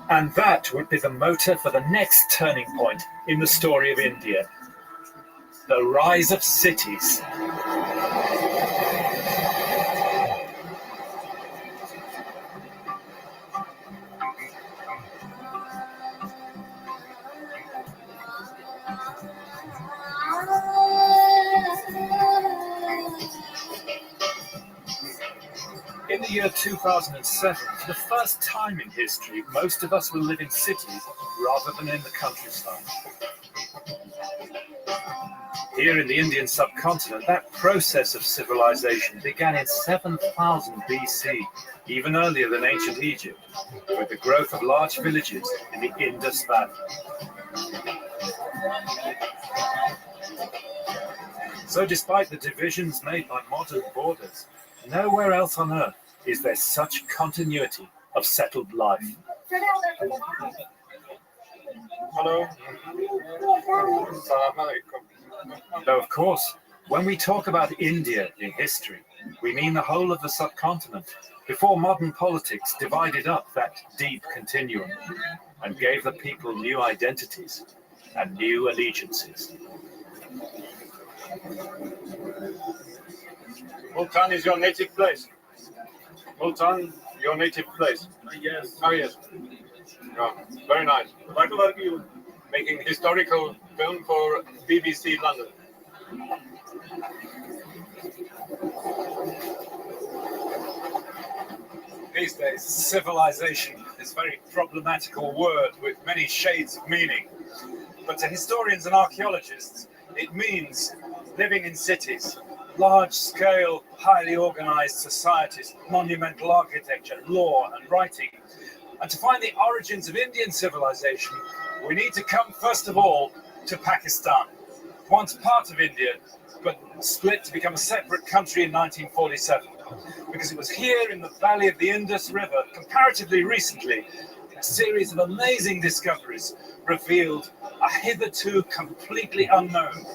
And that would be the motor for the next turning point in the story of India, the rise of cities. In the year 2007, for the first time in history, most of us will live in cities rather than in the countryside. Here in the Indian subcontinent, that process of civilization began in 7000 BC, even earlier than ancient Egypt, with the growth of large villages in the Indus Valley. So despite the divisions made by modern borders, nowhere else on Earth is there such continuity of settled life. Hello. Though, of course, when we talk about India in history, we mean the whole of the subcontinent, before modern politics divided up that deep continuum and gave the people new identities and new allegiances. Multan is your native place. Multan, your native place. Yes. Oh, yes. Oh, very nice. What are you making historical film for BBC London? These days, civilization is a very problematical word with many shades of meaning. But to historians and archaeologists, it means living in cities, large-scale, highly organized societies, monumental architecture, law and writing. And to find the origins of Indian civilization, we need to come first of all to Pakistan, once part of India, but split to become a separate country in 1947. Because it was here in the valley of the Indus River, comparatively recently, a series of amazing discoveries revealed a hitherto completely unknown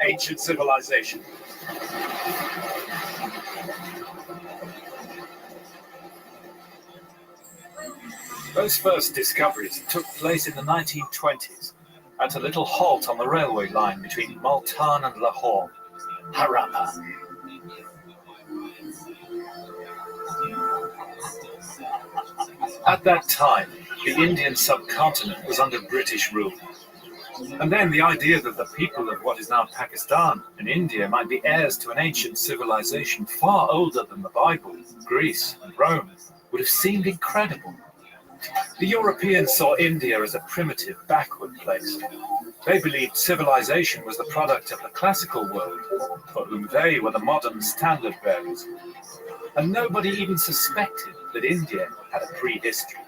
ancient civilization. Those first discoveries took place in the 1920s at a little halt on the railway line between Multan and Lahore, Harappa. At that time, the Indian subcontinent was under British rule. And then the idea that the people of what is now Pakistan and India might be heirs to an ancient civilization far older than the Bible, Greece, and Rome would have seemed incredible. The Europeans saw India as a primitive, backward place. They believed civilization was the product of the classical world, for whom they were the modern standard bearers. And nobody even suspected that India had a prehistory.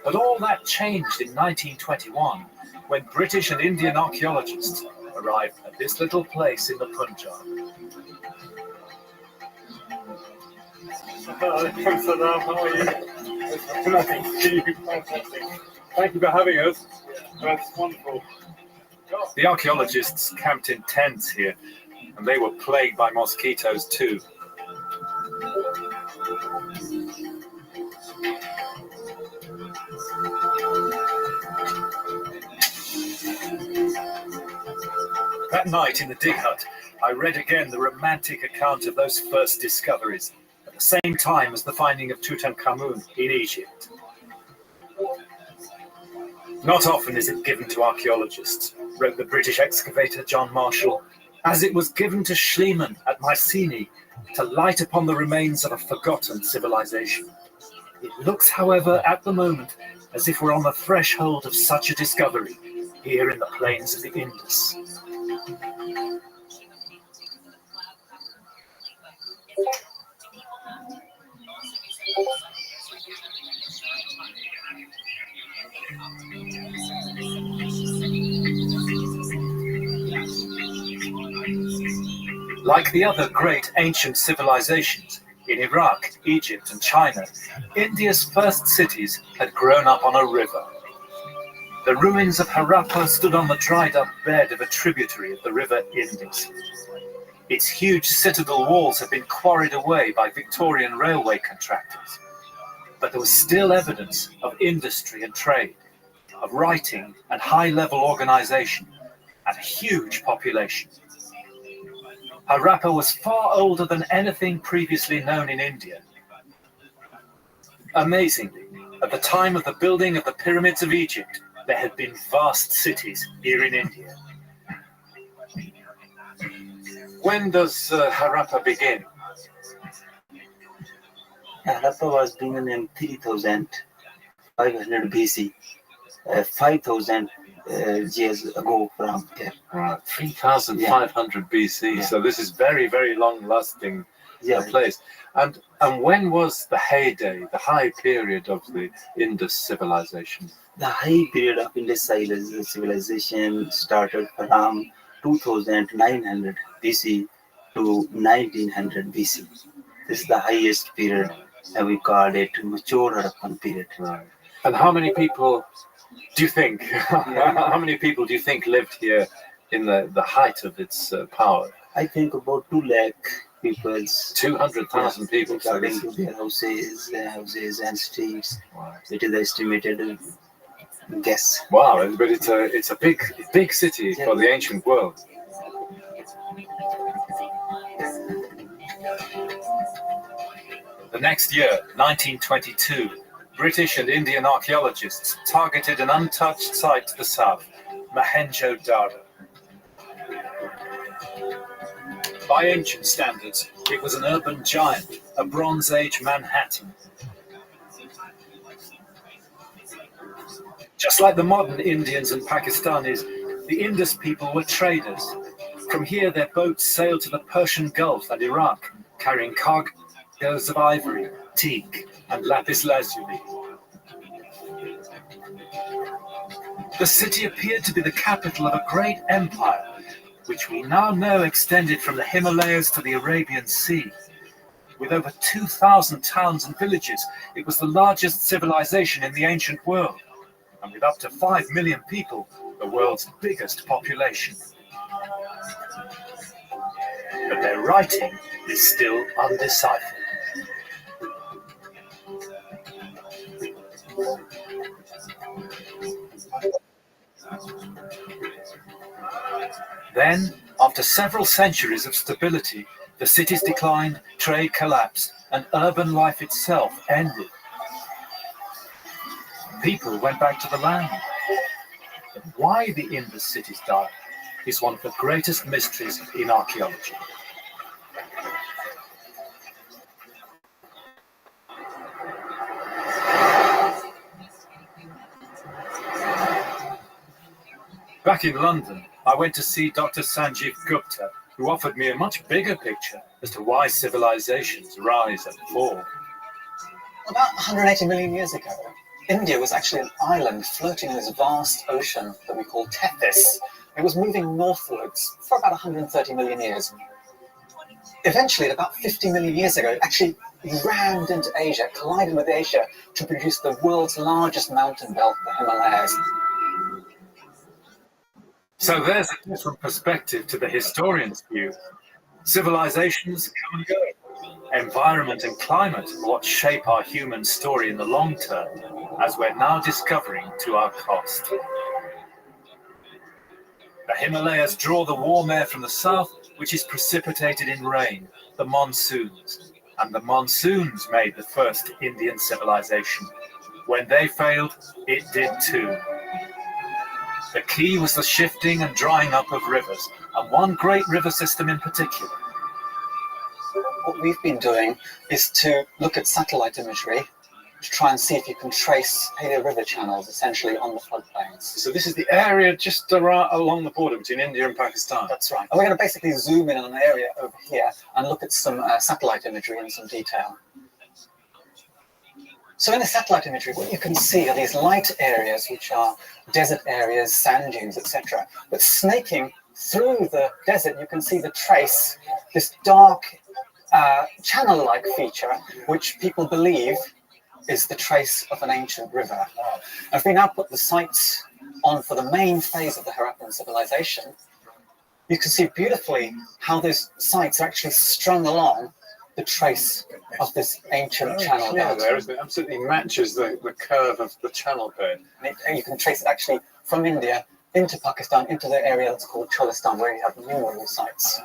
But all that changed in 1921 when British and Indian archaeologists arrived at this little place in the Punjab. Salam, how are you? Fantastic. Thank you for having us. That's wonderful. The archaeologists camped in tents here, and they were plagued by mosquitoes too. That night in the dig hut, I read again the romantic account of those first discoveries, at the same time as the finding of Tutankhamun in Egypt. Not often is it given to archaeologists, wrote the British excavator John Marshall, as it was given to Schliemann at Mycenae to light upon the remains of a forgotten civilization. It looks, however, at the moment, as if we're on the threshold of such a discovery here in the plains of the Indus. Like the other great ancient civilizations in Iraq, Egypt, and China, India's first cities had grown up on a river. The ruins of Harappa stood on the dried-up bed of a tributary of the river Indus. Its huge citadel walls had been quarried away by Victorian railway contractors, but there was still evidence of industry and trade, of writing and high-level organization, and a huge population. Harappa was far older than anything previously known in India. Amazingly, at the time of the building of the pyramids of Egypt, there had been vast cities here in India. When does Harappa begin? Harappa was begun in 3500 BC, 5,000 years ago from here. 3,500 BC. So this is very, very long-lasting place. And when was the heyday, the high period of the Indus civilization? The high period of Indus civilization started from 2900 BC to 1900 BC. This is the highest period, and we call it mature Harappan period. Right. And how many people do you think? How many people do you think lived here in the height of its power? I think about 2 lakh people. 200,000 people. According to their houses and streets. Wow. It is estimated guess. Wow, but it's a big city for the ancient world. The next year, 1922, British and Indian archaeologists targeted an untouched site to the south, Mohenjo-Daro. By ancient standards, it was an urban giant, a Bronze Age Manhattan. Just like the modern Indians and Pakistanis, the Indus people were traders. From here, their boats sailed to the Persian Gulf and Iraq, carrying cargoes of ivory, teak, and lapis lazuli. The city appeared to be the capital of a great empire, which we now know extended from the Himalayas to the Arabian Sea. With over 2,000 towns and villages, it was the largest civilization in the ancient world, and with up to 5 million people, the world's biggest population. But their writing is still undeciphered. Then, after several centuries of stability, the cities declined, trade collapsed, and urban life itself ended, People went back to the land. But why the Indus cities died is one of the greatest mysteries in archaeology. Back in London, I went to see Dr. Sanjeev Gupta, who offered me a much bigger picture as to why civilizations rise and fall. About 180 million years ago, India was actually an island floating in this vast ocean that we call Tethys. It was moving northwards for about 130 million years. Eventually, at about 50 million years ago, it actually rammed into Asia, collided with Asia to produce the world's largest mountain belt, the Himalayas. So there's a different perspective to the historian's view. Civilizations come and go. Environment and climate are what shape our human story in the long term, as we're now discovering to our cost. The Himalayas draw the warm air from the south, which is precipitated in rain, the monsoons. And the monsoons made the first Indian civilization. When they failed, it did too. The key was the shifting and drying up of rivers, and one great river system in particular. What we've been doing is to look at satellite imagery to try and see if you can trace paleo river channels essentially on the floodplains. So this is the area just along the border between India and Pakistan? That's right. And we're going to basically zoom in on an area over here and look at some satellite imagery in some detail. So in the satellite imagery, what you can see are these light areas, which are desert areas, sand dunes, etc. But snaking through the desert, you can see the trace, this dark channel-like feature, which people believe is the trace of an ancient river. And if we now put the sights on for the main phase of the Harappan civilization, you can see beautifully how those sites are actually strung along the trace of this ancient channel bed. There, isn't it? Absolutely matches the curve of the channel bed. And you can trace it actually from India into Pakistan, into the area that's called Cholistan, where you have numerous sites.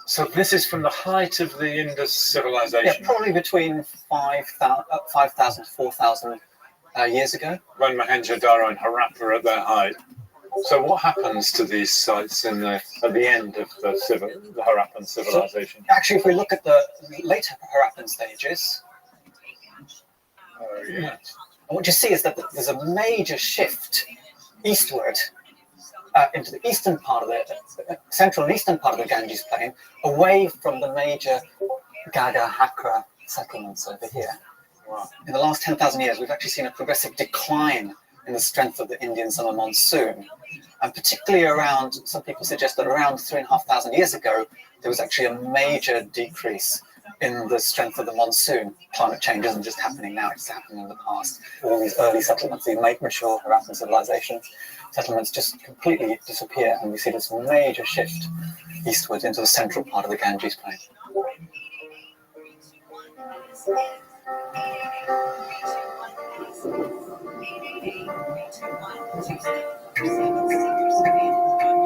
So this is from the height of the Indus civilization? Yeah, probably between 5,000 to 4,000 years ago. When Mohenjo-Daro and Harappa are at their height. So what happens to these sites at the end of the Harappan civilization? So, actually, if we look at the later Harappan stages, what you see is that there's a major shift eastward into the eastern part of the central and eastern part of the Ganges plain, away from the major Gaga Hakra settlements over here. Wow. In the last 10,000 years, we've actually seen a progressive decline in the strength of the Indian summer monsoon. And particularly around, some people suggest that around 3,500 years ago, there was actually a major decrease in the strength of the monsoon. Climate change isn't just happening now, it's happening in the past. All these early settlements, these mature Harappan civilization settlements just completely disappear, and we see this major shift eastwards into the central part of the Ganges plain.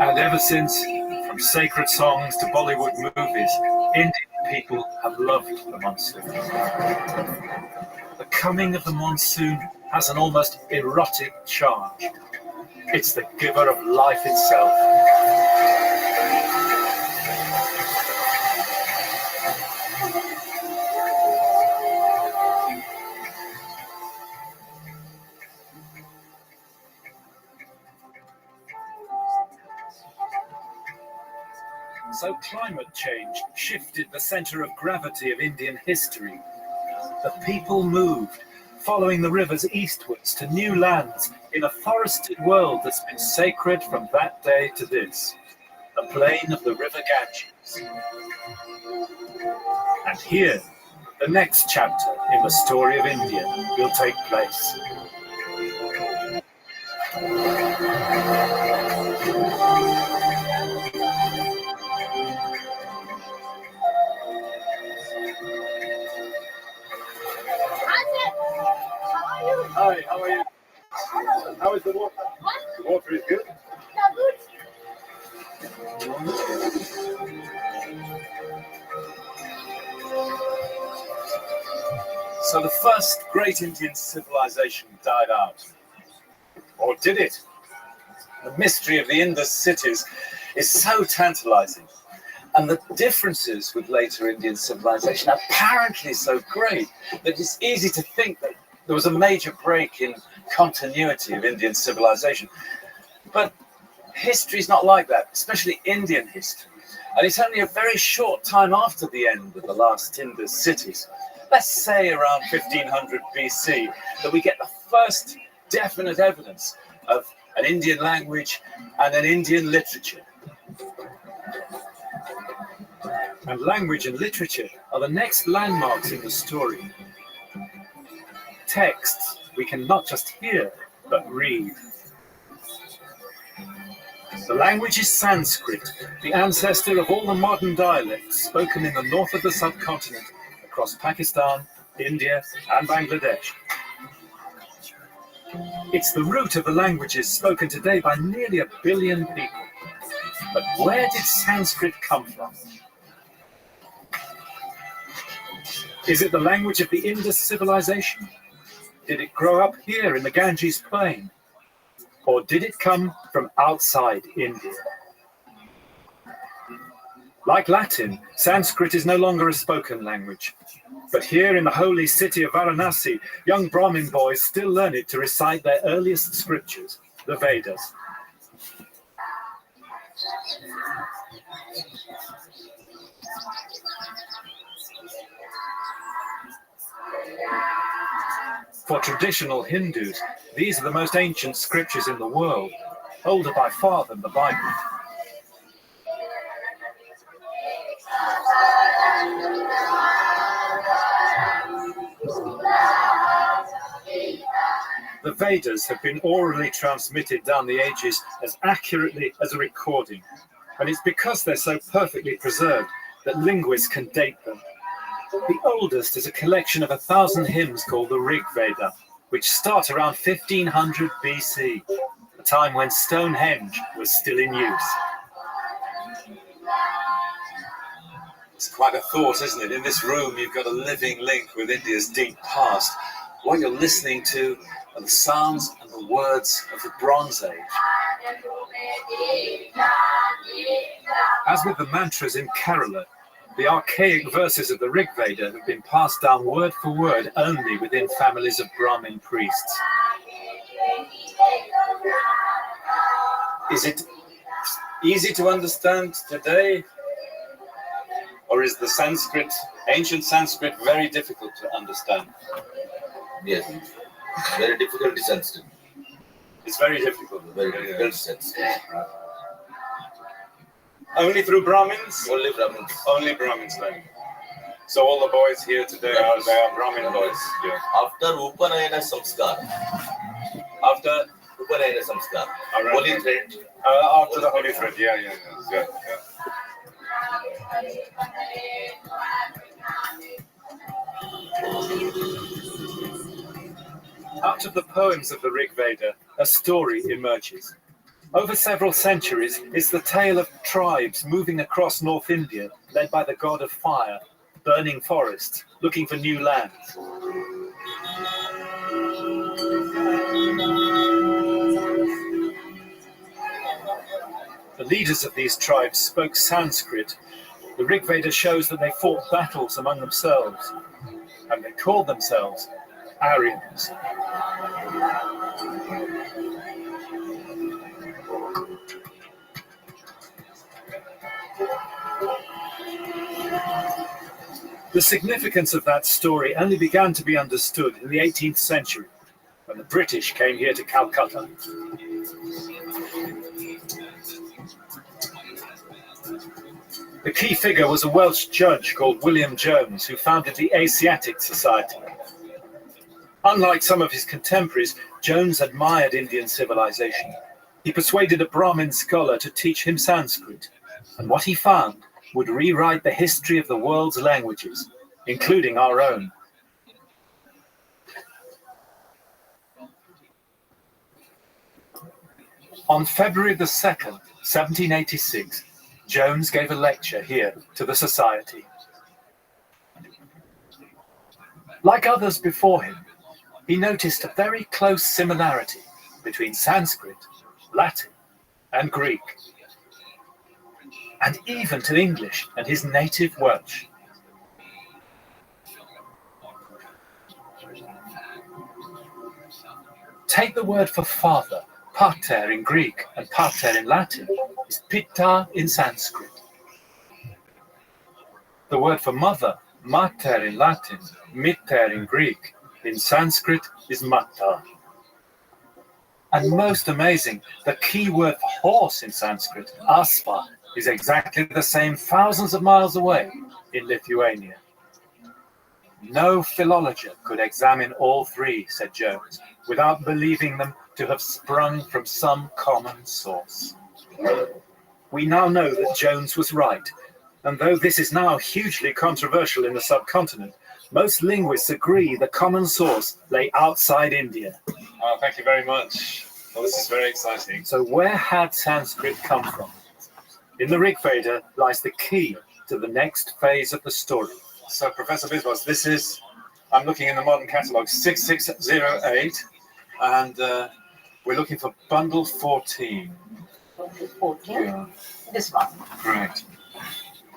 And ever since, from sacred songs to Bollywood movies, Indian people have loved the monsoon. The coming of the monsoon has an almost erotic charge. It's the giver of life itself. So climate change shifted the center of gravity of Indian history. The people moved, following the rivers eastwards to new lands in a forested world that's been sacred from that day to this, the plain of the river Ganges. And here, the next chapter in the story of India will take place. Hi, how are you? How is the water? The water is good? So the first great Indian civilization died out. Or did it? The mystery of the Indus cities is so tantalizing. And the differences with later Indian civilization are apparently so great that it's easy to think that there was a major break in continuity of Indian civilization. But history is not like that, especially Indian history. And it's only a very short time after the end of the last Indus cities, let's say around 1500 BC, that we get the first definite evidence of an Indian language and an Indian literature. And language and literature are the next landmarks in the story. Texts we can not just hear, but read. The language is Sanskrit, the ancestor of all the modern dialects spoken in the north of the subcontinent, across Pakistan, India, and Bangladesh. It's the root of the languages spoken today by nearly 1 billion people. But where did Sanskrit come from? Is it the language of the Indus civilization? Did it grow up here in the Ganges plain? Or did it come from outside India? Like Latin, Sanskrit is no longer a spoken language. But here in the holy city of Varanasi, young Brahmin boys still learn it to recite their earliest scriptures, the Vedas. For traditional Hindus, these are the most ancient scriptures in the world, older by far than the Bible. The Vedas have been orally transmitted down the ages as accurately as a recording, and it's because they're so perfectly preserved that linguists can date them. The oldest is a collection of 1,000 hymns called the Rig Veda, which start around 1500 BC, a time when Stonehenge was still in use. It's quite a thought, isn't it? In this room, you've got a living link with India's deep past. What you're listening to are the sounds and the words of the Bronze Age. As with the mantras in Kerala, the archaic verses of the Rig Veda have been passed down word for word only within families of Brahmin priests. Is it easy to understand today? Or is the Sanskrit, ancient Sanskrit, very difficult to understand? Yes, very difficult to sensitive. It's very difficult. Very difficult to sensitive. Only through Brahmins? Only Brahmins. Only Brahmins then. So all the boys here today are Brahmin boys. Yeah. After Upanayana Samskar. After Upanayana Samskar. Right. Holy thread. After the holy thread, yeah. Out of the poems of the Rig Veda, a story emerges. Over several centuries, it's the tale of tribes moving across North India, led by the god of fire, burning forests, looking for new lands. The leaders of these tribes spoke Sanskrit. The Rig Veda shows that they fought battles among themselves, and they called themselves Aryans. The significance of that story only began to be understood in the 18th century, when the British came here to Calcutta. The key figure was a Welsh judge called William Jones, who founded the Asiatic Society. Unlike some of his contemporaries, Jones admired Indian civilization. He persuaded a Brahmin scholar to teach him Sanskrit, and what he found would rewrite the history of the world's languages, including our own. On February the 2nd, 1786, Jones gave a lecture here to the Society. Like others before him, he noticed a very close similarity between Sanskrit, Latin, and Greek, and even to English and his native Welsh. Take the word for father, pater in Greek and pater in Latin, is pitta in Sanskrit. The word for mother, mater in Latin, miter in Greek, in Sanskrit is mata. And most amazing, the key word for horse in Sanskrit, aspa, is exactly the same thousands of miles away in Lithuania. No philologer could examine all three, said Jones, without believing them to have sprung from some common source. We now know that Jones was right, and though this is now hugely controversial in the subcontinent, most linguists agree the common source lay outside India. Oh, thank you very much. Well, this is very exciting. So where had Sanskrit come from? In the Rig Veda lies the key to the next phase of the story. So, Professor Biswas, this is, I'm looking in the modern catalogue, 6608, and we're looking for bundle 14. Bundle 14? Yeah. This one. Correct.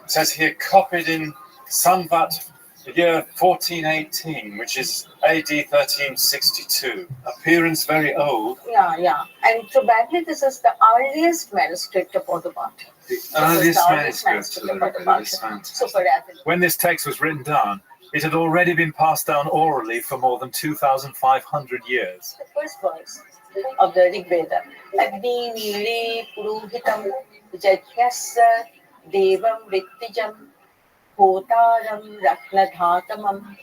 It says here, copied in Samvat, the year 1418, which is AD 1362. Appearance very old. Yeah. And probably this is the earliest manuscript of Audubon. The earliest manuscript of the Rig Veda. This is fantastic. When this text was written down, it had already been passed down orally for more than 2,500 years. The first verse of the Rig Veda. Agni nile puruhitam jajyasya devam vittijam hotaram rakladhatamam.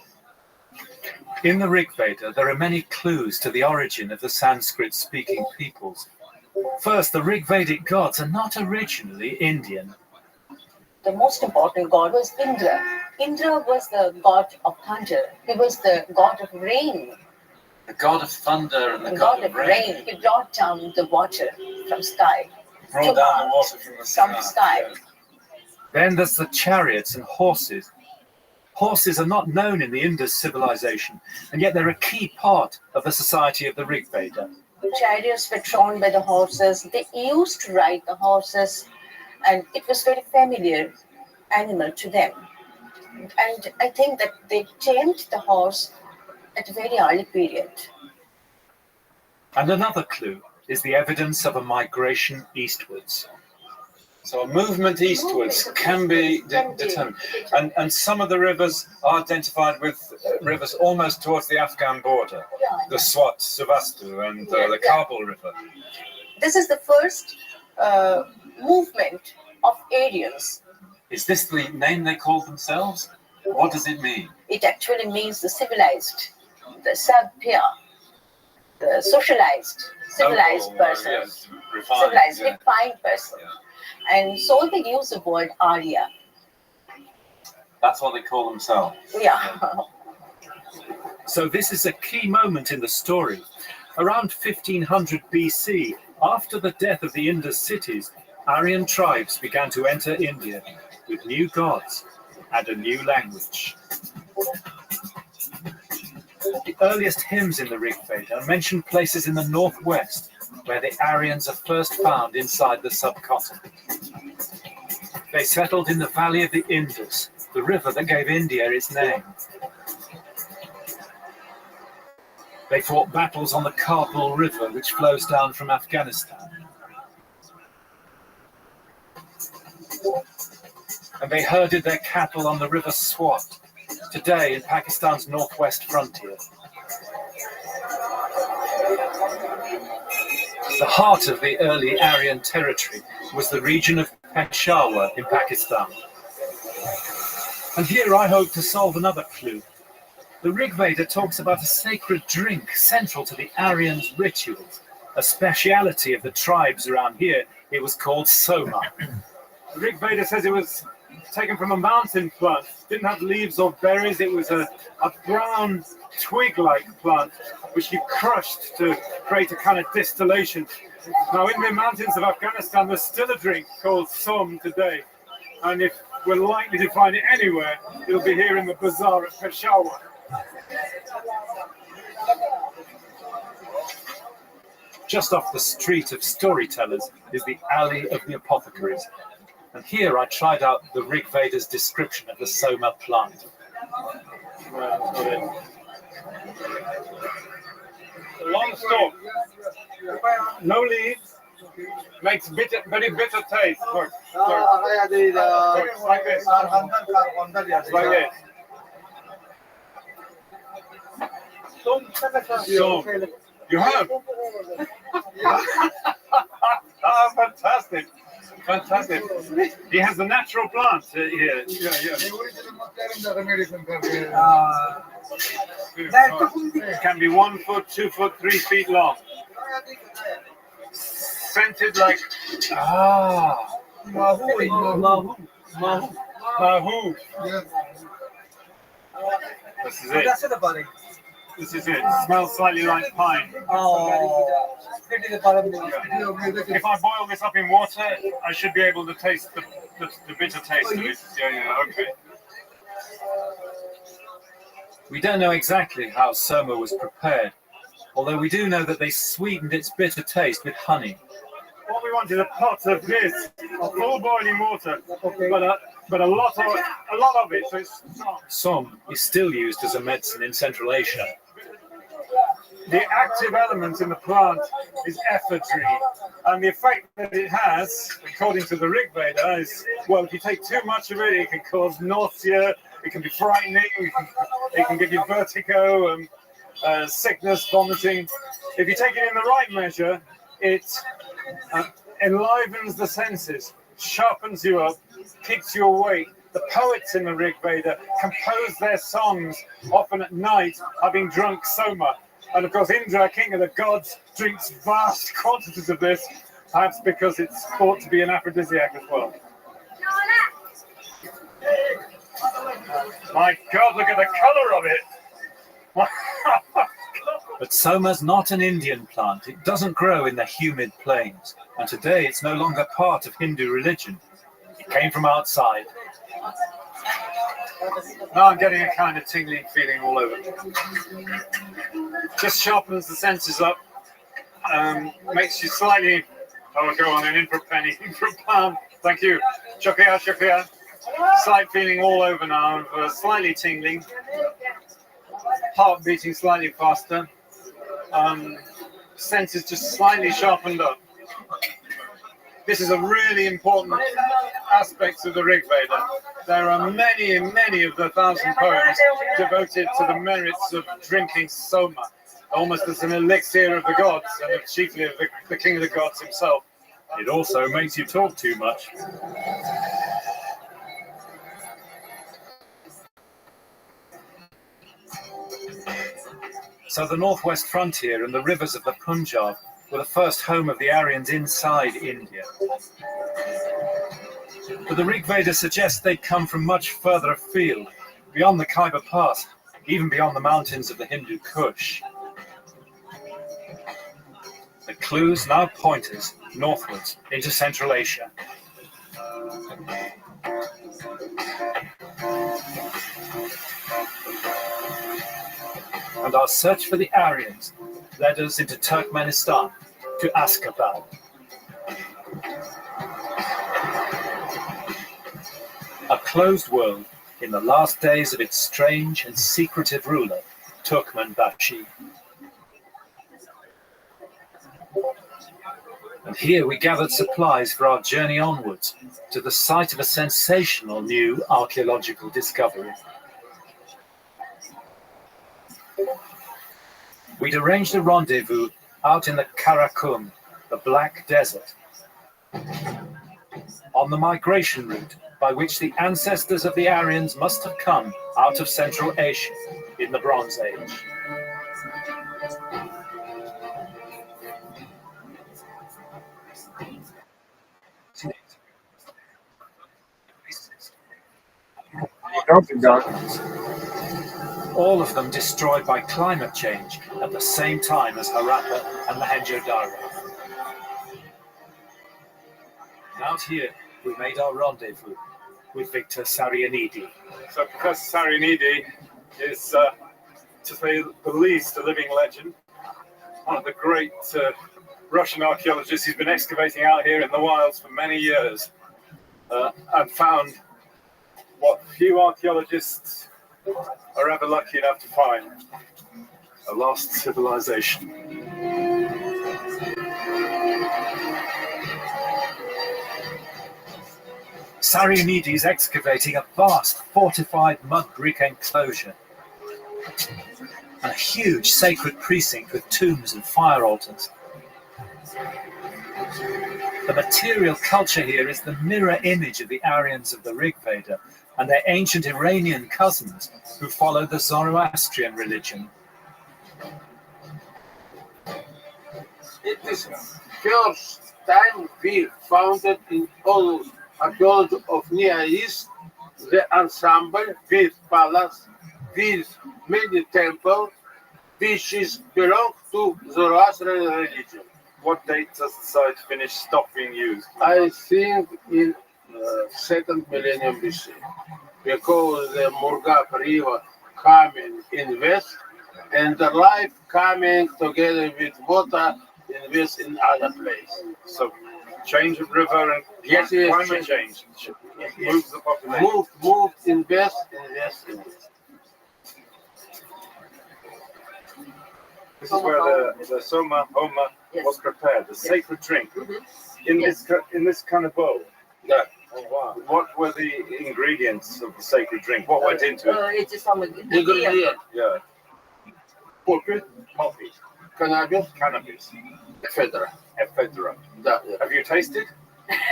In the Rig Veda, there are many clues to the origin of the Sanskrit-speaking peoples. First, the Rig Vedic gods are not originally Indian. The most important god was Indra. Indra was the god of thunder. He was the god of rain. The god of thunder and the god of rain. He brought down the water from sky. Brought down the water from the sky. Yeah. Then there's the chariots and horses. Horses are not known in the Indus civilization, and yet they're a key part of the society of the Rig Veda. The chariots were drawn by the horses. They used to ride the horses, and it was very familiar animal to them. And I think that they tamed the horse at a very early period. And another clue is the evidence of a migration eastwards. So a movement eastwards can be determined. And some of the rivers are identified with rivers almost towards the Afghan border. The Swat, Suvastu, and the Kabul River. This is the first movement of Aryans. Is this the name they call themselves? What does it mean? It actually means the civilized, the sabhya, the socialized, civilized person. Yes, refined, refined person. Yeah. And so they use the word Arya. That's what they call themselves. Yeah. So this is a key moment in the story. Around 1500 BC, after the death of the Indus cities, Aryan tribes began to enter India with new gods and a new language. The earliest hymns in the Rig Veda mention places in the northwest where the Aryans are first found inside the subcontinent. They settled in the valley of the Indus, the river that gave India its name. They fought battles on the Kabul River, which flows down from Afghanistan. And they herded their cattle on the river Swat, today in Pakistan's northwest frontier. The heart of the early Aryan territory was the region of Peshawar in Pakistan. And here I hope to solve another clue. The Rig Veda talks about a sacred drink central to the Aryans' rituals, a speciality of the tribes around here. It was called soma. The Rig Veda says it was taken from a mountain plant. It didn't have leaves or berries. It was a brown twig-like plant which you crushed to create a kind of distillation. Now, in the mountains of Afghanistan, there's still a drink called som today. And if we're likely to find it anywhere, it'll be here in the bazaar at Peshawar. Just off the street of storytellers is the Alley of the Apothecaries. And here I tried out the Rig Veda's description of the Soma plant. Long stalk, no leaves, makes very bitter taste. Look, like this. Like this. So, you have? Fantastic. Fantastic. He has the natural plant here. It can be 1 foot, 2 foot, 3 feet long. Scented like Mahu. This is it. This is it. Smells slightly like pine. If I boil this up in water, I should be able to taste the bitter taste of it. Yeah, okay. We don't know exactly how Soma was prepared, although we do know that they sweetened its bitter taste with honey. What we want is a pot of this, full boiling water, but a lot of it. So it's Som is still used as a medicine in Central Asia. The active element in the plant is ephedrine, and the effect that it has, according to the Rig Veda, is, well, if you take too much of it, it can cause nausea, it can be frightening, it can give you vertigo, sickness, vomiting. If you take it in the right measure, it enlivens the senses, sharpens you up, keeps you awake. The poets in the Rig Veda compose their songs often at night, having drunk Soma. And of course, Indra, king of the gods, drinks vast quantities of this, perhaps because it's thought to be an aphrodisiac as well. My God, look at the color of it! But Soma's not an Indian plant. It doesn't grow in the humid plains. And today it's no longer part of Hindu religion. It came from outside. Now I'm getting a kind of tingling feeling all over. Just sharpens the senses up, makes you slightly, go on, an in for a penny, in for a pound. Thank you. Shukriya, shukriya. Slight feeling all over now, slightly tingling, heart beating slightly faster, senses just slightly sharpened up. This is a really important aspect of the Rig Veda. There are many and many of the 1,000 poems devoted to the merits of drinking Soma, almost as an elixir of the gods, and chiefly of the king of the gods himself. It also makes you talk too much. So the northwest frontier and the rivers of the Punjab were the first home of the Aryans inside India. But the Rig Veda suggests they'd come from much further afield, beyond the Khyber Pass, even beyond the mountains of the Hindu Kush. The clues now point us northwards into Central Asia. And our search for the Aryans led us into Turkmenistan, to Ashgabat. A closed world in the last days of its strange and secretive ruler, Turkmenbashi. And here we gathered supplies for our journey onwards to the site of a sensational new archaeological discovery. We'd arranged a rendezvous out in the Karakum, the Black Desert, on the migration route by which the ancestors of the Aryans must have come out of Central Asia in the Bronze Age. All of them destroyed by climate change at the same time as Harappa and Mohenjo-Daro. Out here, we made our rendezvous with Victor Sarianidi. So Professor Sarianidi is to say the least, a living legend. One of the great Russian archaeologists. He's been excavating out here in the wilds for many years and found what few archaeologists are ever lucky enough to find: a lost civilization. Sarianidi is excavating a vast fortified mud brick enclosure and a huge sacred precinct with tombs and fire altars. The material culture here is the mirror image of the Aryans of the Rig Veda and their ancient Iranian cousins who follow the Zoroastrian religion. It is first time we founded in all archaeology of Near East the ensemble with palace, with many temples, which is belong to Zoroastrian religion. What date does the site finish stop being used? I think in second millennium BC, because the Murgab River coming in west, and the life coming together with water in west in other place. So change of river and climate change moves the population. Moved in west, in west, in west. This is where the soma homa was prepared, the sacred drink, in this kind of bowl. Yeah. Oh, wow. What were the ingredients of the sacred drink? What went into it? It is some Ingredient. Yeah. Poppy, cannabis, ephedra. Ephedra. Yeah. Have you tasted?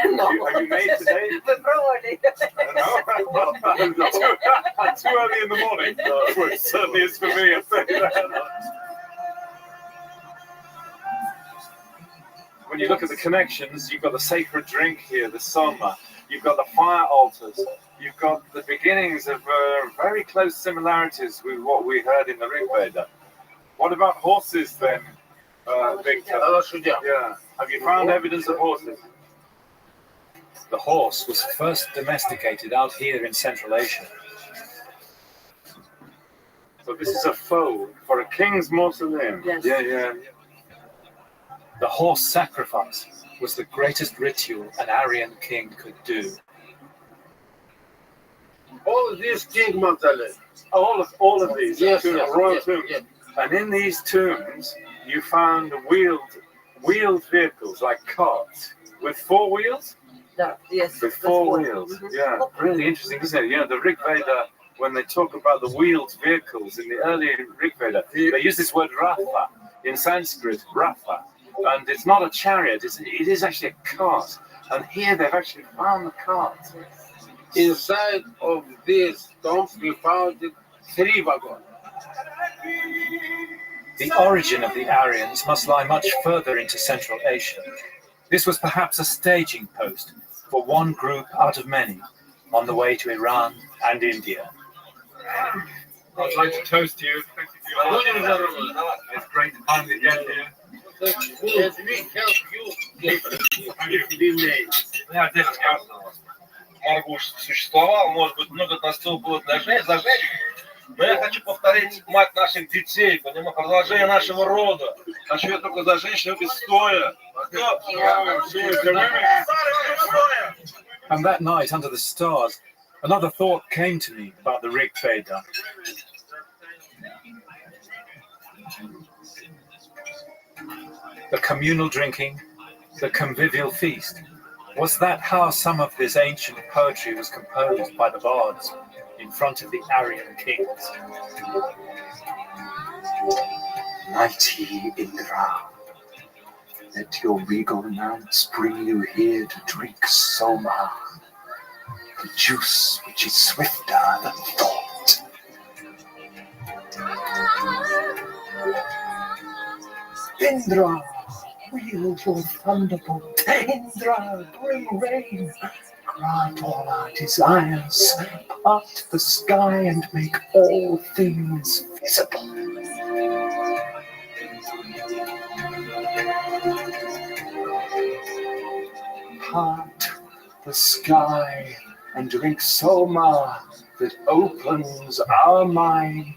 No. Have you made today? Probably. No? Too early in the morning. Well, it certainly is for me. I'll tell you that. When you look at the connections, you've got the sacred drink here, the soma. You've got the fire altars. You've got the beginnings of very close similarities with what we heard in the Rig Veda. What about horses then, Victor? Yeah. Have you found evidence of horses? The horse was first domesticated out here in Central Asia. So this is a fold for a king's mausoleum. Yes. Yeah. The horse sacrifice was the greatest ritual an Aryan king could do. All these king mausoleums. All of these royal tombs. Yes. And in these tombs, you found wheeled vehicles like carts with four wheels. Yes. With four wheels. Yeah, really interesting, isn't it? You know, the Rig Veda, when they talk about the wheeled vehicles in the early Rig Veda, they use this word Ratha in Sanskrit, Ratha. And it's not a chariot, it is actually a cart. And here they've actually found the cart. Inside of these tombs, we found 3 wagons. The origin of the Aryans must lie much further into Central Asia. This was perhaps a staging post for one group out of many on the way to Iran and India. I'd like to toast you. Thank you for your help. It's great to finally get here. As we help you, be made. Маргуш существовал, может быть, много настил было зажечь, но я хочу повторить мать наших детей, понимаешь, продолжение нашего рода. Хочу я только за женщину без стоя. And that night under the stars, another thought came to me about the Rig Veda. The communal drinking, the convivial feast. Was that how some of this ancient poetry was composed by the bards in front of the Aryan kings? Mighty Indra, let your regal knights bring you here to drink Soma, the juice which is swifter than thought. Indra, wield your thunderbolt. Indra, bring rain. Grant all our desires. Part the sky and make all things visible. Part the sky and drink Soma that opens our mind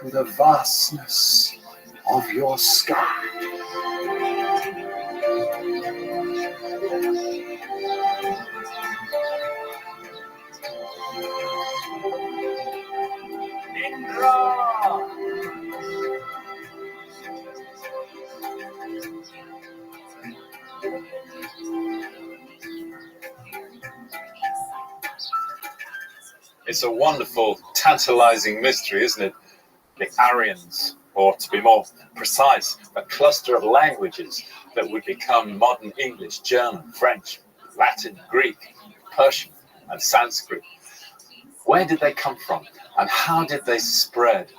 to the vastness of your sky. It's a wonderful, tantalizing mystery, isn't it? The Aryans, or to be more precise, a cluster of languages that would become modern English, German, French, Latin, Greek, Persian, and Sanskrit. Where did they come from, and how did they spread?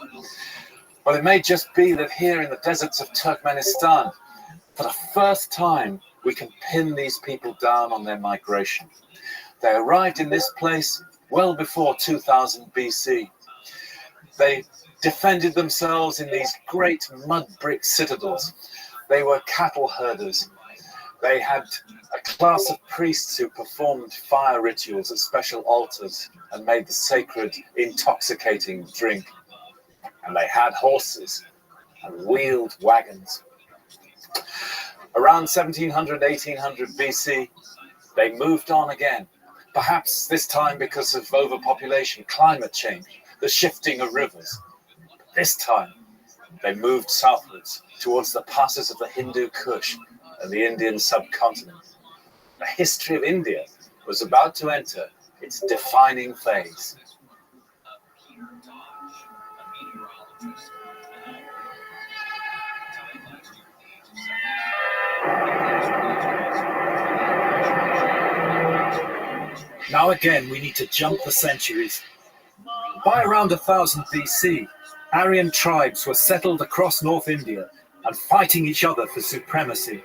Well, it may just be that here in the deserts of Turkmenistan, for the first time, we can pin these people down on their migration. They arrived in this place well before 2000 BC. They defended themselves in these great mud brick citadels. They were cattle herders. They had a class of priests who performed fire rituals at special altars and made the sacred, intoxicating drink. And they had horses and wheeled wagons. Around 1700, 1800 BC, they moved on again. Perhaps this time because of overpopulation, climate change, the shifting of rivers. This time, they moved southwards towards the passes of the Hindu Kush and the Indian subcontinent. The history of India was about to enter its defining phase. Now again, we need to jump the centuries. By around 1000 BC, Aryan tribes were settled across North India and fighting each other for supremacy.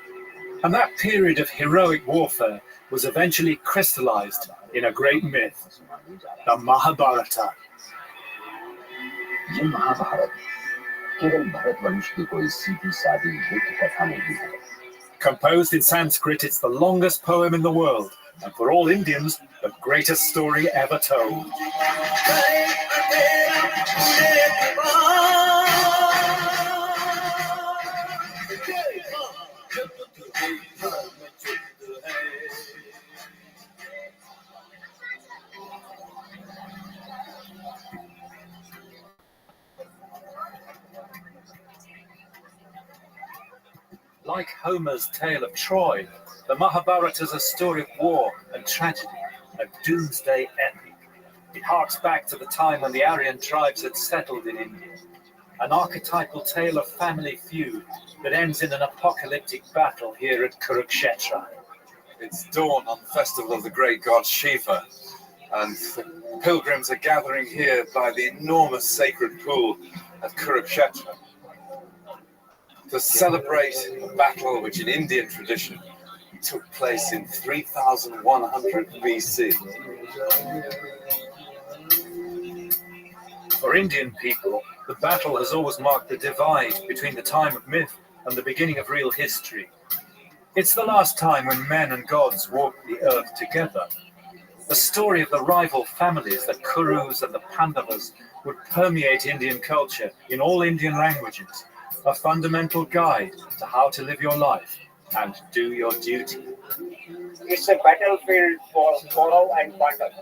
And that period of heroic warfare was eventually crystallized in a great myth, the Mahabharata. ये महाभारत केवल भरतवंश की कोई सीधी सादी युद्ध कथा नहीं है. Composed in Sanskrit, it's the longest poem in the world, and for all Indians, the greatest story ever told. Like Homer's tale of Troy, the Mahabharata is a story of war and tragedy, a doomsday epic. It harks back to the time when the Aryan tribes had settled in India, an archetypal tale of family feud that ends in an apocalyptic battle here at Kurukshetra. It's dawn on the festival of the great god Shiva, and the pilgrims are gathering here by the enormous sacred pool at Kurukshetra to celebrate a battle which in Indian tradition took place in 3100 BC. For Indian people, the battle has always marked the divide between the time of myth and the beginning of real history. It's the last time when men and gods walked the earth together. The story of the rival families, the Kurus and the Pandavas, would permeate Indian culture in all Indian languages, a fundamental guide to how to live your life and do your duty. It's a battlefield for Kaurav and Pandav.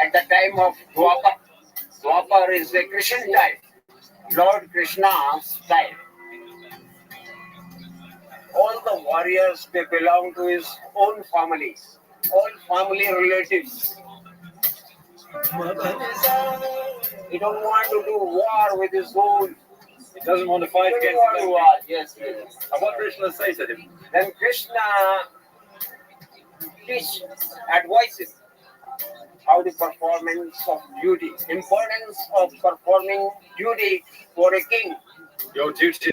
At the time of Dwapar is the Christian time, Lord Krishna's time. All the warriors, they belong to his own family, all family relatives. He don't want to do war with his own. He doesn't want to fight against war. Yes. And what Krishna say to him? Then Krishna advises how the performance of duty, importance of performing duty for a king. Your duty.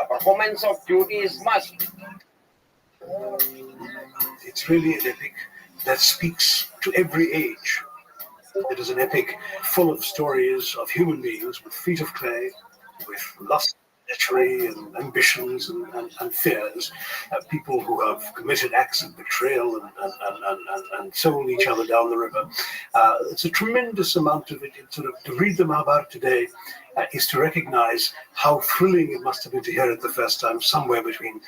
Performance of duty is must. It's really an epic that speaks to every age. It is an epic full of stories of human beings with feet of clay, with lust treachery and ambitions and fears, people who have committed acts of betrayal and sold each other down the river. It's a tremendous amount of it. Sort of to read the Mahabharata today is to recognize how thrilling it must have been to hear it the first time, somewhere between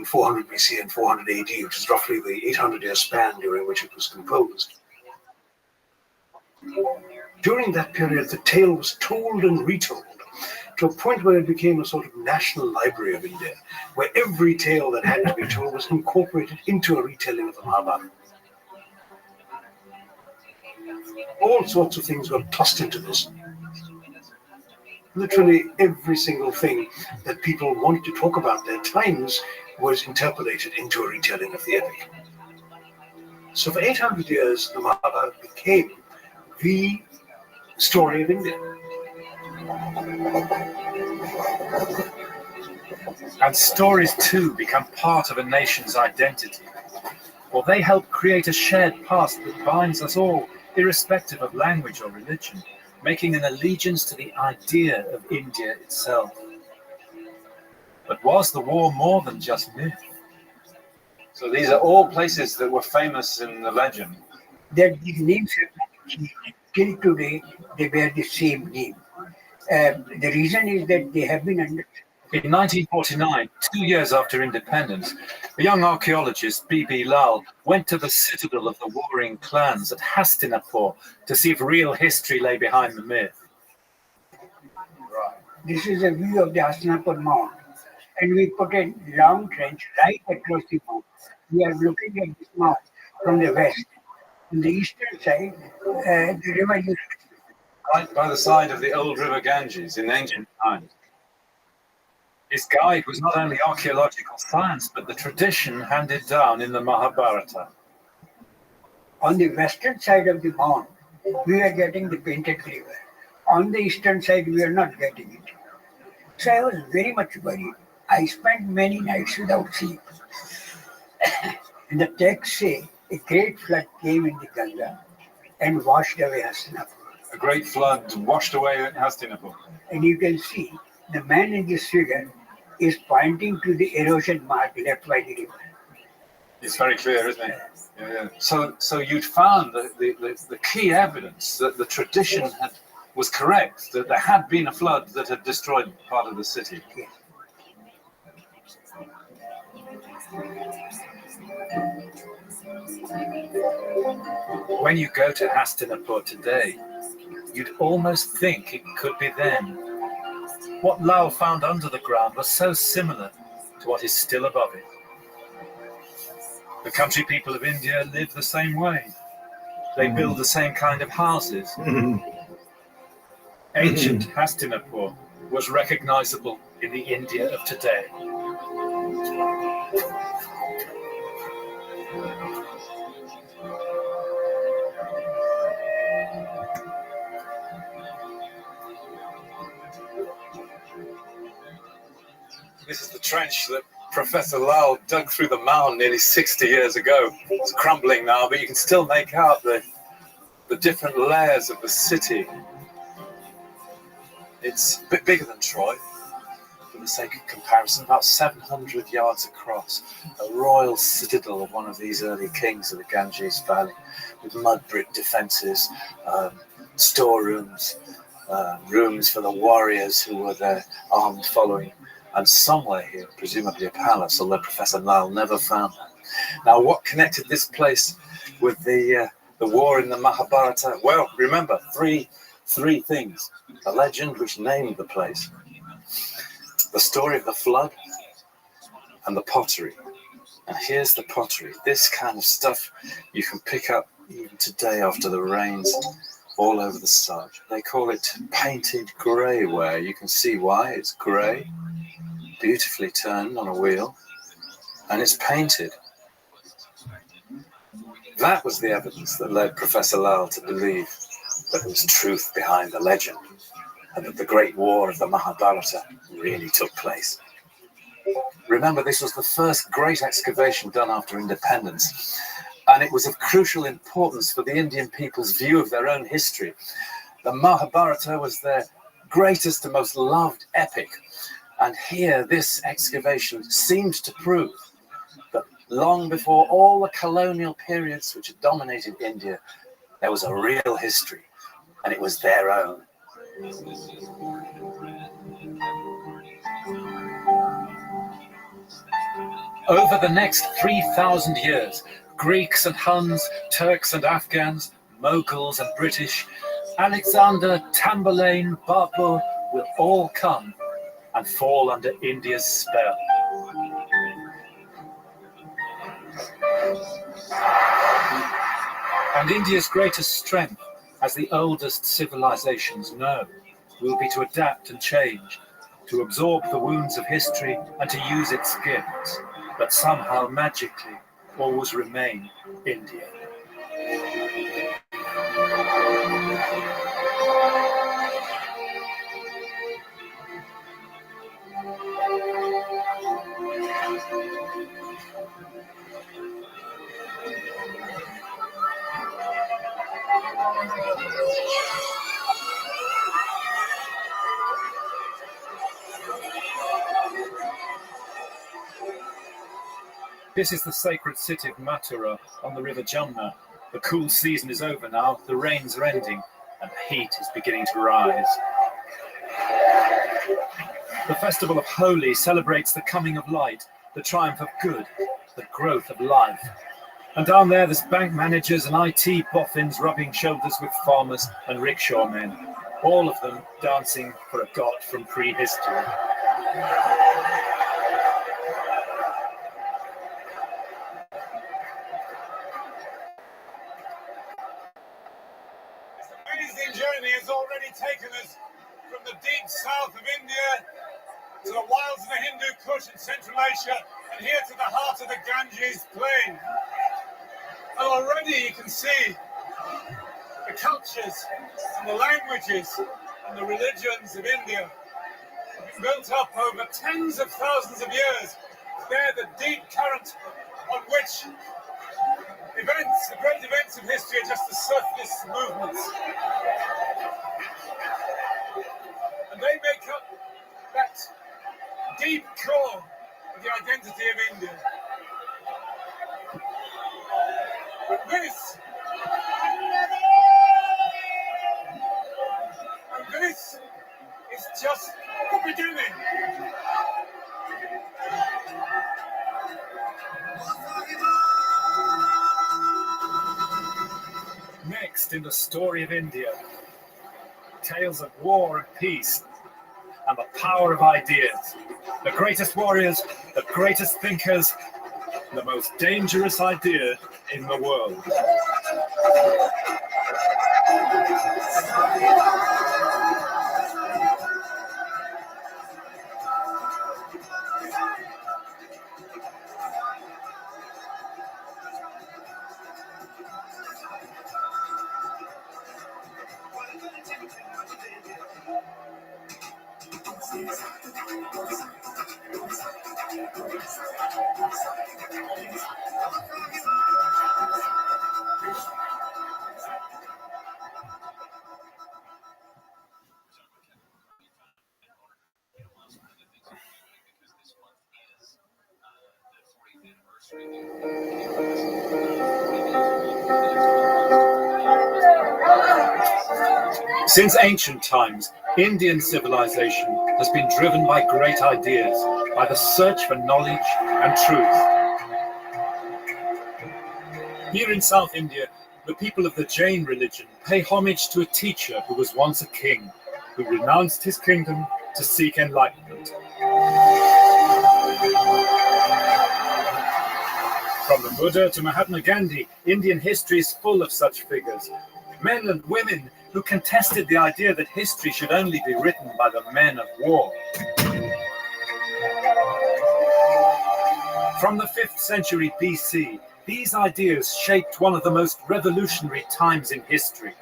400 BC and 400 AD, which is roughly the 800-year span during which it was composed. During that period, the tale was told and retold to a point where it became a sort of national library of India, where every tale that had to be told was incorporated into a retelling of the Mahabharata. All sorts of things got tossed into this. Literally every single thing that people wanted to talk about their times was interpolated into a retelling of the epic. So for 800 years, the Mahabharata became the story of India. And stories too become part of a nation's identity. For they help create a shared past that binds us all, irrespective of language or religion, making an allegiance to the idea of India itself. But was the war more than just myth? So these are all places that were famous in the legend. That these names have not changed. Till today, they bear the same name. The reason is that they have been under. In 1949, 2 years after independence, a young archaeologist, B.B. Lal, went to the citadel of the warring clans at Hastinapur to see if real history lay behind the myth. This is a view of the Hastinapur Mount, and we put a long trench right across the mount. We are looking at this mount from the west. On the eastern side, the river used Right by the side of the old river Ganges in ancient times. His guide was not only archaeological science, but the tradition handed down in the Mahabharata. On the western side of the mount, we are getting the painted river. On the eastern side, we are not getting it. So I was very much worried. I spent many nights without sleep. And the texts say a great flood came in the Ganga and washed away Hastinapur. A great flood washed away Hastinapur. And you can see the man in this figure is pointing to the erosion mark left by the river. It's very clear, isn't it? Yeah. So you'd found the key evidence that the tradition was correct, that there had been a flood that had destroyed part of the city. Yes. When you go to Hastinapur today, you'd almost think it could be then. What Lal found under the ground was so similar to what is still above it. The country people of India live the same way. They build the same kind of houses. Ancient Hastinapur was recognizable in the India of today. This is the trench that Professor Lal dug through the mound nearly 60 years ago. It's crumbling now, but you can still make out the different layers of the city. It's a bit bigger than Troy, for the sake of comparison, about 700 yards across. A royal citadel of one of these early kings of the Ganges Valley, with mud brick defences, storerooms, rooms for the warriors who were there armed following. And somewhere here, presumably a palace, although Professor Lal never found that. Now, what connected this place with the war in the Mahabharata? Well, remember, three things. A legend which named the place, the story of the flood, and the pottery. And here's the pottery. This kind of stuff you can pick up even today after the rains all over the Saj. They call it painted grey ware. You can see why. It's grey, beautifully turned on a wheel, and it's painted. That was the evidence that led Professor Lal to believe that there was truth behind the legend, and that the Great War of the Mahabharata really took place. Remember, this was the first great excavation done after independence, and it was of crucial importance for the Indian people's view of their own history. The Mahabharata was their greatest and most loved epic, And here, this excavation seems to prove that long before all the colonial periods which had dominated India, there was a real history, and it was their own. Over the next 3,000 years, Greeks and Huns, Turks and Afghans, Mughals and British, Alexander, Tamburlaine, Babur will all come and fall under India's spell. And India's greatest strength, as the oldest civilizations know, will be to adapt and change, to absorb the wounds of history and to use its gifts, but somehow magically always remain India. This is the sacred city of Mathura on the river Jamna. The cool season is over now, the rains are ending, and the heat is beginning to rise. The festival of Holi celebrates the coming of light, the triumph of good, the growth of life. And down there, there's bank managers and IT boffins rubbing shoulders with farmers and rickshaw men, all of them dancing for a god from prehistory. Amazing journey has already taken us from the deep south of India to the wilds of the Hindu Kush in Central Asia and here to the heart of the Ganges plain. And already you can see the cultures and the languages and the religions of India have been built up over tens of thousands of years. They're the deep current on which events, the great events of history, are just the surface movements. And they make up that deep core of the identity of India. But this is just the beginning. Next in the story of India, tales of war and peace, and the power of ideas. The greatest warriors, the greatest thinkers, the most dangerous idea in the world. Since ancient times, Indian civilization has been driven by great ideas, by the search for knowledge and truth. Here in South India, the people of the Jain religion pay homage to a teacher who was once a king, who renounced his kingdom to seek enlightenment. From the Buddha to Mahatma Gandhi, Indian history is full of such figures. Men and women who contested the idea that history should only be written by the men of war. From the 5th century BC, these ideas shaped one of the most revolutionary times in history.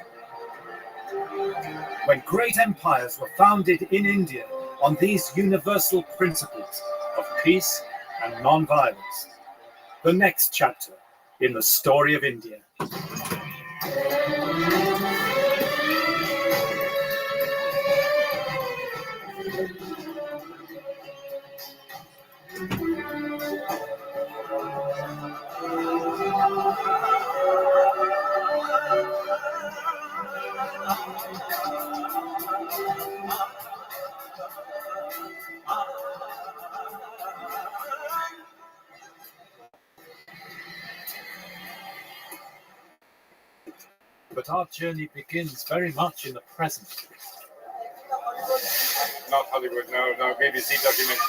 When great empires were founded in India on these universal principles of peace and non-violence. The next chapter in the story of India. But our journey begins very much in the present. Not Hollywood, no BBC document.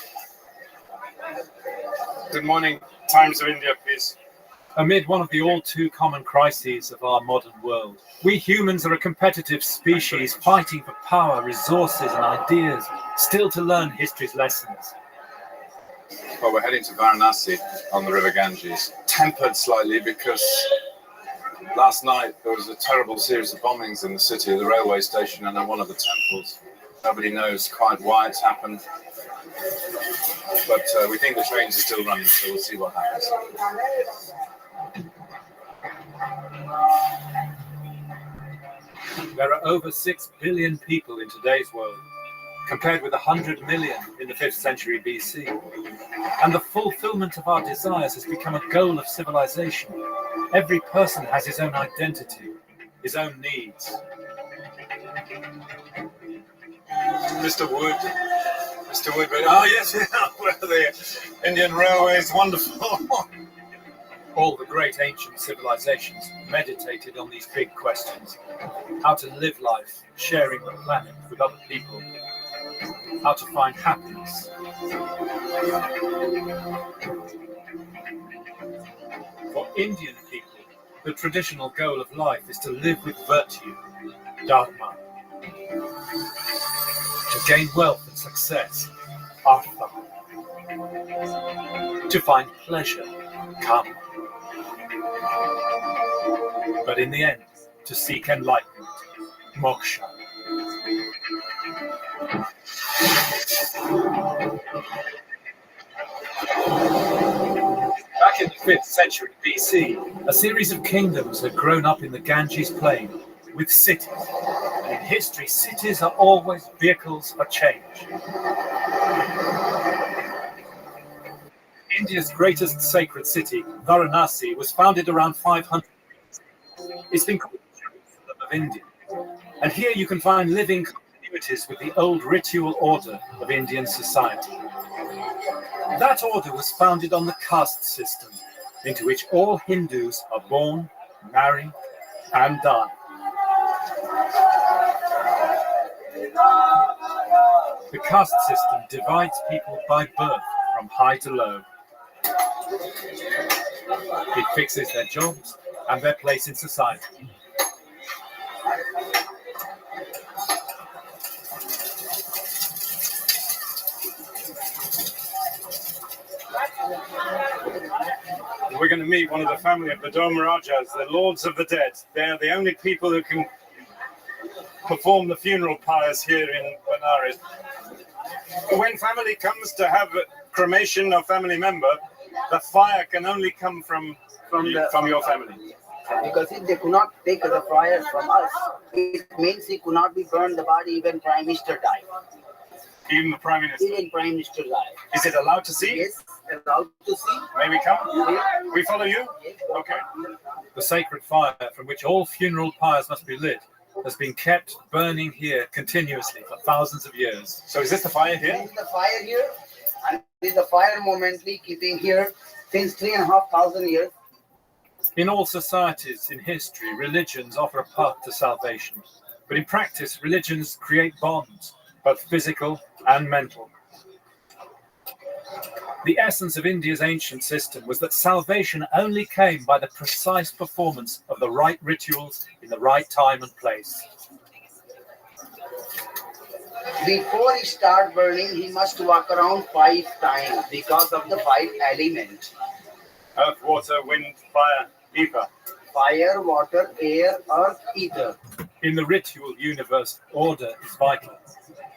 Good morning, Times of India, please. Amid one of the all too common crises of our modern world, we humans are a competitive species fighting for power, resources, and ideas, still to learn history's lessons. Well, we're heading to Varanasi on the River Ganges, tempered slightly because last night there was a terrible series of bombings in the city, the railway station, and at one of the temples. Nobody knows quite why it's happened, but we think the trains are still running, so we'll see what happens. There are over 6 billion people in today's world, compared with 100 million in the 5th century BC. And the fulfillment of our desires has become a goal of civilization. Every person has his own identity, his own needs. Mr. Wood, oh yes, well, the Indian Railway is wonderful. All the great ancient civilizations meditated on these big questions. How to live life, sharing the planet with other people. How to find happiness. For Indian people, the traditional goal of life is to live with virtue, dharma. To gain wealth and success, artha. To find pleasure, kama. But in the end, to seek enlightenment, moksha. Back in the 5th century BC, a series of kingdoms had grown up in the Ganges plain with cities. And in history, cities are always vehicles for change. India's greatest sacred city, Varanasi, was founded around 500 years. It's been called the Jerusalem of India. And here you can find living continuities with the old ritual order of Indian society. That order was founded on the caste system, into which all Hindus are born, marry, and die. The caste system divides people by birth from high to low. It fixes their jobs and their place in society. We're going to meet one of the family of the Dome Rajas, the Lords of the Dead. They are the only people who can perform the funeral pyres here in Benares. When family comes to have cremation of family member, the fire can only come from your family. Because if they could not take the fire from us, it means he could not be burned the body, even Prime Minister died. Even the Prime Minister? Even Prime Minister died. Is it allowed to see? Yes, allowed to see. May we come? We follow you? Okay. The sacred fire from which all funeral pyres must be lit has been kept burning here continuously for thousands of years. So is this the fire here? This is the fire here, and this is the fire momently keeping here since 3,500 years. In all societies in history, religions offer a path to salvation. But in practice, religions create bonds, both physical and mental. The essence of India's ancient system was that salvation only came by the precise performance of the right rituals in the right time and place. Before he starts burning, he must walk around 5 times because of the 5 elements. Earth, water, wind, fire, ether. Fire, water, air, earth, ether. In the ritual universe, order is vital.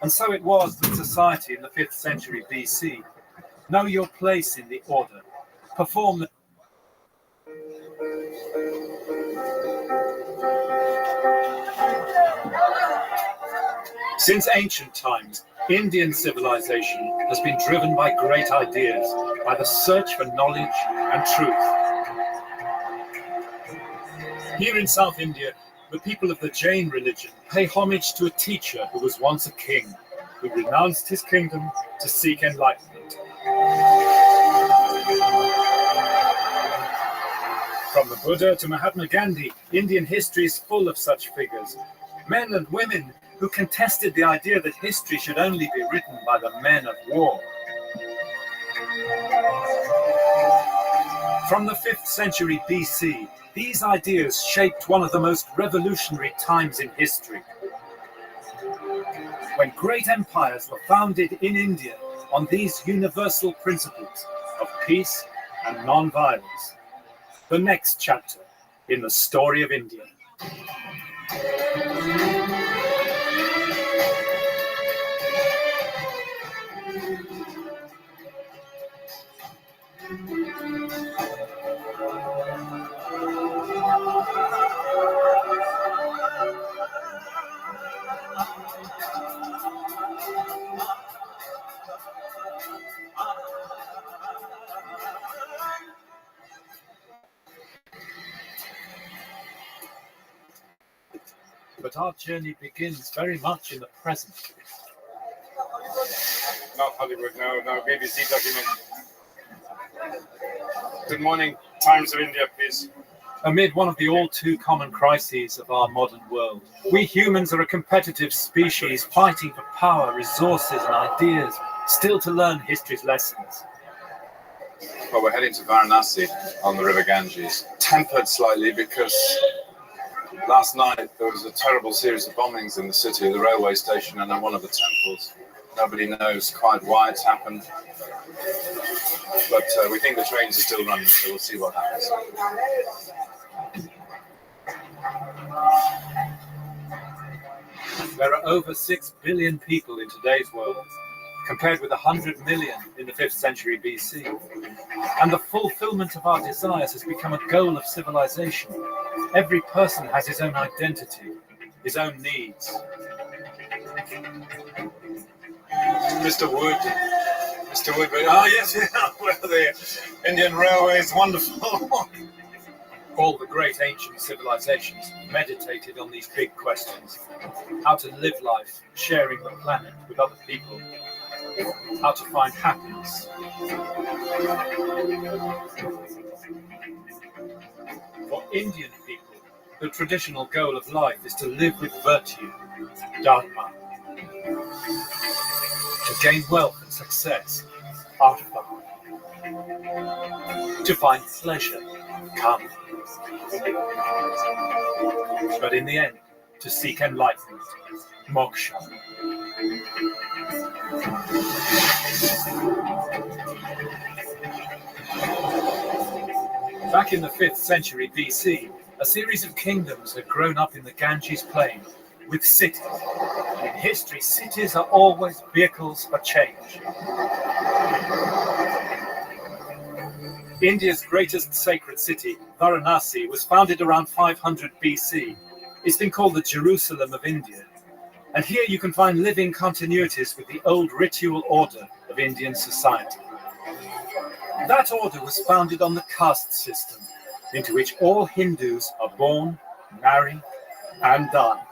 And so it was that society in the 5th century BC. Know your place in the order. Perform the... Since ancient times, Indian civilization has been driven by great ideas, by the search for knowledge and truth. Here in South India, the people of the Jain religion pay homage to a teacher who was once a king, who renounced his kingdom to seek enlightenment. From the Buddha to Mahatma Gandhi, Indian history is full of such figures. Men and women who contested the idea that history should only be written by the men of war. From the 5th century BC, these ideas shaped one of the most revolutionary times in history, when great empires were founded in India on these universal principles of peace and non-violence. The next chapter in the story of India. But our journey begins very much in the present. Not Hollywood, no BBC document. Good morning, Times of India, please. Amid one of the all-too common crises of our modern world, we humans are a competitive species fighting for power, resources and ideas, still to learn history's lessons. Well, we're heading to Varanasi on the River Ganges, tempered slightly because last night there was a terrible series of bombings in the city, the railway station and in one of the temples. Nobody knows quite why it's happened, but we think the trains are still running, so we'll see what happens. There are over 6 billion people in today's world, compared with 100 million in the 5th century BC. And the fulfillment of our desires has become a goal of civilization. Every person has his own identity, his own needs. Mr. Wood. Oh, yes, yeah. Well, the Indian Railway is wonderful. All the great ancient civilizations meditated on these big questions. How to live life, sharing the planet with other people. How to find happiness. For Indian people, the traditional goal of life is to live with virtue, dharma. To gain wealth and success, artha. To find pleasure, kama. But in the end, to seek enlightenment, moksha. Back in the 5th century BC, a series of kingdoms had grown up in the Ganges plain with cities. In history, cities are always vehicles for change. India's greatest sacred city, Varanasi, was founded around 500 BC. It's been called the Jerusalem of India. And here you can find living continuities with the old ritual order of Indian society. That order was founded on the caste system, into which all Hindus are born, marry, and die.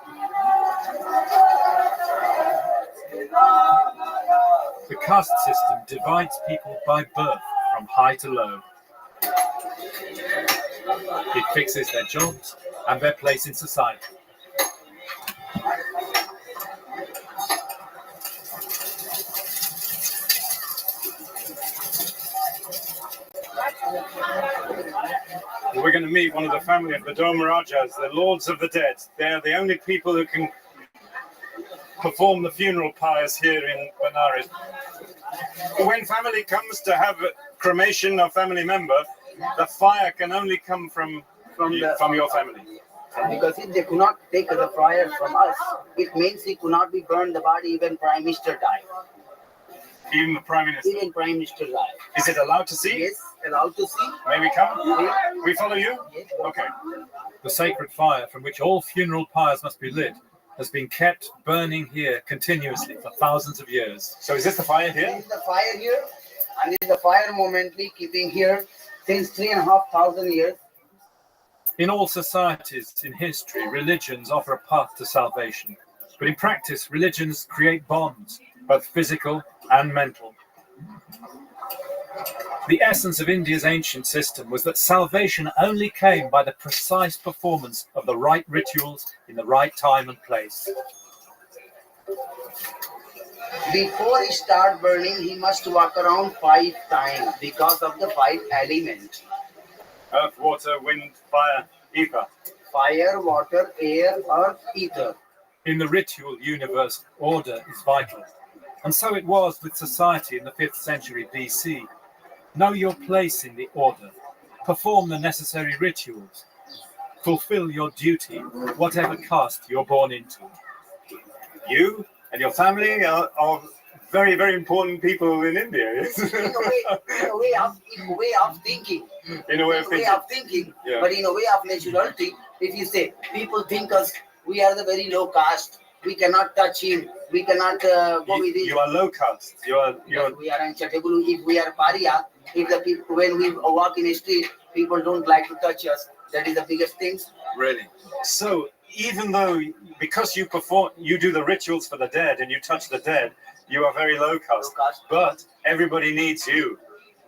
The caste system divides people by birth from high to low. It fixes their jobs and their place in society. We're going to meet one of the family of the Dharmarajas, the Lords of the Dead. They're the only people who can perform the funeral pyres here in Benares. When family comes to have cremation of family member, the fire can only come from your family. Because if they could not take the fire from us, it means it could not be burned the body, even Prime Minister died. Even the Prime Minister? Even Prime Minister died. Is it allowed to see? Yes, allowed to see. May we come? We follow you? Yes. Okay. The sacred fire from which all funeral pyres must be lit has been kept burning here continuously for thousands of years. So is this the fire here? This is the fire here, and this is the fire momently keeping here since 3,500 years. In all societies in history, religions offer a path to salvation. But in practice, religions create bonds, both physical and mental. The essence of India's ancient system was that salvation only came by the precise performance of the right rituals in the right time and place. Before he start burning, he must walk around 5 times because of the 5 elements. Earth, water, wind, fire, ether. Fire, water, air, earth, ether. In the ritual universe, order is vital. And so it was with society in the 5th century BC. Know your place in the order. Perform the necessary rituals. Fulfill your duty, whatever caste you're born into. You and your family are very, very important people in India. in a way of thinking. In a way of thinking. Yeah. But in a way of naturality, if you say people think us, we are the very low caste. We cannot touch him. We cannot go with him. You are low caste. We are untouchable. If we are pariah, if the people, when we walk in the street, people don't like to touch us. That is the biggest thing. Really. So even though, because you do the rituals for the dead and you touch the dead, you are very low caste. But everybody needs you.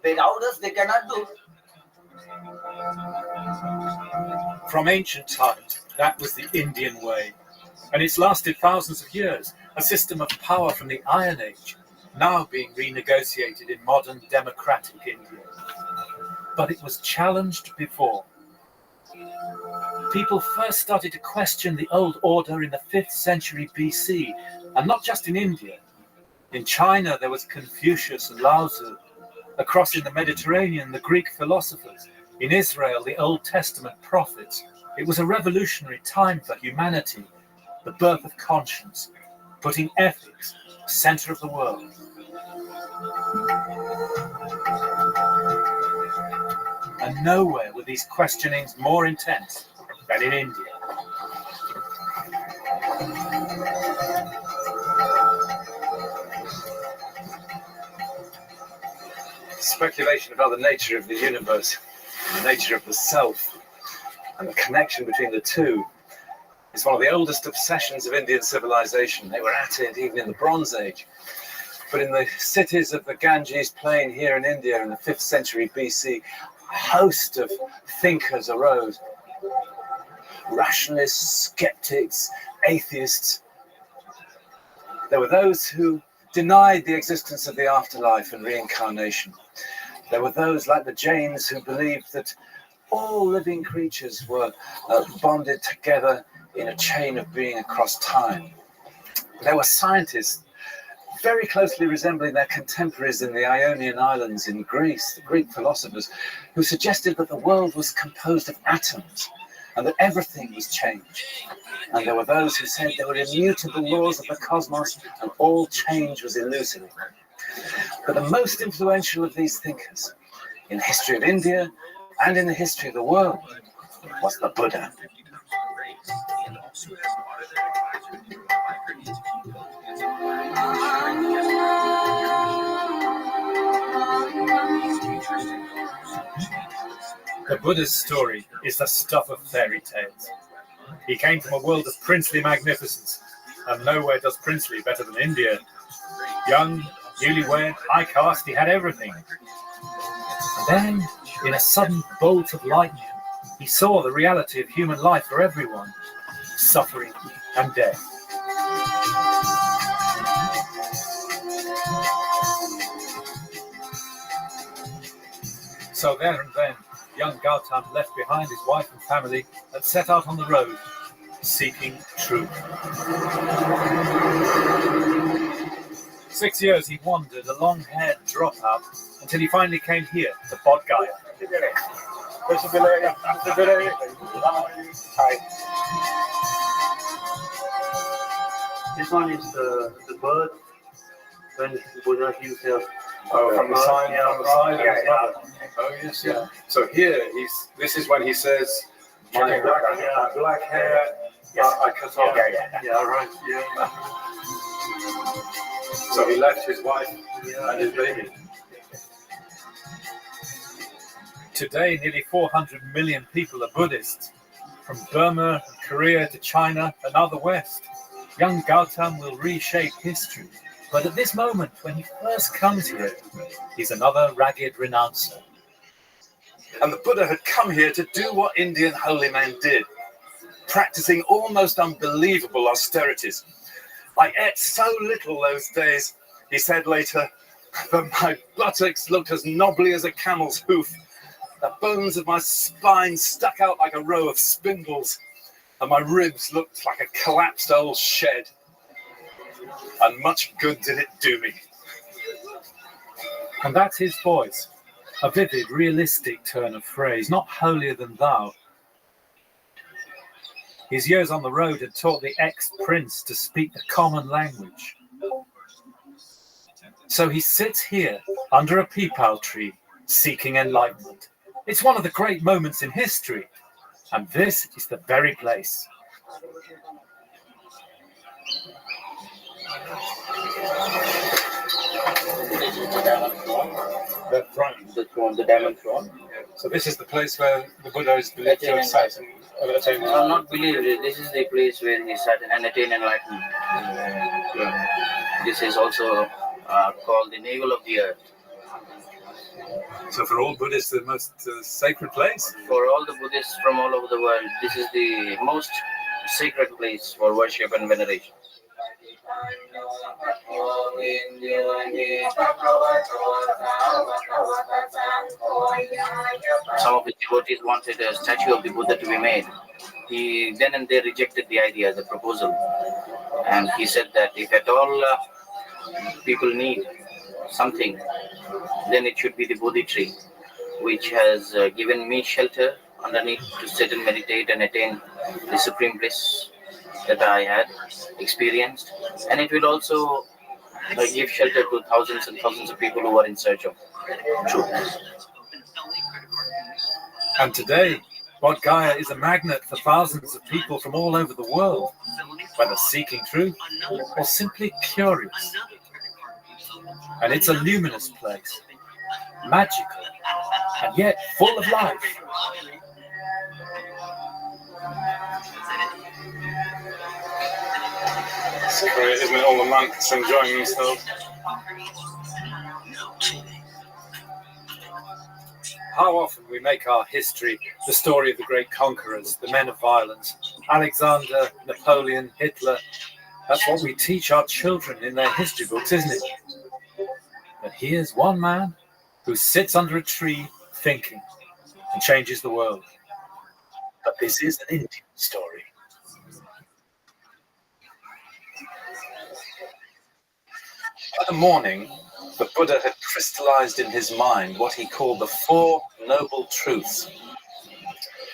Without us, they cannot do. From ancient times, that was the Indian way. And it's lasted thousands of years, a system of power from the Iron Age, now being renegotiated in modern democratic India. But it was challenged before. People first started to question the old order in the 5th century BC, and not just in India. In China, there was Confucius and Lao Tzu. Across in the Mediterranean, the Greek philosophers. In Israel, the Old Testament prophets. It was a revolutionary time for humanity, the birth of conscience, putting ethics at the center of the world. And nowhere were these questionings more intense than in India. Speculation about the nature of the universe, the nature of the self, and the connection between the two is one of the oldest obsessions of Indian civilization. They were at it even in the Bronze Age. But in the cities of the Ganges plain here in India in the 5th century BC, a host of thinkers arose. Rationalists, skeptics, atheists. There were those who denied the existence of the afterlife and reincarnation. There were those like the Jains who believed that all living creatures were bonded together in a chain of being across time. There were scientists very closely resembling their contemporaries in the Ionian Islands in Greece, the Greek philosophers, who suggested that the world was composed of atoms and that everything was change. And there were those who said there were immutable laws of the cosmos and all change was illusory. But the most influential of these thinkers in the history of India and in the history of the world was the Buddha. The Buddha's story is the stuff of fairy tales. He came from a world of princely magnificence, and nowhere does princely better than India. Young, newlywed, high caste, he had everything. And then, in a sudden bolt of lightning, he saw the reality of human life for everyone, suffering and death. So there and then, young Gautam left behind his wife and family and set out on the road, seeking truth. 6 years he wandered, a long-haired dropout, until he finally came here to Bodh Gaya. This one is the bird when Buddha himself. From the sign, yeah, from the sign. yeah. Oh yes, yeah. So here this is when he says, My black hair, I cut off. Yeah, right. Yeah. So he left his wife and his baby. Today, nearly 400 million people are Buddhists, from Burma and Korea to China and now the West. Young Gautam will reshape history, but at this moment, when he first comes here, he's another ragged renouncer. And the Buddha had come here to do what Indian holy men did, practicing almost unbelievable austerities. I ate so little those days, he said later, that my buttocks looked as knobbly as a camel's hoof. The bones of my spine stuck out like a row of spindles, and my ribs looked like a collapsed old shed. And much good did it do me. And that's his voice, a vivid, realistic turn of phrase, not holier than thou. His years on the road had taught the ex-prince to speak the common language. So he sits here under a peepal tree, seeking enlightenment. It's one of the great moments in history, and this is the very place. The throne, the diamond throne. So this is the place where the Buddha is believed to have sat. Not believed. This is the place where he sat and attained enlightenment. This is also called the navel of the earth. So for all Buddhists, the most sacred place? For all the Buddhists from all over the world, this is the most sacred place for worship and veneration. Some of the devotees wanted a statue of the Buddha to be made. He then and there rejected the idea, the proposal. And he said that if at all people need something, then it should be the Bodhi tree, which has given me shelter underneath to sit and meditate and attain the supreme bliss that I had experienced. And it will also give shelter to thousands and thousands of people who are in search of truth. And today, Bodh Gaya is a magnet for thousands of people from all over the world, whether seeking truth or simply curious. And it's a luminous place, magical, and yet full of life. It's great, isn't it? All the monks enjoying themselves. How often we make our history the story of the great conquerors, the men of violence, Alexander, Napoleon, Hitler. That's what we teach our children in their history books, isn't it? But here's one man who sits under a tree thinking and changes the world. But this is an Indian story. By the morning, the Buddha had crystallized in his mind what he called the Four Noble Truths.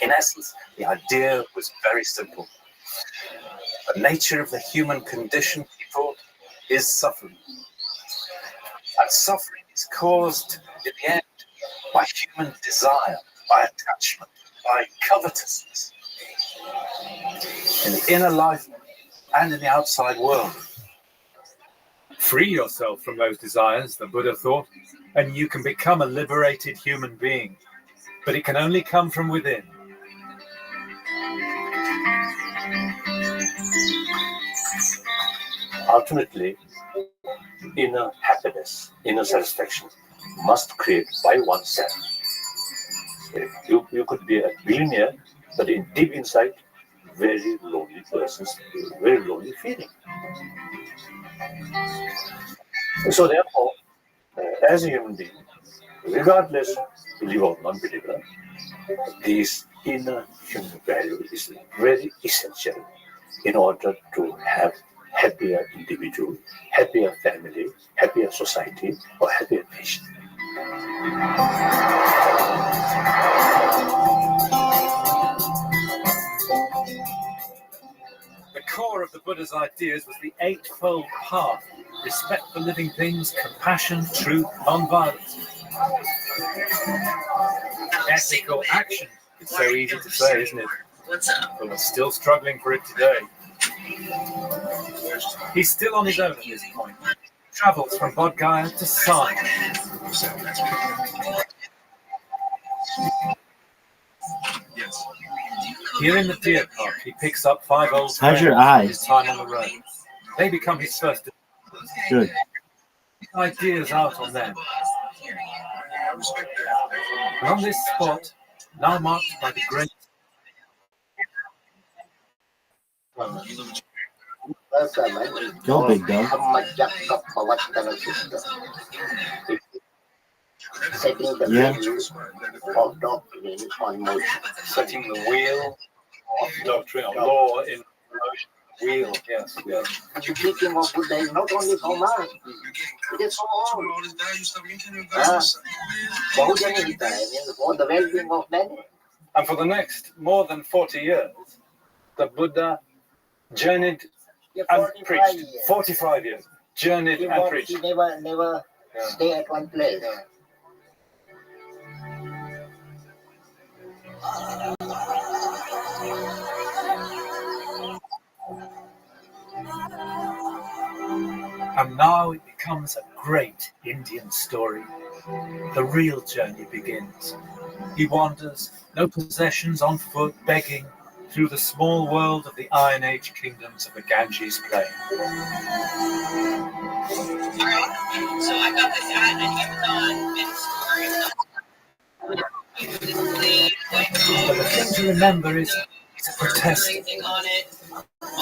In essence, the idea was very simple. The nature of the human condition, he thought, is suffering. And suffering is caused, in the end, by human desire, by attachment, by covetousness. In the inner life and in the outside world. Free yourself from those desires, the Buddha thought, and you can become a liberated human being. But it can only come from within. Ultimately, inner happiness, inner satisfaction must create by oneself. You could be a billionaire, but in deep inside, very lonely persons, very lonely feeling. So therefore, as a human being, regardless believer or non-believer, this inner human value is very essential in order to have happier individual, happier family, happier society, or happier nation. The core of the Buddha's ideas was the Eightfold Path: respect for living things, compassion, truth, non-violence. Ethical action. It's so easy to say, isn't it? but we're still struggling for it today. He's still on his own at this point. Travels from Bodh Gaya to Sarn. Here in the deer park, he picks up 5 old How's your friends from eye? his time on the road. They become his first Good. ideas out on them. And on this spot, now marked by the great Go, big dog. Setting the Yeah. wheel of doctrine on motion. Setting the wheel of doctrine, of law in motion. Wheel, yes, yes. The teaching of Buddha is not only for man, it is for all. Bahujani Hita means for the well-being of many. And for the next more than 40 years, the Buddha journeyed and preached. Years. 45 years. Journeyed and preached. He never stay at one place. And now it becomes a great Indian story. The real journey begins. He wanders, no possessions, on foot, begging, through the small world of the Iron Age kingdoms of the Ganges plain. So I got this hat and But the thing to remember is he's a protester.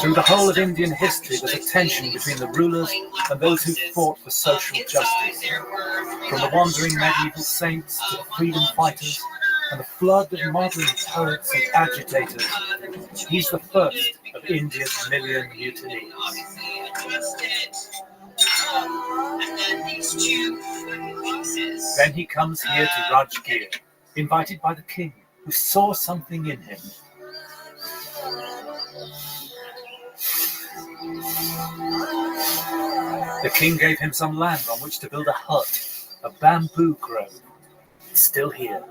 Through the whole of Indian history, there's a tension between the rulers and those who fought for social justice. From the wandering medieval saints to the freedom fighters and the flood of modern poets and agitators, he's the first of India's million mutineers. Then he comes here to Rajgir, invited by the king, who saw something in him. The king gave him some land on which to build a hut, a bamboo grove. It's still here.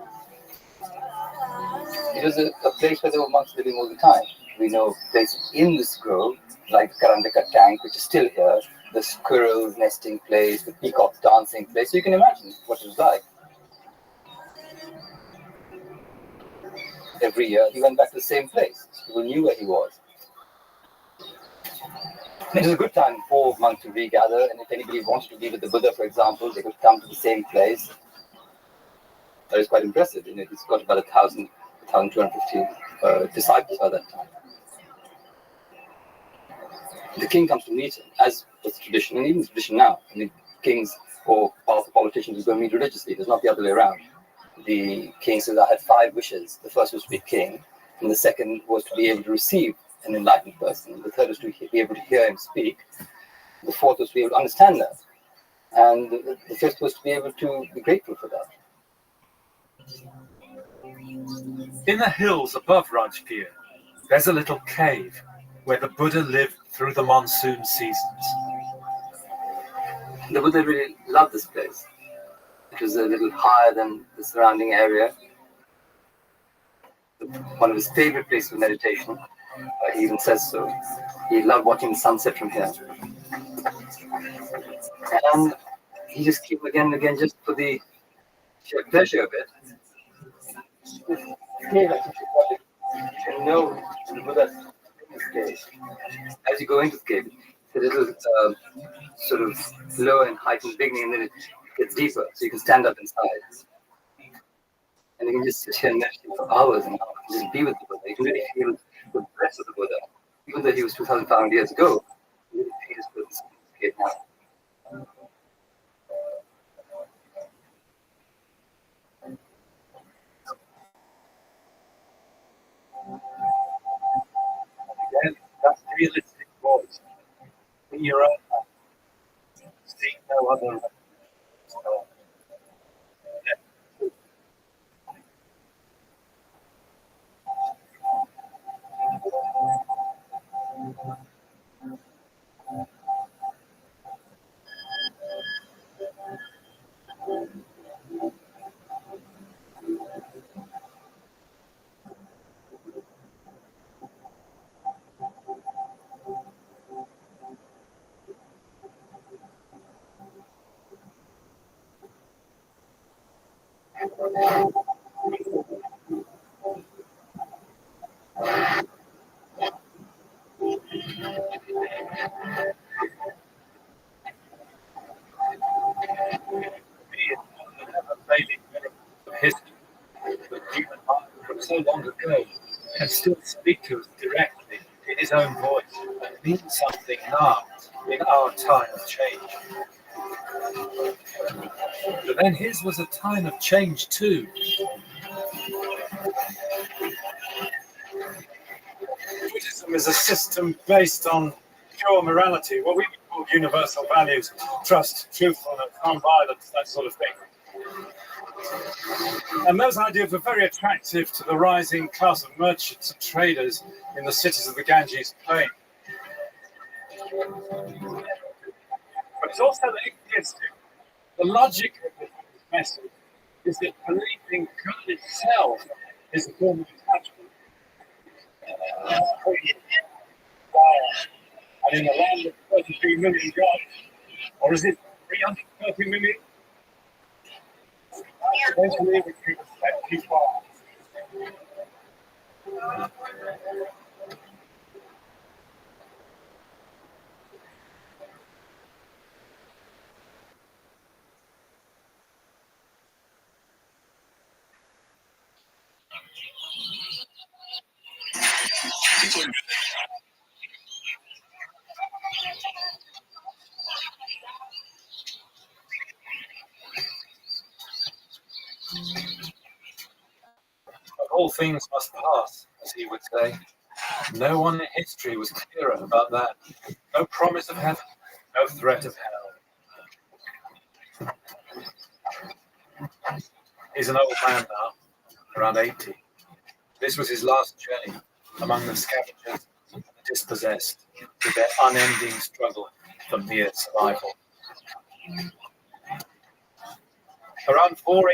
It was a place where there were monks living all the time. We know places in this grove, like Karandaka tank, which is still here, the squirrels nesting place, the peacocks dancing place. So you can imagine what it was like. Every year he went back to the same place. People knew where he was. It was a good time for monks to regather, and if anybody wanted to be with the Buddha, for example, they could come to the same place. That was quite impressive. He's got about 1,250 disciples by that time. The king comes to meet him, as was the tradition, and even the tradition now. Kings or powerful politicians who go meet religiously. It's not the other way around. The king says, I had 5 wishes. The first was to be king, and the second was to be able to receive an enlightened person. The third was to be able to hear him speak. The fourth was to be able to understand that. And the fifth was to be able to be grateful for that. In the hills above Rajgir, there's a little cave where the Buddha lived through the monsoon seasons. The Buddha really loved this place. It was a little higher than the surrounding area. One of his favorite places of meditation. He even says so. He loved watching the sunset from here. And he just came again and again just for the sheer pleasure of it. You can know the Buddha's in this cave. As you go into the cave, it's a little sort of low in height in the beginning, and then it gets deeper, so you can stand up inside. And you can just sit here and meditate for hours and hours and just be with the Buddha. You can really feel the breath of the Buddha. Even though he was 2,500 years ago, you really feel his presence in this cave now. Again, that realistic voice in your own mind. Seek no other. History, the human heart from so long ago can still speak to us directly in his own voice and mean something now in our time of change. But then his was a time of change too. Buddhism is a system based on pure morality, what we would call universal values, trust, truthfulness, non-violence, that sort of thing. And those ideas were very attractive to the rising class of merchants and traders in the cities of the Ganges plain. But it's also atheistic. The logic of this message is that believing God itself is a form of attachment. And in a land of 33 million gods, or is it 330 million? Eventually, we can respect too far. But all things must pass, as he would say. No one in history was clearer about that. No promise of heaven, no threat of hell. He's an old man now, around 80. This was his last journey among the scavengers and the dispossessed, with their unending struggle for mere survival. Around 4